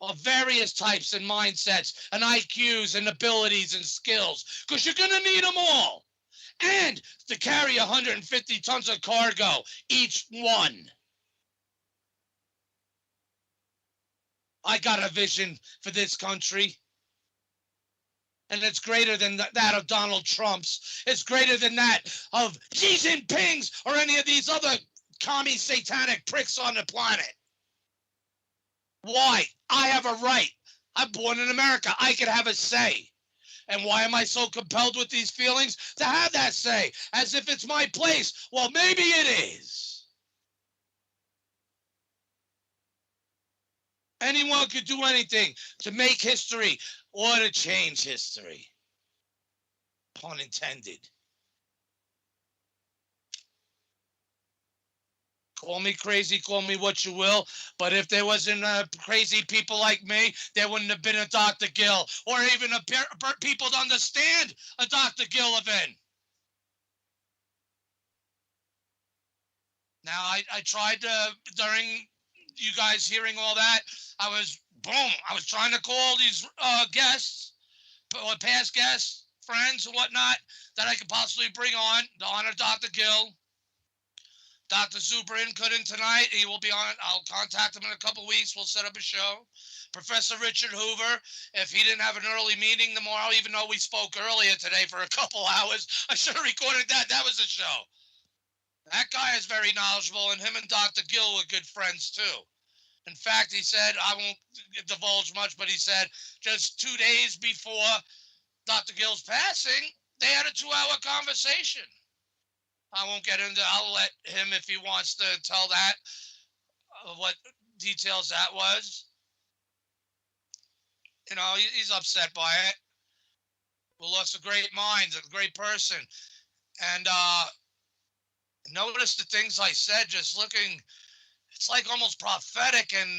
of various types and mindsets and IQs and abilities and skills, because you're going to need them all. And to carry 150 tons of cargo, each one. I got a vision for this country. And it's greater than that of Donald Trump's. It's greater than that of Xi Jinping's or any of these other commie satanic pricks on the planet. Why? I have a right. I'm born in America. I can have a say. And why am I so compelled with these feelings to have that say? As if it's my place. Well, maybe it is. Anyone could do anything to make history or to change history. Pun intended. Call me crazy, call me what you will, but if there wasn't crazy people like me, there wouldn't have been a Dr. Gill, or even people to understand a Dr. Gill event. Now, I tried during you guys hearing all that, I was trying to call these guests, or past guests, friends and whatnot, that I could possibly bring on to honor Dr. Gill. Dr. Zubrin couldn't tonight. He will be on. I'll contact him in a couple weeks. We'll set up a show. Professor Richard Hoover, if he didn't have an early meeting tomorrow, even though we spoke earlier today for a couple hours, I should have recorded that. That was a show. That guy is very knowledgeable, and him and Dr. Gill were good friends, too. In fact, he said, I won't divulge much, but he said just 2 days before Dr. Gill's passing, they had a 2-hour conversation. I won't get into, I'll let him, if he wants to tell that, what details that was. You know, he's upset by it. We lost a great mind, a great person. And notice the things I said, just looking, it's like almost prophetic and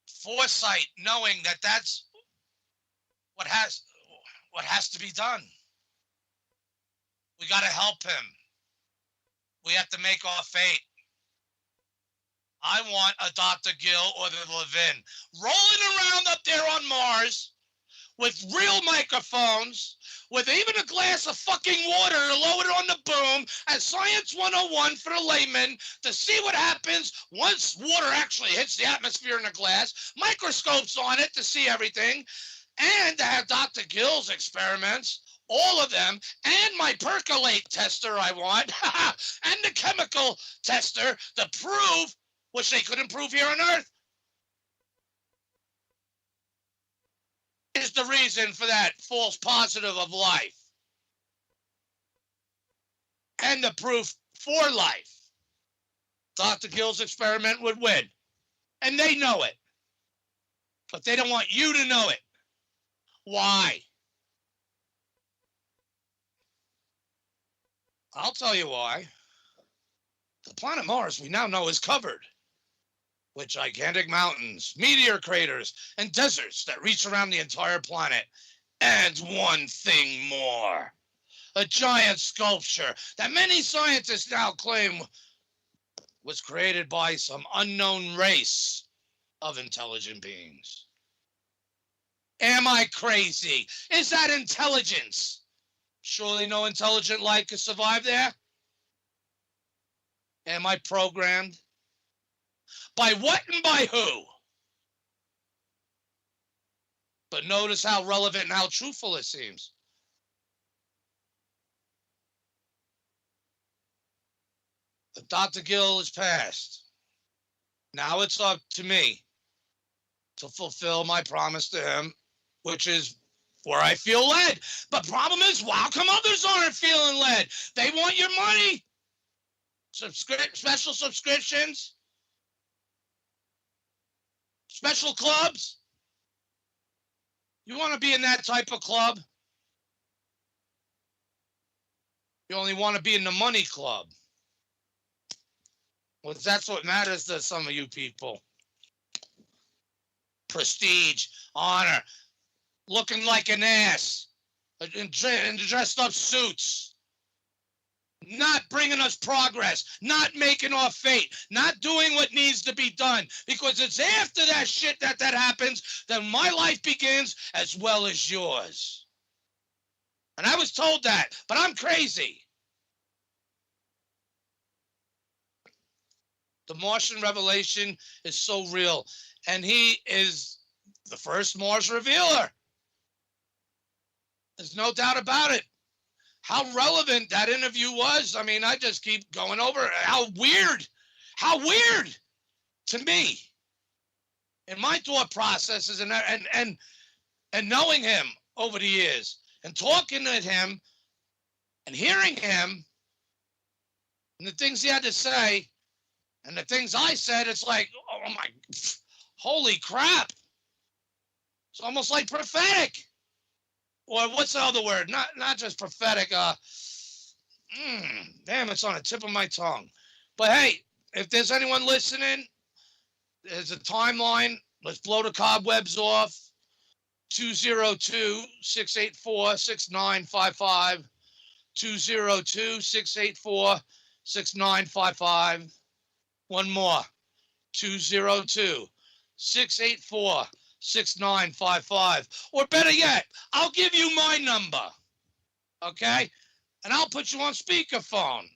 foresight, knowing that that's what has to be done. We got to help him. We have to make our fate. I want a Dr. Gill or the Levin rolling around up there on Mars with real microphones, with even a glass of fucking water lowered on the boom as Science 101 for the layman to see what happens once water actually hits the atmosphere in the glass, microscopes on it to see everything, and to have Dr. Gill's experiments, all of them, and my percolate tester I want, and the chemical tester to prove, which they couldn't prove here on Earth, is the reason for that false positive of life. And the proof for life. Dr. Gill's experiment would win. And they know it. But they don't want you to know it. Why? I'll tell you why. The planet Mars we now know is covered with gigantic mountains, meteor craters, and deserts that reach around the entire planet. And one thing more. A giant sculpture that many scientists now claim was created by some unknown race of intelligent beings. Am I crazy? Is that intelligence? Surely no intelligent life could survive there. Am I programmed? By what and by who? But notice how relevant and how truthful it seems. But Dr. Gill is passed. Now it's up to me to fulfill my promise to him, which is where I feel led. But problem is, how come others aren't feeling led? They want your money. Special subscriptions. Special clubs. You want to be in that type of club? You only want to be in the money club. Well, that's what matters to some of you people. Prestige, honor, looking like an ass, in dressed up suits, not bringing us progress, not making our fate, not doing what needs to be done, because it's after that shit that happens that my life begins as well as yours. And I was told that, but I'm crazy. The Martian revelation is so real, and he is the first Mars revealer. There's no doubt about it. How relevant that interview was. I mean, I just keep going over it. How weird to me in my thought processes and knowing him over the years and talking with him and hearing him and the things he had to say and the things I said, it's like, oh my, holy crap. It's almost like prophetic. Or what's the other word? Not just prophetic. Damn, it's on the tip of my tongue. But hey, if there's anyone listening, there's a timeline. Let's blow the cobwebs off. 202-684-6955. 202-684-6955. One more. 202-684-6955. Or better yet, I'll give you my number. Okay? And I'll put you on speakerphone.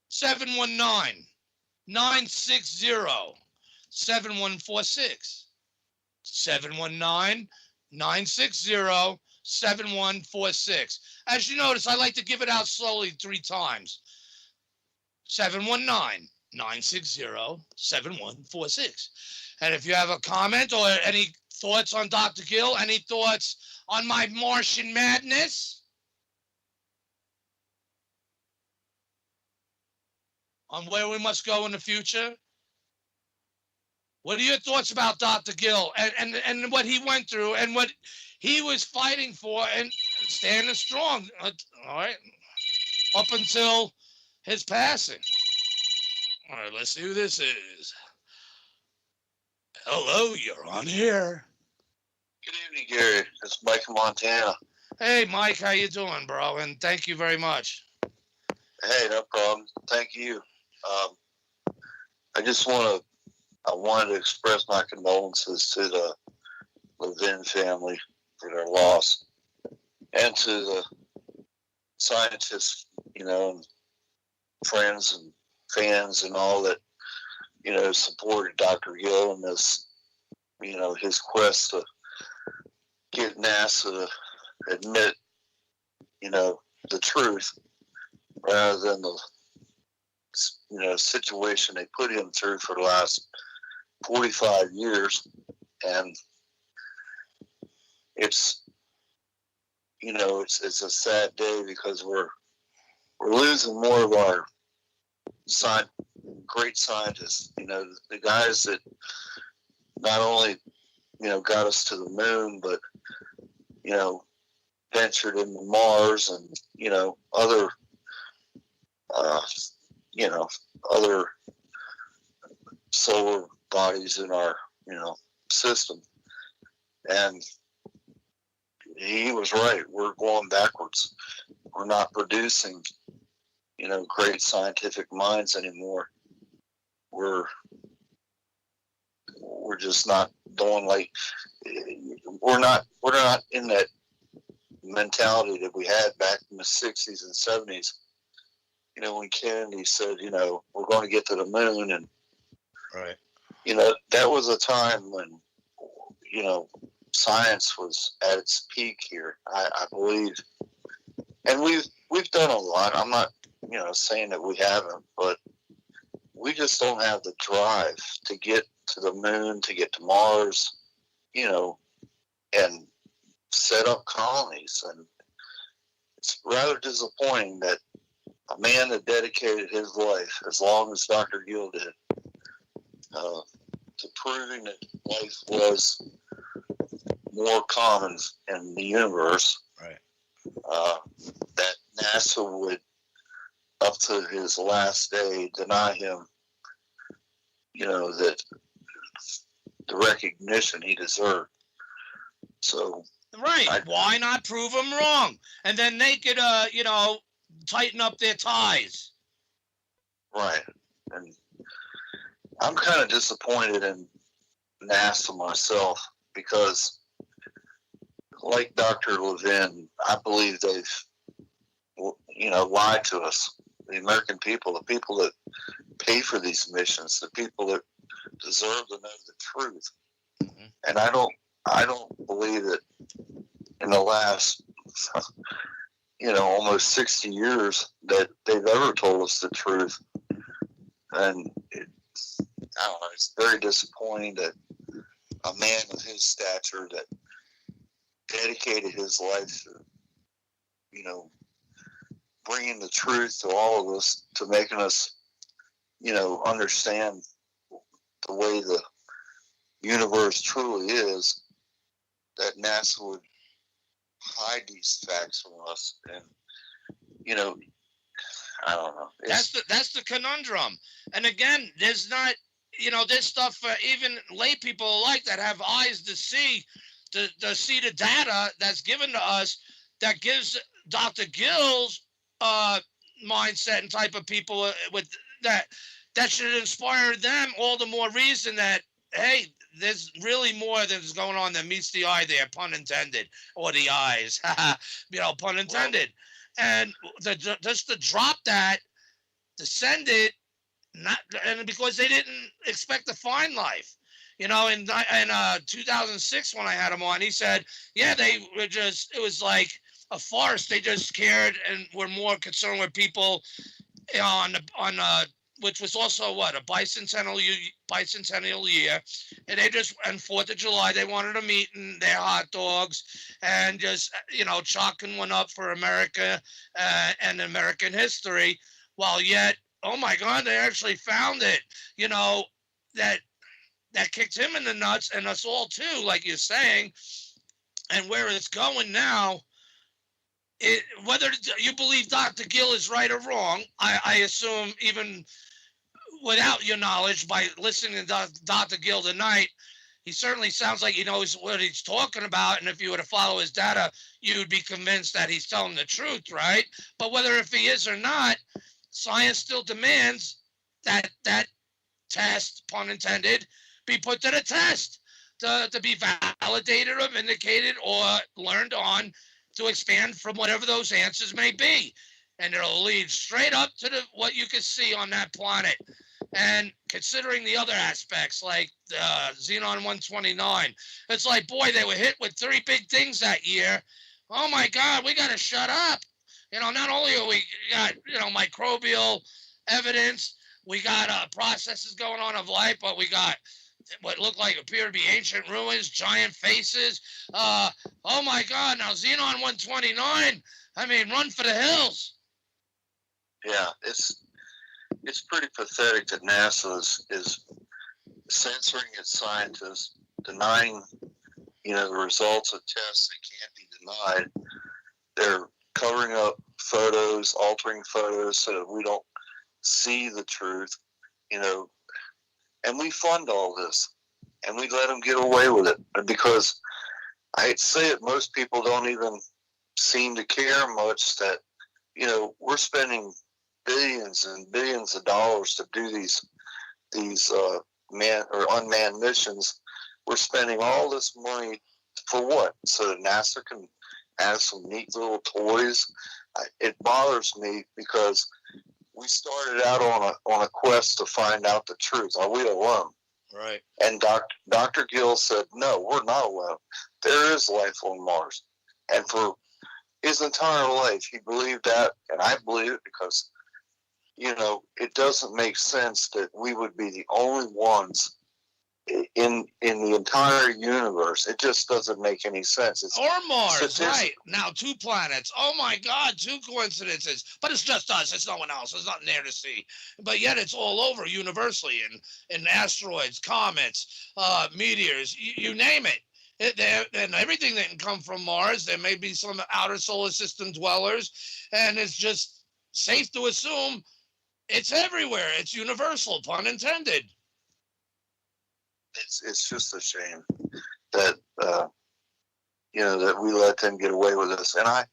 719-960-7146. 719-960-7146. As you notice, I like to give it out slowly 3 times. 719-960-7146. And if you have a comment or any thoughts on Dr. Gill, any thoughts on my Martian madness, on where we must go in the future, what are your thoughts about Dr. Gill and what he went through and what he was fighting for and standing strong, all right, up until his passing? All right, let's see who this is. Hello, you're on here. Good evening, Gary. It's Mike from Montana. Hey, Mike, how you doing, bro? And thank you very much. Hey, no problem. Thank you. I wanted to express my condolences to the Levin family for their loss, and to the scientists, and friends and fans and all that, supported Dr. Gill in this, his quest to get NASA to admit, the truth rather than the, situation they put him through for the last 45 years. And it's, it's a sad day because we're losing more of our great scientists, the guys that not only, got us to the moon, but, ventured into Mars and, other, other solar bodies in our, system. And he was right. We're going backwards. We're not producing, great scientific minds anymore. We're just not doing we're not in that mentality that we had back in the 60s and 70s. When Kennedy said, we're going to get to the moon, and right. That was a time when, science was at its peak here, I believe. And we've done a lot. I'm not, saying that we haven't, but we just don't have the drive to get to the moon, to get to Mars, and set up colonies. And it's rather disappointing that a man that dedicated his life, as long as Dr. Gill did, to proving that life was more common in the universe, right? That NASA would, up to his last day, deny him, that the recognition he deserved. So, right. Why not prove him wrong? And then they could, tighten up their ties. Right. And I'm kind of disappointed in NASA myself because, like Dr. Levin, I believe they've, lied to us, the American people, the people that pay for these missions, the people that deserve to know the truth. Mm-hmm. And I don't believe that in the last, almost 60 years that they've ever told us the truth. And it's very disappointing that a man of his stature that dedicated his life to, bringing the truth to all of us, to making us, understand the way the universe truly is, that NASA would hide these facts from us. And, I don't know. That's the conundrum. And again, there's not, there's stuff for even lay people alike that have eyes to see the data that's given to us, that gives Dr. Gill's mindset and type of people with that should inspire them all the more reason that, hey, there's really more that's going on than meets the eye there, pun intended, or the eyes, pun intended. And just to drop that, to send it, and because they didn't expect to find life. In 2006 when I had him on, he said, yeah, they were just, it was like a farce. They just cared and were more concerned with people on which was also a bicentennial year, and they just, and 4th of July, they wanted to meet in their hot dogs and just, chalking one up for America and American history, while yet, oh my God, they actually found it, that kicked him in the nuts and us all too, like you're saying. And where it's going now, whether you believe Dr. Gill is right or wrong, I assume even without your knowledge, by listening to Dr. Gill tonight, he certainly sounds like he knows what he's talking about. And if you were to follow his data, you'd be convinced that he's telling the truth, right? But whether if he is or not, science still demands that test, pun intended, be put to the test. to be validated or vindicated or learned on to expand from whatever those answers may be. And it'll lead straight up to what you can see on that planet. And considering the other aspects like Xenon 129, it's like, boy, they were hit with 3 big things that year. Oh my God, we got to shut up. Not only are we got, microbial evidence, we got processes going on of life, but we got what look like appear to be ancient ruins, giant faces. Oh my God, now Xenon 129, I mean, run for the hills. Yeah, it's pretty pathetic that NASA is censoring its scientists, denying, the results of tests that can't be denied. They're covering up photos, altering photos so that we don't see the truth, and we fund all this, and we let them get away with it because I hate to say it, most people don't even seem to care much that, we're spending billions and billions of dollars to do these manned or unmanned missions. We're spending all this money for what? So that NASA can have some neat little toys. It bothers me because we started out on a quest to find out the truth. Are we alone? Right. And Dr. Gill said, no, we're not alone. There is life on Mars. And for his entire life, he believed that, and I believe it because, it doesn't make sense that we would be the only ones in the entire universe. It just doesn't make any sense. Or Mars, right. Now 2 planets. Oh my God, 2 coincidences. But it's just us. It's no one else. There's nothing there to see. But yet it's all over universally in asteroids, comets, meteors, you name it. And everything that can come from Mars. There may be some outer solar system dwellers. And it's just safe to assume it's everywhere. It's universal, pun intended. It's just a shame that that we let them get away with this. And I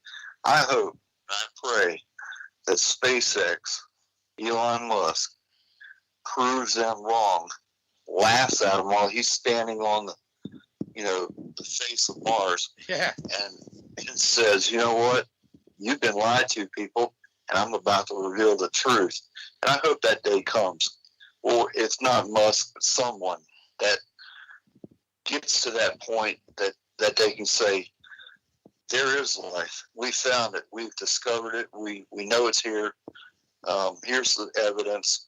hope, I pray that SpaceX, Elon Musk, proves them wrong, laughs at them while he's standing on the face of Mars. Yeah. And says, you know what? You've been lied to, people, and I'm about to reveal the truth. And I hope that day comes. Or if not Musk, but someone that gets to that point that they can say, there is life. We found it. We've discovered it. We know it's here. Here's the evidence.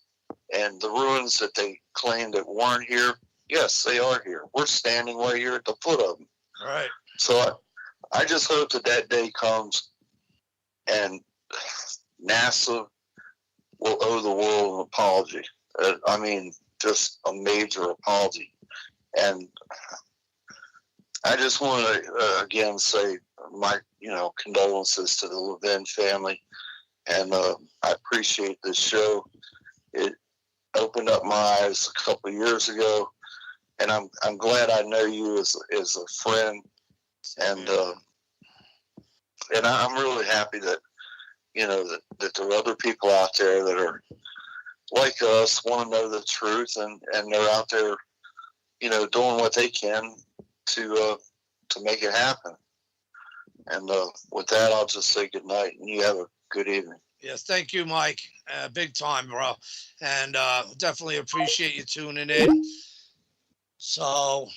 And the ruins that they claim that weren't here, yes, they are here. We're standing right here at the foot of them. Right. So I just hope that day comes and NASA will owe the world an apology. Just a major apology. And I just want to again say my condolences to the Levin family, and I appreciate this show. It opened up my eyes a couple of years ago, and I'm glad I know you as a friend, and I'm really happy that that there are other people out there that are like us, want to know the truth, and they're out there, doing what they can to make it happen. And with that, I'll just say good night, and you have a good evening. Yes, thank you, Mike. Big time, bro. And definitely appreciate you tuning in. So,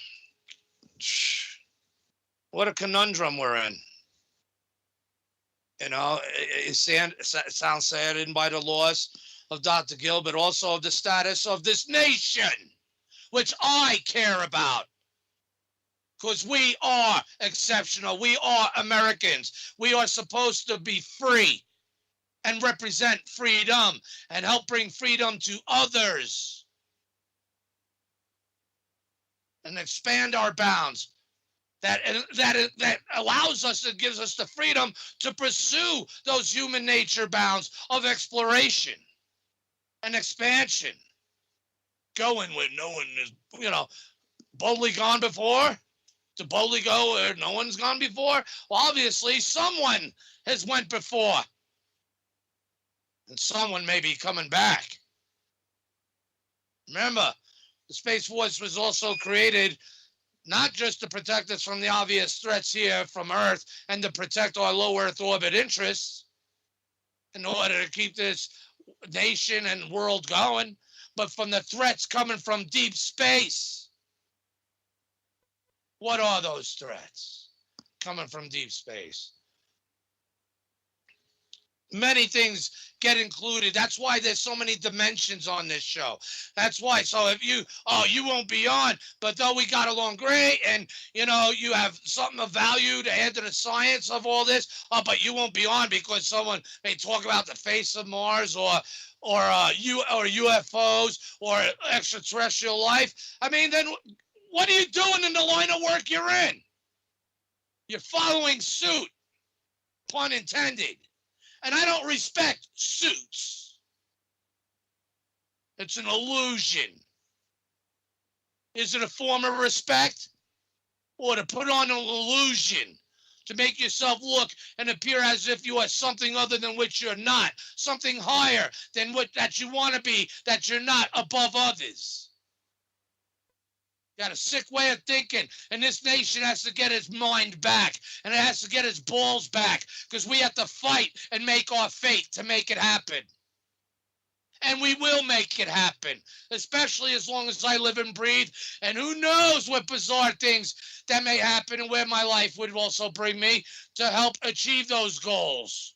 what a conundrum we're in. It sounds saddened by the loss of Dr. Gill, but also of the status of this nation, which I care about. Because we are exceptional. We are Americans. We are supposed to be free and represent freedom and help bring freedom to others and expand our bounds. That allows us, that gives us the freedom to pursue those human nature bounds of exploration and expansion. Going where no one is, boldly gone before. To boldly go where no one's gone before? Well, obviously, someone has went before. And someone may be coming back. Remember, the Space Force was also created not just to protect us from the obvious threats here from Earth and to protect our low Earth orbit interests in order to keep this nation and world going, but from the threats coming from deep space. What are those threats coming from deep space? Many things get included. That's why there's so many dimensions on this show. That's why. So if you won't be on, but though we got along great and, you know, you have something of value to add to the science of all this, but you won't be on because someone may talk about the face of Mars or UFOs or extraterrestrial life. I mean, then what are you doing in the line of work you're in? You're following suit, pun intended. And I don't respect suits. It's an illusion. Is it a form of respect? Or to put on an illusion to make yourself look and appear as if you are something other than which you're not, something higher than what that you want to be, that you're not above others. Got a sick way of thinking, and this nation has to get its mind back, and it has to get its balls back, because we have to fight and make our fate to make it happen. And we will make it happen, especially as long as I live and breathe, and who knows what bizarre things that may happen and where my life would also bring me to help achieve those goals.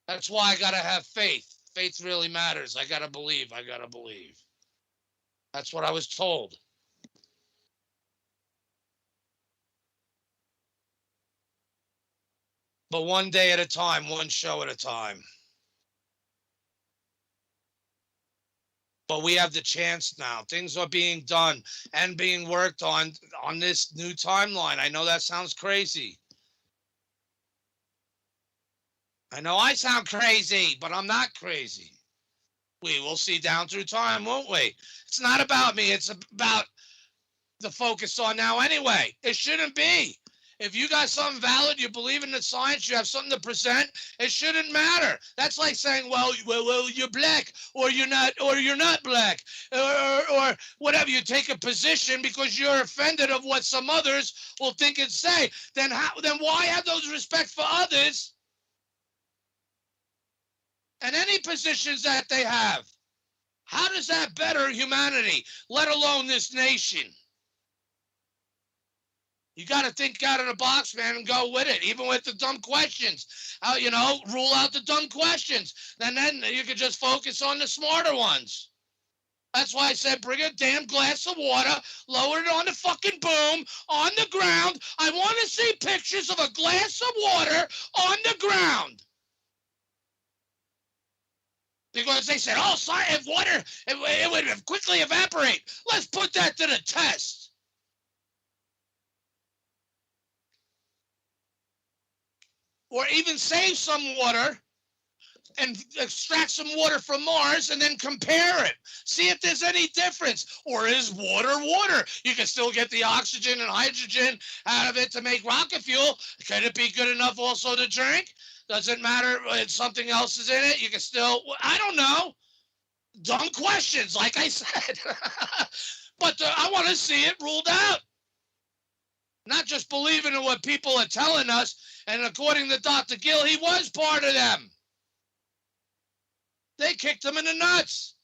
That's why I got to have faith. Faith really matters. I got to believe. I got to believe. That's what I was told. But one day at a time, one show at a time. But we have the chance now. Things are being done and being worked on this new timeline. I know that sounds crazy. I know I sound crazy, but I'm not crazy. We will see down through time, won't we? It's not about me. It's about the focus on now anyway. It shouldn't be. If you got something valid, you believe in the science, you have something to present, it shouldn't matter. That's like saying, well, you're black or you're not black or whatever. You take a position because you're offended of what some others will think and say. Then why have those respect for others and any positions that they have? How does that better humanity, let alone this nation? You got to think out of the box, man, and go with it, even with the dumb questions. Rule out the dumb questions. And then you can just focus on the smarter ones. That's why I said bring a damn glass of water, lower it on the fucking boom, on the ground. I want to see pictures of a glass of water on the ground. Because they said, if water, it would quickly evaporate. Let's put that to the test. Or even save some water and extract some water from Mars and then compare it. See if there's any difference. Or is water water? You can still get the oxygen and hydrogen out of it to make rocket fuel. Could it be good enough also to drink? Does it matter if something else is in it? You can still, I don't know. Dumb questions, like I said. But I want to see it ruled out. Not just believing in what people are telling us. And according to Dr. Gill, he was part of them. They kicked him in the nuts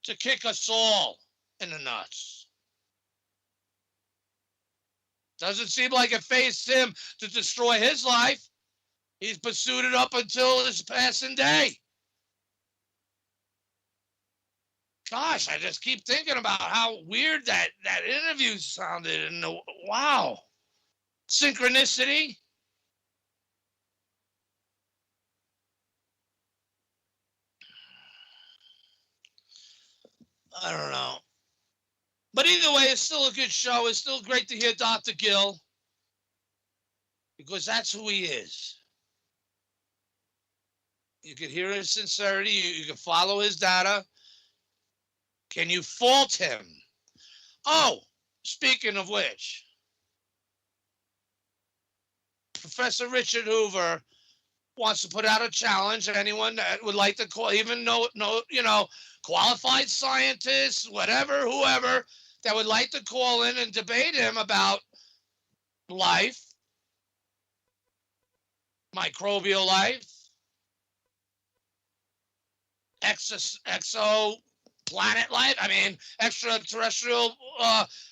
to kick us all in the nuts. Doesn't seem like it faced him to destroy his life. He's pursued it up until his passing day. Gosh, I just keep thinking about how weird that interview sounded. And wow. Synchronicity. I don't know. But either way, it's still a good show. It's still great to hear Dr. Gill. Because that's who he is. You can hear his sincerity. You can follow his data. Can you fault him? Oh, speaking of which, Professor Richard Hoover wants to put out a challenge. Anyone that would like to call, even qualified scientists, whatever, whoever, that would like to call in and debate him about life, microbial life, exoplanet life, I mean, extraterrestrial,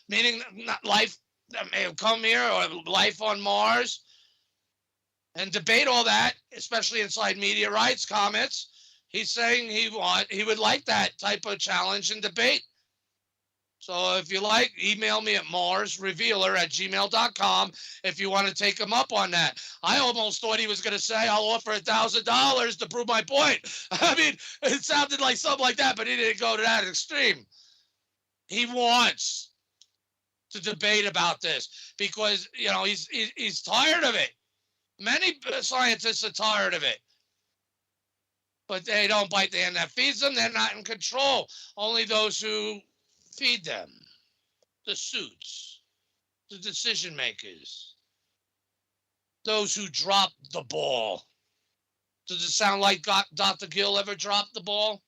meaning not life that may have come here, or life on Mars, and debate all that, especially inside media rights comments. He's saying he would like that type of challenge and debate. So if you like, email me at marsrevealer@gmail.com if you want to take him up on that. I almost thought he was going to say, I'll offer $1,000 to prove my point. I mean, it sounded like something like that, but he didn't go to that extreme. He wants to debate about this because, you know, he's tired of it. Many scientists are tired of it. But they don't bite the hand that feeds them. They're not in control. Only those who feed them, the suits, the decision makers, those who drop the ball. Does it sound like Dr. Gill ever dropped the ball?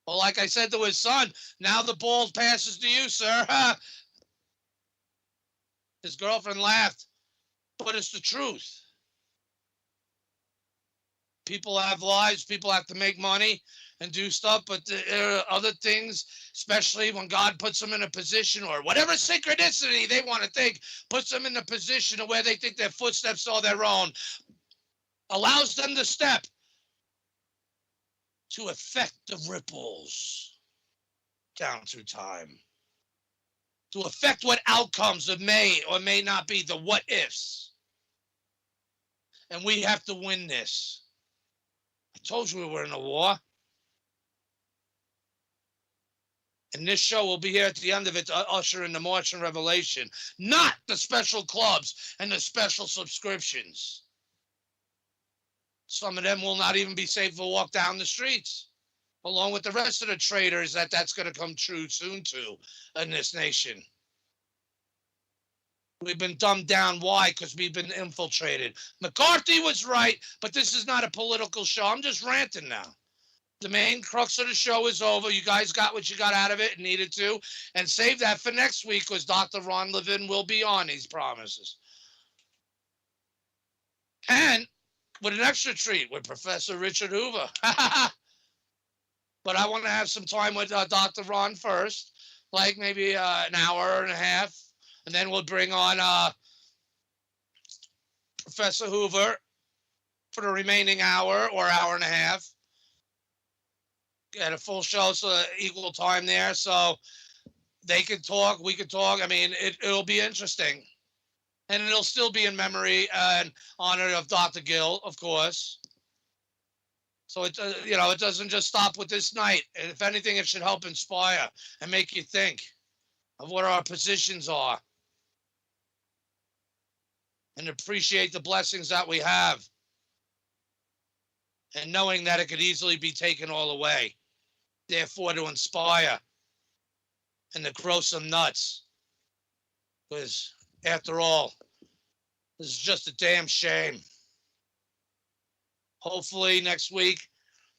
Well, like I said to his son, now the ball passes to you, sir. His girlfriend laughed, but it's the truth. People have lives, people have to make money and do stuff, but there are other things, especially when God puts them in a position, or whatever synchronicity they want to think, puts them in a position where they think their footsteps are their own, allows them to step to affect the ripples down through time, to affect what outcomes it may or may not be, the what ifs. And we have to win this. I told you we were in a war. And this show will be here at the end of it to usher in the Martian revelation, not the special clubs and the special subscriptions. Some of them will not even be safe to walk down the streets, along with the rest of the traitors that's going to come true soon too in this nation. We've been dumbed down. Why? Because we've been infiltrated. McCarthy was right, but this is not a political show. I'm just ranting now. The main crux of the show is over. You guys got what you got out of it and needed to. And save that for next week because Dr. Ron Levin will be on these promises. And with an extra treat with Professor Richard Hoover. But I want to have some time with Dr. Ron first, like maybe an hour and a half. And then we'll bring on Professor Hoover for the remaining hour or hour and a half. Get a full show, so equal time there. So they can talk, we can talk. I mean, it'll be interesting. And it'll still be in memory and honor of Dr. Gill, of course. So, it doesn't just stop with this night. And if anything, it should help inspire and make you think of what our positions are. And appreciate the blessings that we have. And knowing that it could easily be taken all away. Therefore, to inspire and to grow some nuts. Because, after all, this is just a damn shame. Hopefully, next week,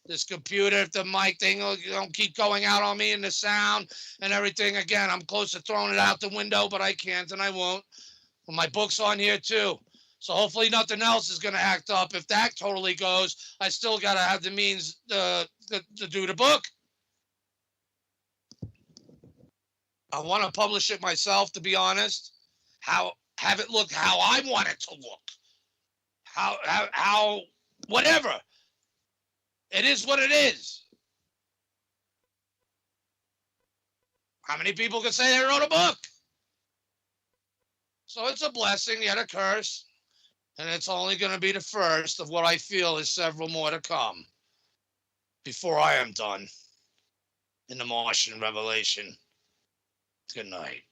this computer, if the mic thing don't keep going out on me and the sound and everything. Again, I'm close to throwing it out the window, but I can't and I won't. Well, my book's on here, too. So hopefully nothing else is going to act up. If that totally goes, I still got to have the means to do the book. I want to publish it myself, to be honest. Have it look how I want it to look. How whatever. It is what it is. How many people can say they wrote a book? So it's a blessing, yet a curse. And it's only going to be the first of what I feel is several more to come before I am done in the Martian revelation. Good night.